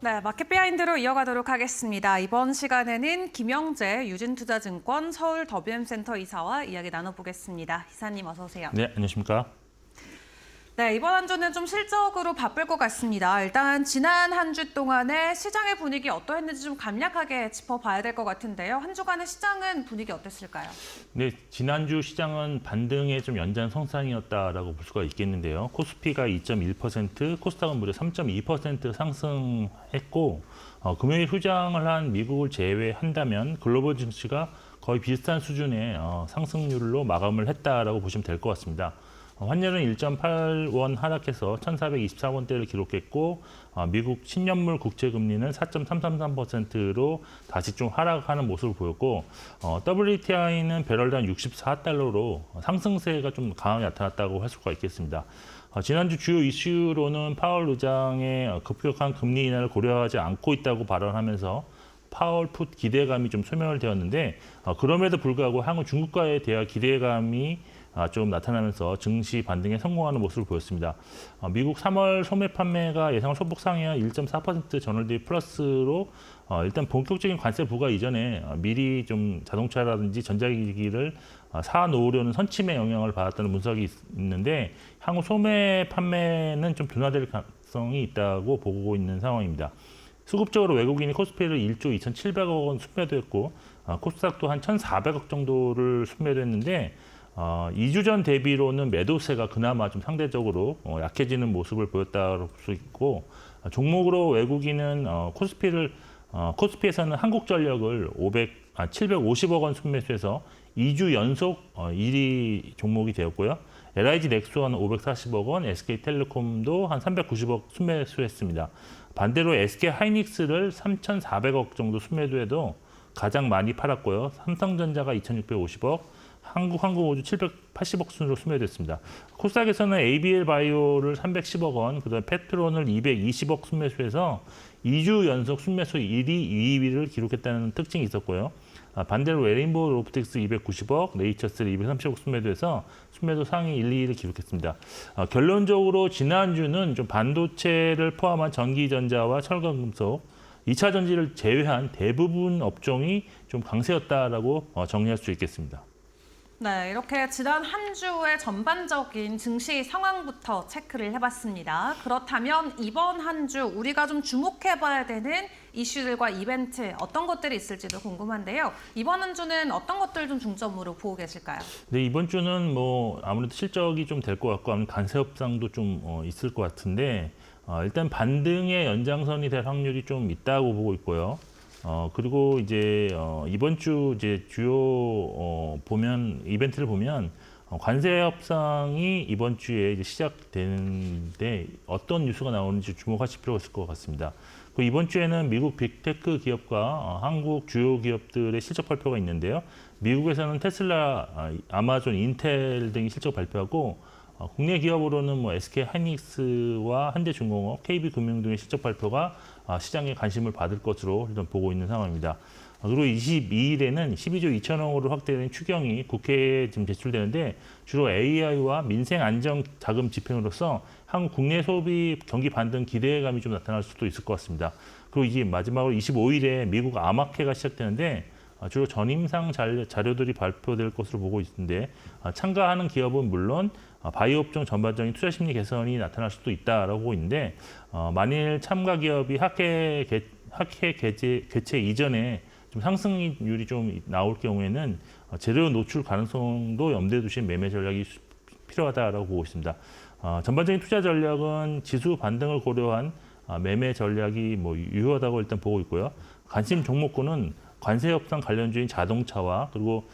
네, 마켓 비하인드로 이어가도록 하겠습니다. 이번 시간에는 김영재 유진투자증권 서울 더비엠센터 이사와 이야기 나눠보겠습니다. 이사님 어서 오세요. 네, 안녕하십니까. 네, 이번 한 주는 좀 실적으로 바쁠 것 같습니다. 일단 지난 한 주 동안의 시장의 분위기 어떠했는지 좀 간략하게 짚어봐야 될 것 같은데요. 한 주간의 시장은 분위기 어땠을까요? 네, 지난주 시장은 반등의 좀 연장성상이었다라고 볼 수가 있겠는데요. 코스피가 2.1%, 코스닥은 무려 3.2% 상승했고 금요일 휴장을 한 미국을 제외한다면 글로벌 증시가 거의 비슷한 수준의 상승률로 마감을 했다라고 보시면 될 것 같습니다. 환율은 1.8원 하락해서 1,424원대를 기록했고 미국 10년물 국채금리는 4.333%로 다시 좀 하락하는 모습을 보였고 WTI는 배럴당 64달러로 상승세가 좀 강하게 나타났다고 할 수가 있겠습니다. 지난주 주요 이슈로는 파월 의장의 급격한 금리 인하를 고려하지 않고 있다고 발언하면서 파월 풋 기대감이 좀 소멸 되었는데 그럼에도 불구하고 한국 중국과의 대화 기대감이 좀 나타나면서 증시 반등에 성공하는 모습을 보였습니다. 미국 3월 소매 판매가 예상을 소폭 상회한 1.4% 전월 대비 플러스로 일단 본격적인 관세 부과 이전에 미리 좀 자동차라든지 전자기기를 사놓으려는 선침의 영향을 받았다는 분석이 있는데 한국 소매 판매는 좀 둔화될 가능성이 있다고 보고 있는 상황입니다. 수급적으로 외국인이 코스피를 1조 2,700억 원 순매도했고 코스닥 또한 1,400억 정도를 순매도했는데 2주 전 대비로는 매도세가 그나마 좀 상대적으로 약해지는 모습을 보였다고 볼 수 있고 종목으로 외국인은 코스피에서는 한국전력을 750억 원 순매수해서 2주 연속 1위 종목이 되었고요. LIG 넥스원 540억 원, SK텔레콤도 한 390억 순매수했습니다. 반대로 SK하이닉스를 3,400억 정도 순매도해도 가장 많이 팔았고요. 삼성전자가 2,650억, 한국항공우주 780억 순으로 순매도했습니다. 코스닥에서는 ABL 바이오를 310억 원, 그다음에 페트론을 220억 순매수해서 2주 연속 순매수 1위, 2위를 기록했다는 특징이 있었고요. 반대로 레인보우 로보틱스 290억, 네이처스를 230억 순매도해서 순매도 상위 1, 2위를 기록했습니다. 결론적으로 지난주는 좀 반도체를 포함한 전기전자와 철강금속, 2차 전지를 제외한 대부분 업종이 좀 강세였다라고 정리할 수 있겠습니다. 네, 이렇게 지난 한 주의 전반적인 증시 상황부터 체크를 해봤습니다. 그렇다면 이번 한 주 우리가 좀 주목해봐야 되는 이슈들과 이벤트 어떤 것들이 있을지도 궁금한데요. 이번 한 주는 어떤 것들 좀 중점으로 보고 계실까요? 네, 이번 주는 뭐 아무래도 실적이 좀 될 것 같고 아무래도 관세 협상도 좀 있을 것 같은데 일단 반등의 연장선이 될 확률이 좀 있다고 보고 있고요. 그리고 이제 이번 주 이제 주요 보면 이벤트를 보면 관세 협상이 이번 주에 이제 시작되는데 어떤 뉴스가 나오는지 주목하실 필요가 있을 것 같습니다. 그리고 이번 주에는 미국 빅테크 기업과 한국 주요 기업들의 실적 발표가 있는데요. 미국에서는 테슬라, 아마존, 인텔 등이 실적 발표하고 국내 기업으로는 뭐 SK하이닉스와 현대중공업, KB금융 등의 실적 발표가 시장의 관심을 받을 것으로 일단 보고 있는 상황입니다. 그리고 22일에는 12조 2천억으로 확대된 추경이 국회에 지금 제출되는데 주로 AI와 민생 안정 자금 집행으로서 한국 국내 소비 경기 반등 기대감이 좀 나타날 수도 있을 것 같습니다. 그리고 이제 마지막으로 25일에 미국 아마케가 시작되는데 주로 전임상 자료들이 발표될 것으로 보고 있는데 참가하는 기업은 물론 바이오 업종 전반적인 투자 심리 개선이 나타날 수도 있다라고 보고 있는데 만일 참가 기업이 학회 개최 이전에 좀 상승률이 좀 나올 경우에는 재료 노출 가능성도 염두에 두신 매매 전략이 필요하다라고 보고 있습니다. 전반적인 투자 전략은 지수 반등을 고려한 매매 전략이 뭐 유효하다고 일단 보고 있고요. 관심 종목군은 관세 협상 관련주인 자동차와 그리고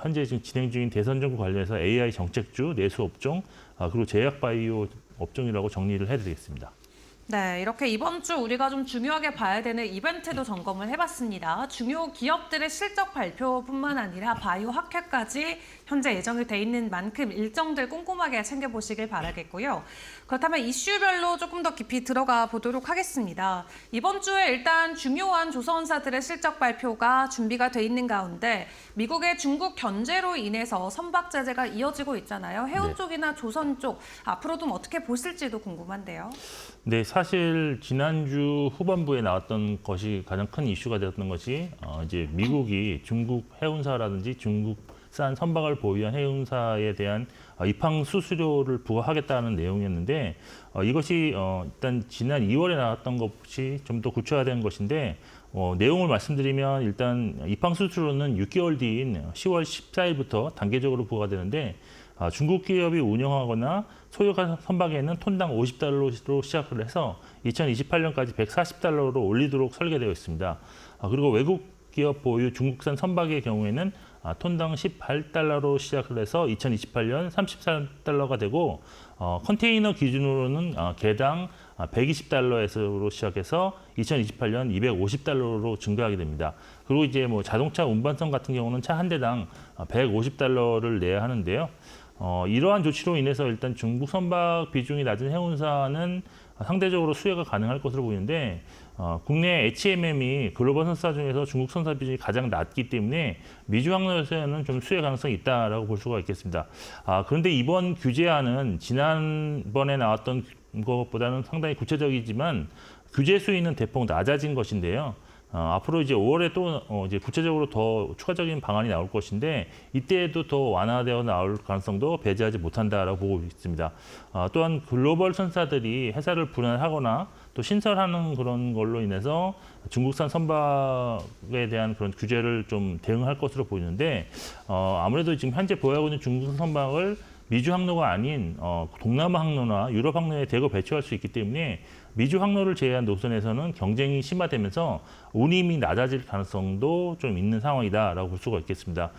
현재 지금 진행 중인 대선 정부 관련해서 AI 정책주, 내수 업종, 그리고 제약 바이오 업종이라고 정리를 해드리겠습니다. 네, 이렇게 이번 주 우리가 좀 중요하게 봐야 되는 이벤트도 점검을 해봤습니다. 중요 기업들의 실적 발표뿐만 아니라 바이오 학회까지 현재 예정이 돼 있는 만큼 일정들 꼼꼼하게 챙겨보시길 바라겠고요. 그렇다면 이슈별로 조금 더 깊이 들어가 보도록 하겠습니다. 이번 주에 일단 중요한 조선사들의 실적 발표가 준비가 돼 있는 가운데 미국의 중국 견제로 인해서 선박 제재가 이어지고 있잖아요. 해운 쪽이나 조선 쪽 앞으로 좀 어떻게 보실지도 궁금한데요. 네, 사실 지난주 후반부에 나왔던 것이 가장 큰 이슈가 되었던 것이 이제 미국이 중국 해운사라든지 중국산 선박을 보유한 해운사에 대한 입항 수수료를 부과하겠다는 내용이었는데 이것이 일단 지난 2월에 나왔던 것이 좀 더 구체화된 것인데 내용을 말씀드리면 일단 입항 수수료는 6개월 뒤인 10월 14일부터 단계적으로 부과되는데 중국 기업이 운영하거나 소유한 선박에는 톤당 50달러로 시작을 해서 2028년까지 140달러로 올리도록 설계되어 있습니다. 그리고 외국 기업 보유 중국산 선박의 경우에는 톤당 18달러로 시작을 해서 2028년 33달러가 되고 컨테이너 기준으로는 개당 120달러에서 시작해서 2028년 250달러로 증가하게 됩니다. 그리고 이제 뭐 자동차 운반선 같은 경우는 차 한 대당 150달러를 내야 하는데요. 이러한 조치로 인해서 일단 중국 선박 비중이 낮은 해운사는 상대적으로 수혜가 가능할 것으로 보이는데 국내 HMM이 글로벌 선사 중에서 중국 선사 비중이 가장 낮기 때문에 미주 항로에서는 좀 수혜 가능성이 있다라고 볼 수가 있겠습니다. 그런데 이번 규제안은 지난번에 나왔던 것보다는 상당히 구체적이지만 규제 수위는 대폭 낮아진 것인데요. 앞으로 이제 5월에 또 이제 구체적으로 더 추가적인 방안이 나올 것인데 이때에도 더 완화되어 나올 가능성도 배제하지 못한다라고 보고 있습니다. 또한 글로벌 선사들이 회사를 분할하거나 또 신설하는 그런 걸로 인해서 중국산 선박에 대한 그런 규제를 좀 대응할 것으로 보이는데 아무래도 지금 현재 보유하고 있는 중국산 선박을 미주 항로가 아닌 동남아 항로나 유럽 항로에 대거 배치할 수 있기 때문에 미주 항로를 제외한 노선에서는 경쟁이 심화되면서 운임이 낮아질 가능성도 좀 있는 상황이다라고 볼 수가 있겠습니다.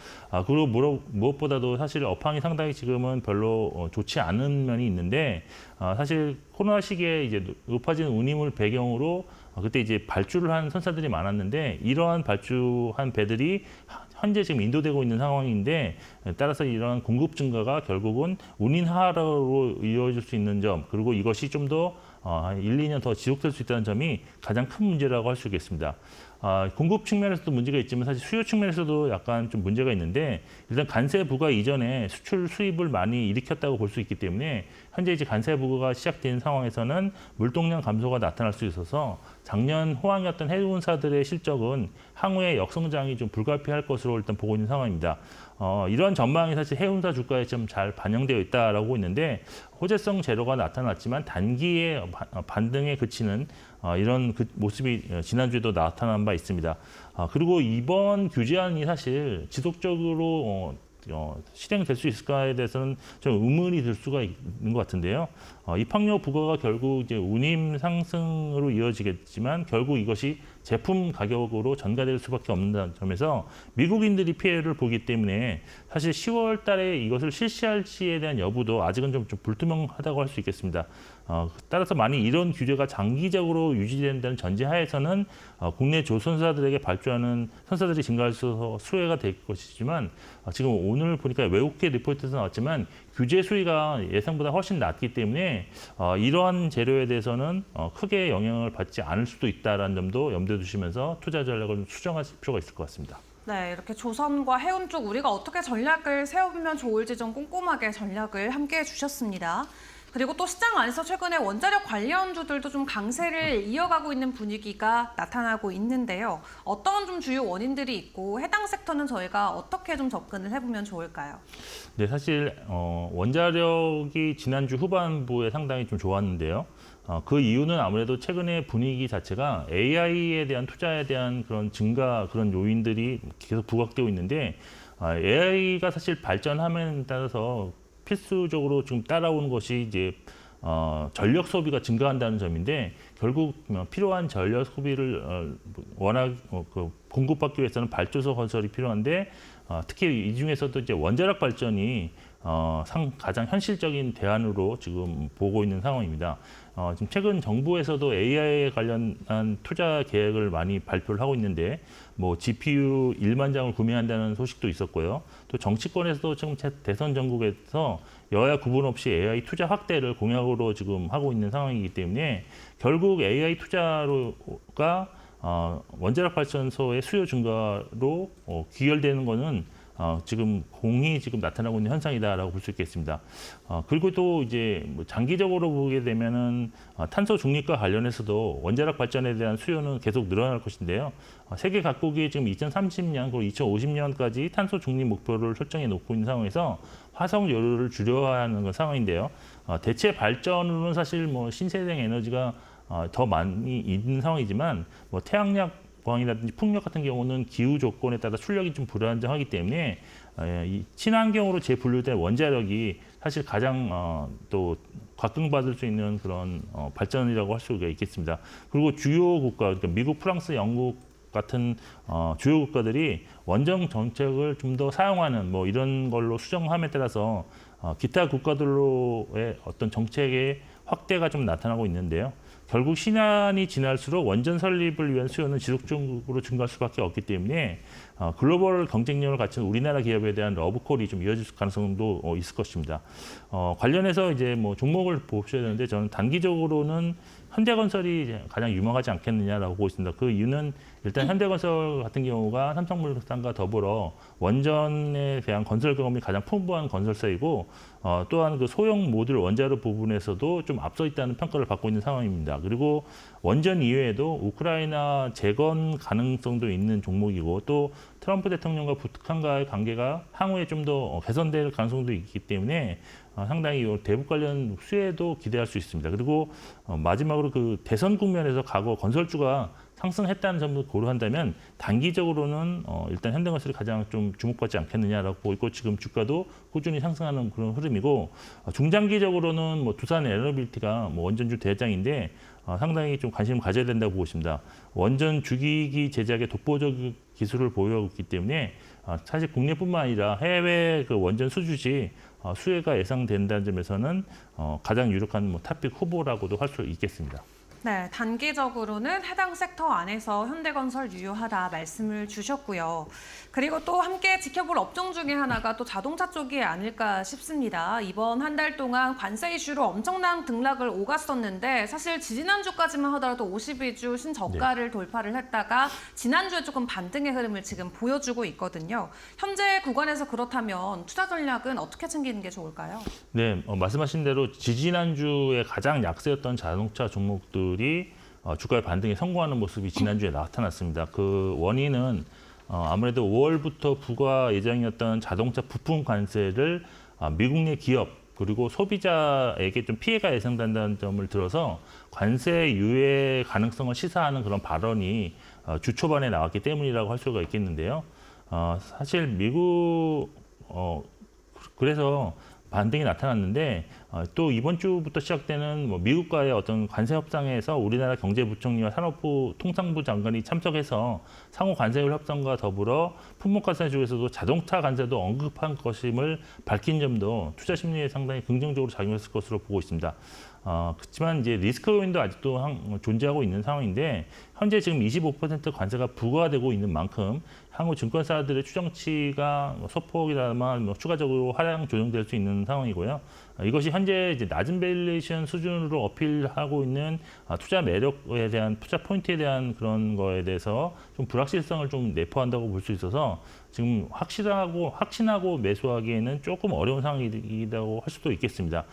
그리고 무엇보다도 사실 업황이 상당히 지금은 별로 좋지 않은 면이 있는데 사실 코로나 시기에 이제 높아진 운임을 배경으로 그때 이제 발주를 한 선사들이 많았는데 이러한 발주한 배들이 현재 지금 인도되고 있는 상황인데 따라서 이러한 공급 증가가 결국은 운임 하락으로 이어질 수 있는 점 그리고 이것이 좀 더 1, 2년 더 지속될 수 있다는 점이 가장 큰 문제라고 할 수 있겠습니다. 공급 측면에서도 문제가 있지만 사실 수요 측면에서도 약간 좀 문제가 있는데 일단 관세 부과 이전에 수출 수입을 많이 일으켰다고 볼 수 있기 때문에 현재 이제 관세 부과가 시작된 상황에서는 물동량 감소가 나타날 수 있어서 작년 호황이었던 해운사들의 실적은 향후에 역성장이 좀 불가피할 것으로 일단 보고 있는 상황입니다. 이런 전망이 사실 해운사 주가에 좀 잘 반영되어 있다라고 보고 있는데 호재성 제로가 나타났지만 단기에 반등에 그치는 이런 모습이 지난주에도 나타난 바 있습니다. 그리고 이번 규제안이 사실 지속적으로 실행될 수 있을까에 대해서는 좀 의문이 들 수가 있는 것 같은데요. 입항료 부과가 결국 이제 운임 상승으로 이어지겠지만 결국 이것이 제품 가격으로 전가될 수밖에 없는 점에서 미국인들이 피해를 보기 때문에 사실 10월 달에 이것을 실시할지에 대한 여부도 아직은 좀 불투명하다고 할 수 있겠습니다. 따라서 만약 이런 규제가 장기적으로 유지된다는 전제하에서는 국내 조선사들에게 발주하는 선사들이 증가해서 수혜가 될 것이지만 지금 오늘 보니까 외국계 리포트에서 나왔지만 규제 수위가 예상보다 훨씬 낮기 때문에 이러한 재료에 대해서는 크게 영향을 받지 않을 수도 있다는 점도 염두에 두시면서 투자 전략을 수정하실 필요가 있을 것 같습니다. 네, 이렇게 조선과 해운 쪽 우리가 어떻게 전략을 세우면 좋을지 좀 꼼꼼하게 전략을 함께해 주셨습니다. 그리고 또 시장 안에서 최근에 원자력 관련주들도 좀 강세를 이어가고 있는 분위기가 나타나고 있는데요. 어떤 좀 주요 원인들이 있고 해당 섹터는 저희가 어떻게 좀 접근을 해보면 좋을까요? 네, 사실 원자력이 지난주 후반부에 상당히 좀 좋았는데요. 그 이유는 아무래도 최근에 분위기 자체가 AI에 대한 투자에 대한 그런 증가 그런 요인들이 계속 부각되고 있는데 AI가 사실 발전함에 따라서 필수적으로 지금 따라오는 것이 이제 전력 소비가 증가한다는 점인데 결국 필요한 전력 소비를 워낙 공급받기 위해서는 발전소 건설이 필요한데 특히 이 중에서도 이제 원자력 발전이 가장 현실적인 대안으로 지금 보고 있는 상황입니다. 지금 최근 정부에서도 AI에 관련한 투자 계획을 많이 발표를 하고 있는데 뭐 GPU 1만 장을 구매한다는 소식도 있었고요. 또 정치권에서도 지금 대선 전국에서 여야 구분 없이 AI 투자 확대를 공약으로 지금 하고 있는 상황이기 때문에 결국 AI 투자가 원자력 발전소의 수요 증가로 귀결되는 것은 지금 공이 지금 나타나고 있는 현상이다라고 볼 수 있겠습니다. 그리고 또 이제 뭐 장기적으로 보게 되면은 탄소 중립과 관련해서도 원자력 발전에 대한 수요는 계속 늘어날 것인데요. 세계 각국이 지금 2030년 그리고 2050년까지 탄소 중립 목표를 설정해 놓고 있는 상황에서 화석 연료를 줄여야 하는 상황인데요. 대체 발전으로는 사실 뭐 신재생 에너지가 더 많이 있는 상황이지만 뭐 태양력 광이라든지 풍력 같은 경우는 기후 조건에 따라 출력이 좀 불안정하기 때문에 이 친환경으로 재분류된 원자력이 사실 가장 또 각광받을 수 있는 그런 발전이라고 할 수가 있겠습니다. 그리고 주요 국가, 그러니까 미국, 프랑스, 영국 같은 주요 국가들이 원전 정책을 좀 더 사용하는 뭐 이런 걸로 수정함에 따라서 기타 국가들로의 어떤 정책의 확대가 좀 나타나고 있는데요. 결국 시간이 지날수록 원전 설립을 위한 수요는 지속적으로 증가할 수밖에 없기 때문에 글로벌 경쟁력을 갖춘 우리나라 기업에 대한 러브콜이 좀 이어질 가능성도 있을 것입니다. 관련해서 이제 뭐 종목을 보셔야 되는데 저는 단기적으로는 현대건설이 이제 가장 유망하지 않겠느냐라고 보고 있습니다. 그 이유는 일단 현대건설 같은 경우가 삼성물산과 더불어 원전에 대한 건설 경험이 가장 풍부한 건설사이고 또한 그 소형 모듈 원자로 부분에서도 좀 앞서 있다는 평가를 받고 있는 상황입니다. 그리고 원전 이외에도 우크라이나 재건 가능성도 있는 종목이고 또 트럼프 대통령과 북한과의 관계가 향후에 좀 더 개선될 가능성도 있기 때문에 상당히 대북 관련 수혜도 기대할 수 있습니다. 그리고 마지막으로 그 대선 국면에서 과거 건설주가 상승했다는 점을 고려한다면 단기적으로는 일단 현대건설이 가장 좀 주목받지 않겠느냐라고 보고 있고 지금 주가도 꾸준히 상승하는 그런 흐름이고 중장기적으로는 뭐 두산 에너빌리티가 뭐 원전주 대장인데 상당히 좀 관심을 가져야 된다고 보고 있습니다. 원전 주기기 제작의 독보적 기술을 보유하고 있기 때문에 사실 국내뿐만 아니라 해외 그 원전 수주지 수혜가 예상된다는 점에서는 가장 유력한 뭐 탑픽 후보라고도 할 수 있겠습니다. 네, 단기적으로는 해당 섹터 안에서 현대건설 유효하다 말씀을 주셨고요. 그리고 또 함께 지켜볼 업종 중에 하나가 또 자동차 쪽이 아닐까 싶습니다. 이번 한 달 동안 관세 이슈로 엄청난 등락을 오갔었는데 사실 지난주까지만 하더라도 52주 신저가를 돌파를 했다가 지난주에 조금 반등의 흐름을 지금 보여주고 있거든요. 현재 구간에서 그렇다면 투자 전략은 어떻게 챙기는 게 좋을까요? 네, 말씀하신 대로 지난주에 가장 약세였던 자동차 종목들이 주가의 반등에 성공하는 모습이 지난주에 나타났습니다. 그 원인은 아무래도 5월부터 부과 예정이었던 자동차 부품 관세를 미국 내 기업 그리고 소비자에게 좀 피해가 예상된다는 점을 들어서 관세 유예 가능성을 시사하는 그런 발언이 주 초반에 나왔기 때문이라고 할 수가 있겠는데요. 사실 미국 그래서 반등이 나타났는데 또 이번 주부터 시작되는 뭐 미국과의 어떤 관세 협상에서 우리나라 경제부총리와 산업부 통상부 장관이 참석해서 상호 관세율 협상과 더불어 품목관세 중에서도 자동차 관세도 언급한 것임을 밝힌 점도 투자 심리에 상당히 긍정적으로 작용했을 것으로 보고 있습니다. 그렇지만 이제 리스크 요인도 아직도 존재하고 있는 상황인데 현재 지금 25% 관세가 부과되고 있는 만큼 향후 증권사들의 추정치가 소폭이나마 추가적으로 하향 조정될 수 있는 상황이고요. 이것이 현재 이제 낮은 밸류에이션 수준으로 어필하고 있는 투자 매력에 대한 투자 포인트에 대한 그런 거에 대해서 좀 불확실성을 좀 내포한다고 볼 수 있어서 지금 확신하고 매수하기에는 조금 어려운 상황이라고 할 수도 있겠습니다.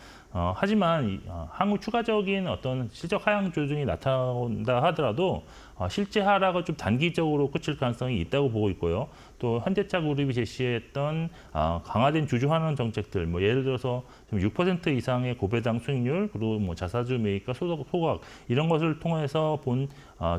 하지만 향후 추가적인 어떤 실적 하향 조정이 나타난다 하더라도 실제 하락은 좀 단기적으로 그칠 가능성이 있다고 보고 있고요. 또 현대차 그룹이 제시했던 강화된 주주 환원 정책들, 뭐 예를 들어서 좀 6% 이상의 고배당 수익률, 그리고 뭐 자사주 매입과 소각 이런 것을 통해서 본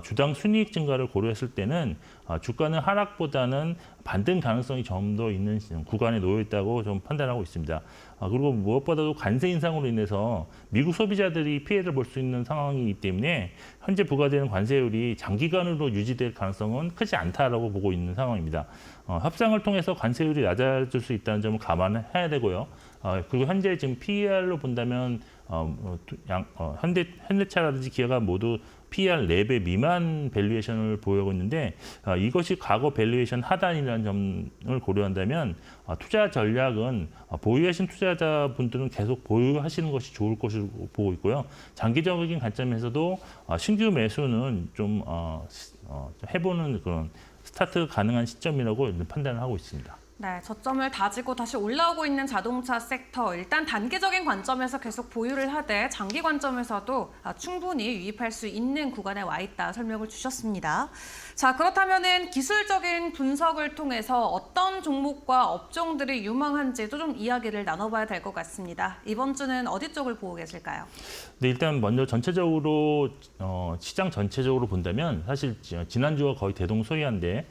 주당 순이익 증가를 고려했을 때는 주가는 하락보다는 반등 가능성이 좀 더 있는 구간에 놓여 있다고 좀 판단하고 있습니다. 그리고 무엇보다도 관세 인상으로 인해서 미국 소비자들이 피해를 볼 수 있는 상황이기 때문에 현재 부과되는 관세율이 장기간으로 유지될 가능성은 크지 않다라고 보고 있는 상황입니다. 협상을 통해서 관세율이 낮아질 수 있다는 점을 감안해야 되고요. 그리고 현재 지금 PER로 본다면 현대차라든지 기아가 모두 PER 4배 미만 밸류에이션을 보유하고 있는데 이것이 과거 밸류에이션 하단이라는 점을 고려한다면 투자 전략은 보유하신 투자자분들은 계속 보유하시는 것이 좋을 것으로 보고 있고요. 장기적인 관점에서도 신규 매수는 좀 해보는 그런 스타트 가능한 시점이라고 판단을 하고 있습니다. 네, 저점을 다지고 다시 올라오고 있는 자동차 섹터. 일단 단기적인 관점에서 계속 보유를 하되 장기 관점에서도 충분히 유입할 수 있는 구간에 와 있다 설명을 주셨습니다. 자, 그렇다면은 기술적인 분석을 통해서 어떤 종목과 업종들이 유망한지도 좀 이야기를 나눠봐야 될 것 같습니다. 이번 주는 어디 쪽을 보고 계실까요? 네, 일단 먼저 전체적으로 시장 전체적으로 본다면 사실 지난주와 거의 대동소이한데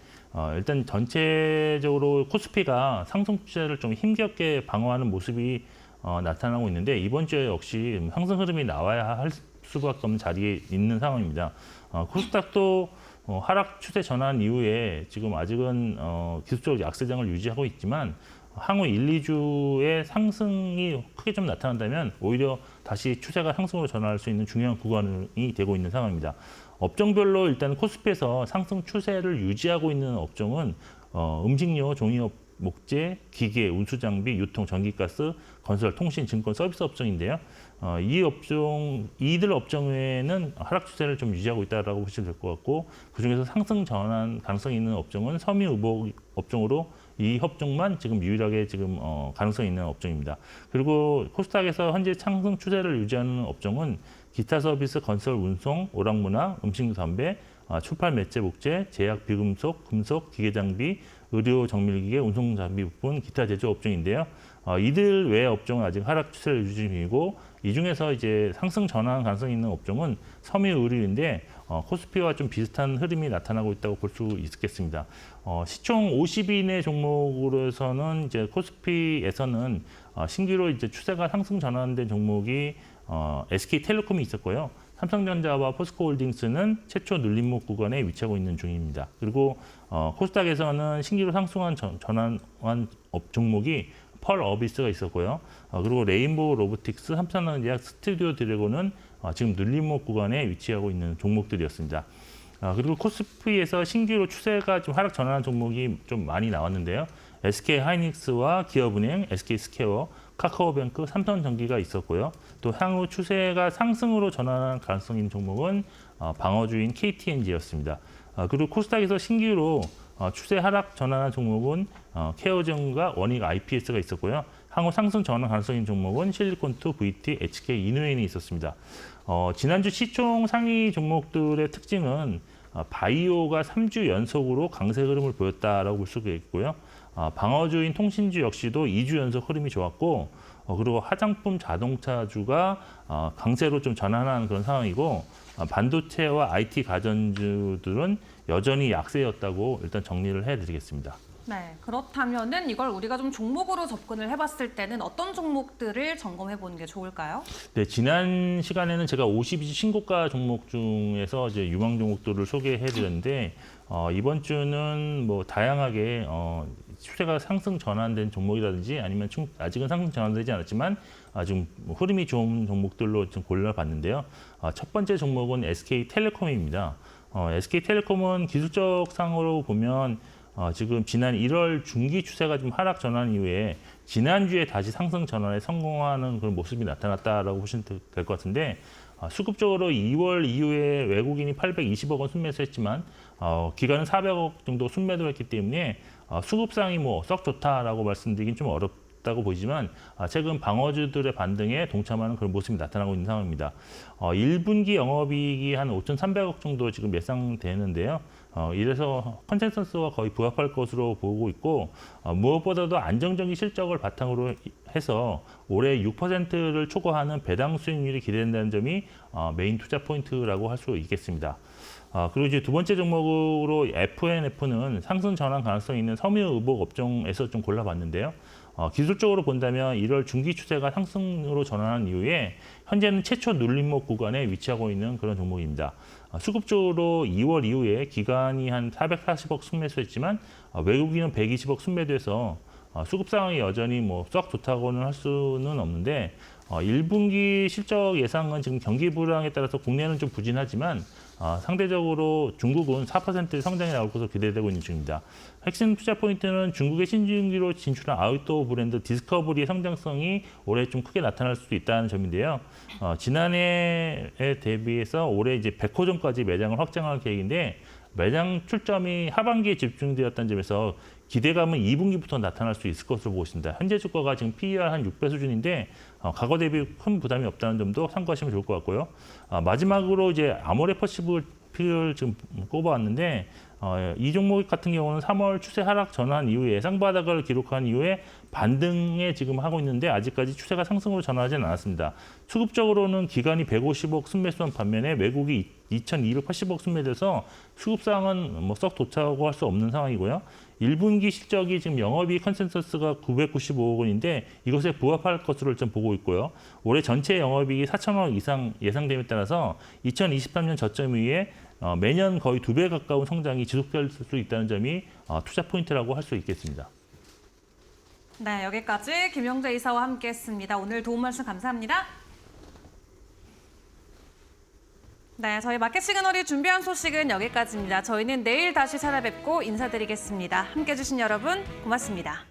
일단 전체적으로 코스피가 상승 추세를 좀 힘겹게 방어하는 모습이 나타나고 있는데 이번 주에 역시 상승 흐름이 나와야 할 수밖에 없는 자리에 있는 상황입니다. 코스닥도 하락 추세 전환 이후에 지금 아직은 기술적 약세장을 유지하고 있지만 향후 1, 2주의 상승이 크게 좀 나타난다면 오히려 다시 추세가 상승으로 전환할 수 있는 중요한 구간이 되고 있는 상황입니다. 업종별로 일단 코스피에서 상승 추세를 유지하고 있는 업종은 음식료, 종이업, 목재, 기계, 운수장비, 유통, 전기가스, 건설, 통신, 증권, 서비스 업종인데요. 이들 업종 외에는 하락 추세를 좀 유지하고 있다라고 보시면 될 것 같고, 그중에서 상승 전환 가능성이 있는 업종은 섬유 의복 업종으로 이 업종만 지금 유일하게 지금 가능성이 있는 업종입니다. 그리고 코스닥에서 현재 상승 추세를 유지하는 업종은 기타 서비스, 건설, 운송, 오락문화, 음식, 담배, 출판, 매체, 목재, 제약, 비금속, 금속, 기계장비, 의료, 정밀기계, 운송장비 부품, 기타 제조 업종인데요. 이들 외의 업종은 아직 하락 추세를 유지 중이고, 이 중에서 이제 상승 전환 가능성이 있는 업종은 섬유 의류인데 코스피와 좀 비슷한 흐름이 나타나고 있다고 볼 수 있겠습니다. 시총 50위 내 종목으로서는 이제 코스피에서는 신규로 이제 추세가 상승 전환된 종목이 SK텔레콤이 있었고요. 삼성전자와 포스코홀딩스는 최초 눌림목 구간에 위치하고 있는 중입니다. 그리고 코스닥에서는 신규로 상승한 전환한 종목이 펄 어비스가 있었고요. 그리고 레인보우 로보틱스, 삼성전자, 스튜디오 드래곤은 지금 눌림목 구간에 위치하고 있는 종목들이었습니다. 그리고 코스피에서 신규로 추세가 좀 하락 전환한 종목이 좀 많이 나왔는데요. SK 하이닉스와 기업은행, SK 스퀘어, 카카오뱅크, 삼성전기가 있었고요. 또 향후 추세가 상승으로 전환할 가능성이 있는 종목은 방어주인 KTNG였습니다. 그리고 코스닥에서 신규로 추세 하락 전환한 종목은 케어정과 원익 IPS가 있었고요. 향후 상승 전환 가능성이 있는 종목은 실리콘투, VT, HK, 이노엔이 있었습니다. 지난주 시총 상위 종목들의 특징은 바이오가 3주 연속으로 강세 흐름을 보였다라고 볼 수가 있고요. 방어주인 통신주 역시도 2주 연속 흐름이 좋았고, 그리고 화장품, 자동차주가 강세로 좀 전환하는 그런 상황이고, 반도체와 IT 가전주들은 여전히 약세였다고 일단 정리를 해드리겠습니다. 네, 그렇다면은 이걸 우리가 좀 종목으로 접근을 해봤을 때는 어떤 종목들을 점검해 보는 게 좋을까요? 네, 지난 시간에는 제가 52주 신고가 종목 중에서 이제 유망 종목들을 소개해드렸는데 이번 주는 뭐 다양하게 추세가 상승 전환된 종목이라든지 아니면 아직은 상승 전환되지 않았지만 좀 흐름이 좋은 종목들로 좀 골라봤는데요. 첫 번째 종목은 SK텔레콤입니다. SK텔레콤은 기술적 상으로 보면 지금 지난 1월 중기 추세가 좀 하락 전환 이후에 지난주에 다시 상승 전환에 성공하는 그런 모습이 나타났다라고 보시면 될 것 같은데, 수급적으로 2월 이후에 외국인이 820억 원 순매수했지만 기관은 400억 정도 순매도를 했기 때문에 수급상이 뭐 썩 좋다라고 말씀드리긴 좀 어렵다고 보이지만 최근 방어주들의 반등에 동참하는 그런 모습이 나타나고 있는 상황입니다. 1분기 영업이익이 한 5,300억 정도 지금 예상되는데요. 이래서 컨센서스와 거의 부합할 것으로 보고 있고, 무엇보다도 안정적인 실적을 바탕으로 해서 올해 6%를 초과하는 배당 수익률이 기대된다는 점이 메인 투자 포인트라고 할 수 있겠습니다. 그리고 이제 두 번째 종목으로 FNF는 상승 전환 가능성이 있는 섬유 의복 업종에서 좀 골라봤는데요. 기술적으로 본다면 1월 중기 추세가 상승으로 전환한 이후에 현재는 최초 눌림목 구간에 위치하고 있는 그런 종목입니다. 수급적으로 2월 이후에 기관이 한 440억 순매수했지만 외국인은 120억 순매도해서 수급 상황이 여전히 뭐 썩 좋다고는 할 수는 없는데 1분기 실적 예상은 지금 경기 불황에 따라서 국내는 좀 부진하지만 상대적으로 중국은 4% 성장이 나올 것으로 기대되고 있는 중입니다. 핵심 투자 포인트는 중국의 신진기로 진출한 아웃도어 브랜드 디스커버리의 성장성이 올해 좀 크게 나타날 수도 있다는 점인데요. 지난해에 대비해서 올해 이제 100호점까지 매장을 확장할 계획인데, 매장 출점이 하반기에 집중되었다는 점에서 기대감은 2분기부터 나타날 수 있을 것으로 보고 있습니다. 현재 주가가 지금 PER 한 6배 수준인데 과거 대비 큰 부담이 없다는 점도 참고하시면 좋을 것 같고요. 마지막으로 이제 아모레퍼시블을 지금 꼽아왔는데 이 종목 같은 경우는 3월 추세 하락 전환 이후에 예상 바닥을 기록한 이후에 반등에 지금 하고 있는데 아직까지 추세가 상승으로 전환하지는 않았습니다. 수급적으로는 기관이 150억 순매수한 반면에 외국이 2,280억 순매돼서 수급상은 뭐 썩 좋다고 할 수 없는 상황이고요. 1분기 실적이 지금 영업이익 컨센서스가 995억 원인데 이것에 부합할 것으로 좀 보고 있고요. 올해 전체 영업이익이 4천억 원 이상 예상됨에 따라서 2023년 저점 이후에 매년 거의 2배 가까운 성장이 지속될 수 있다는 점이 투자 포인트라고 할 수 있겠습니다. 네, 여기까지 김영재 이사와 함께했습니다. 오늘 도움 말씀 감사합니다. 네, 저희 마켓 시그널이 준비한 소식은 여기까지입니다. 저희는 내일 다시 찾아뵙고 인사드리겠습니다. 함께해 주신 여러분 고맙습니다.